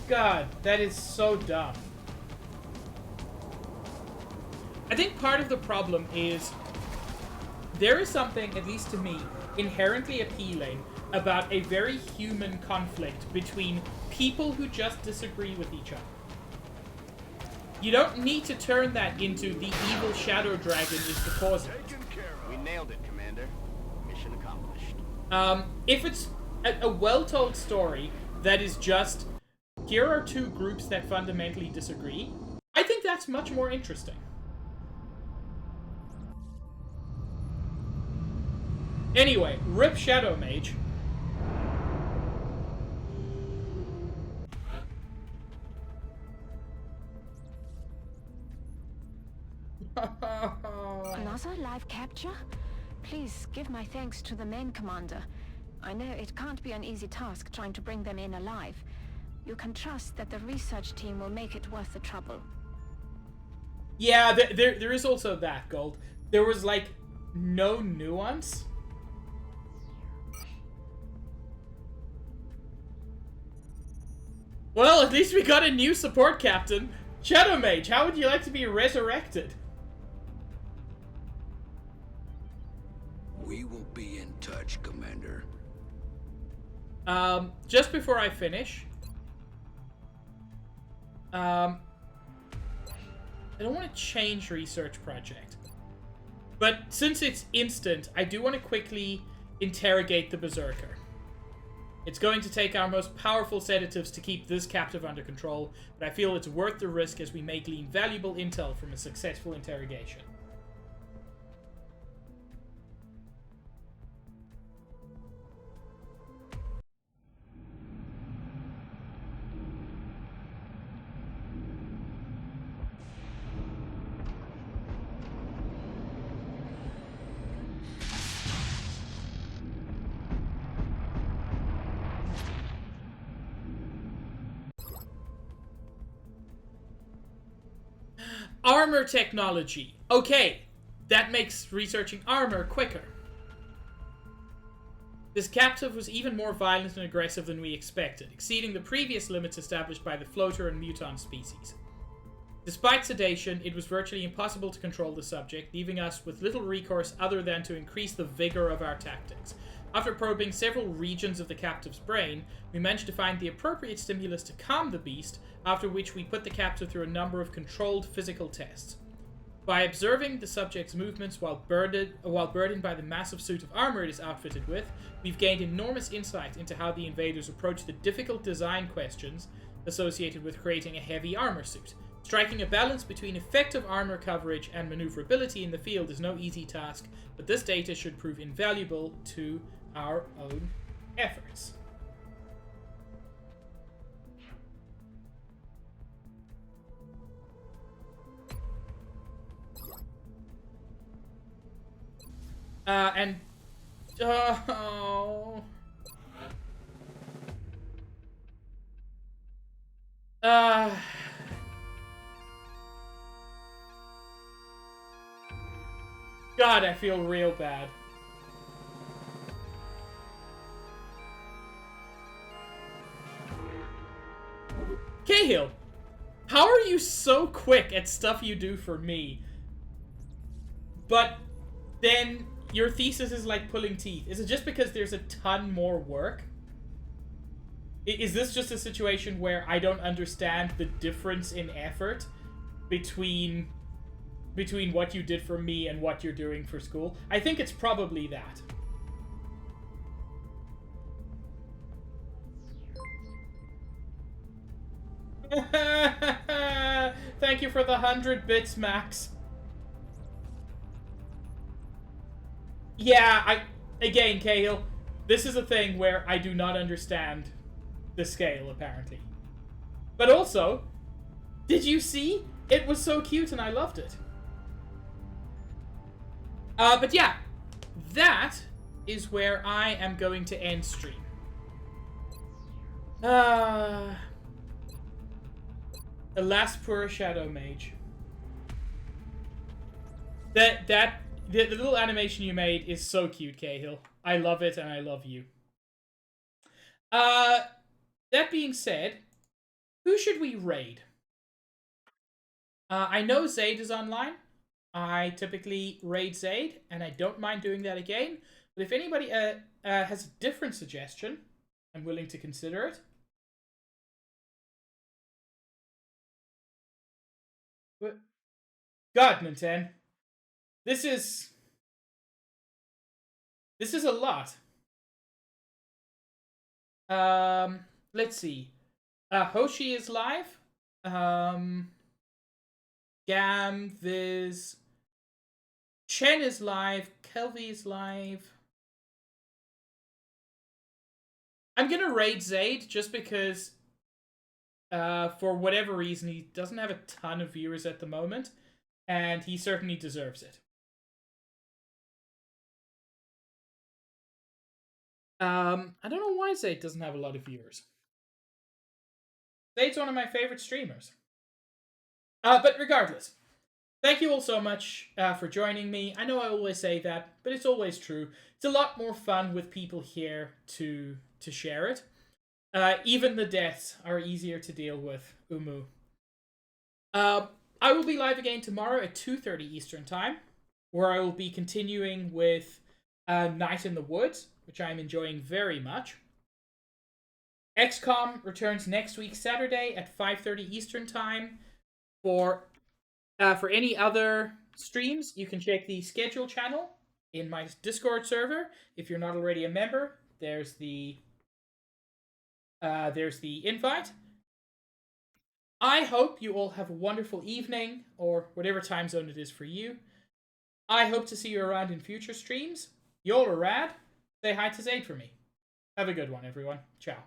God, that is so dumb. I think part of the problem is there is something, at least to me, inherently appealing about a very human conflict between people who just disagree with each other. You don't need to turn that into the evil shadow dragon is the cause of it. We nailed it, Commander. Mission accomplished. If it's a well-told story that is just, here are two groups that fundamentally disagree, I think that's much more interesting. Anyway, rip Shadow Mage. Another live capture? Please give my thanks to the main commander. I know it can't be an easy task trying to bring them in alive. You can trust that the research team will make it worth the trouble. Yeah, there is also that, Gold. There was, like, no nuance. Well, at least we got a new support captain. Shadow Mage, how would you like to be resurrected? We will be in touch, Commander. Just before I finish, I don't want to change research project, but since it's instant, I do want to quickly interrogate the Berserker. It's going to take our most powerful sedatives to keep this captive under control, but I feel it's worth the risk as we may glean valuable intel from a successful interrogation. Armor technology. Okay, that makes researching armor quicker. This captive was even more violent and aggressive than we expected, exceeding the previous limits established by the floater and muton species. Despite sedation, it was virtually impossible to control the subject, leaving us with little recourse other than to increase the vigor of our tactics. After probing several regions of the captive's brain, we managed to find the appropriate stimulus to calm the beast, after which we put the captive through a number of controlled physical tests. By observing the subject's movements while burdened by the massive suit of armor it is outfitted with, we've gained enormous insight into how the invaders approach the difficult design questions associated with creating a heavy armor suit. Striking a balance between effective armor coverage and maneuverability in the field is no easy task, but this data should prove invaluable to our own efforts. God, I feel real bad. Cahill, How are you so quick at stuff you do for me, but then your thesis is like pulling teeth? Is it just because there's a ton more work? Is this just a situation where I don't understand the difference in effort between what you did for me and what you're doing for school? I think it's probably that. Thank you for the 100 bits, Max. Yeah, again, Cahill, this is a thing where I do not understand the scale, apparently. But also, did you see? It was so cute and I loved it. But yeah, that is where I am going to end stream. Alas, poor Shadow Mage. The little animation you made is so cute, Cahill. I love it and I love you. That being said, who should we raid? I know Zaid is online. I typically raid Zaid, and I don't mind doing that again. But if anybody has a different suggestion, I'm willing to consider it. But God, Nintendo, this is a lot. Let's see. Hoshi is live. Gam, Viz, Chen is live. Kelvy is live. I'm gonna raid Zaid just because, for whatever reason, he doesn't have a ton of viewers at the moment, and he certainly deserves it. I don't know why Zaid doesn't have a lot of viewers. Zaid's one of my favorite streamers. But regardless, thank you all so much for joining me. I know I always say that, but it's always true. It's a lot more fun with people here to share it. Even the deaths are easier to deal with, Umu. I will be live again tomorrow at 2:30 Eastern Time, where I will be continuing with Night in the Woods, which I'm enjoying very much. XCOM returns next week Saturday at 5:30 Eastern Time. For any other streams, you can check the schedule channel in my Discord server. If you're not already a member, there's the invite. I hope you all have a wonderful evening, or whatever time zone it is for you. I hope to see you around in future streams. Y'all are rad. Say hi to Zaid for me. Have a good one, everyone. Ciao.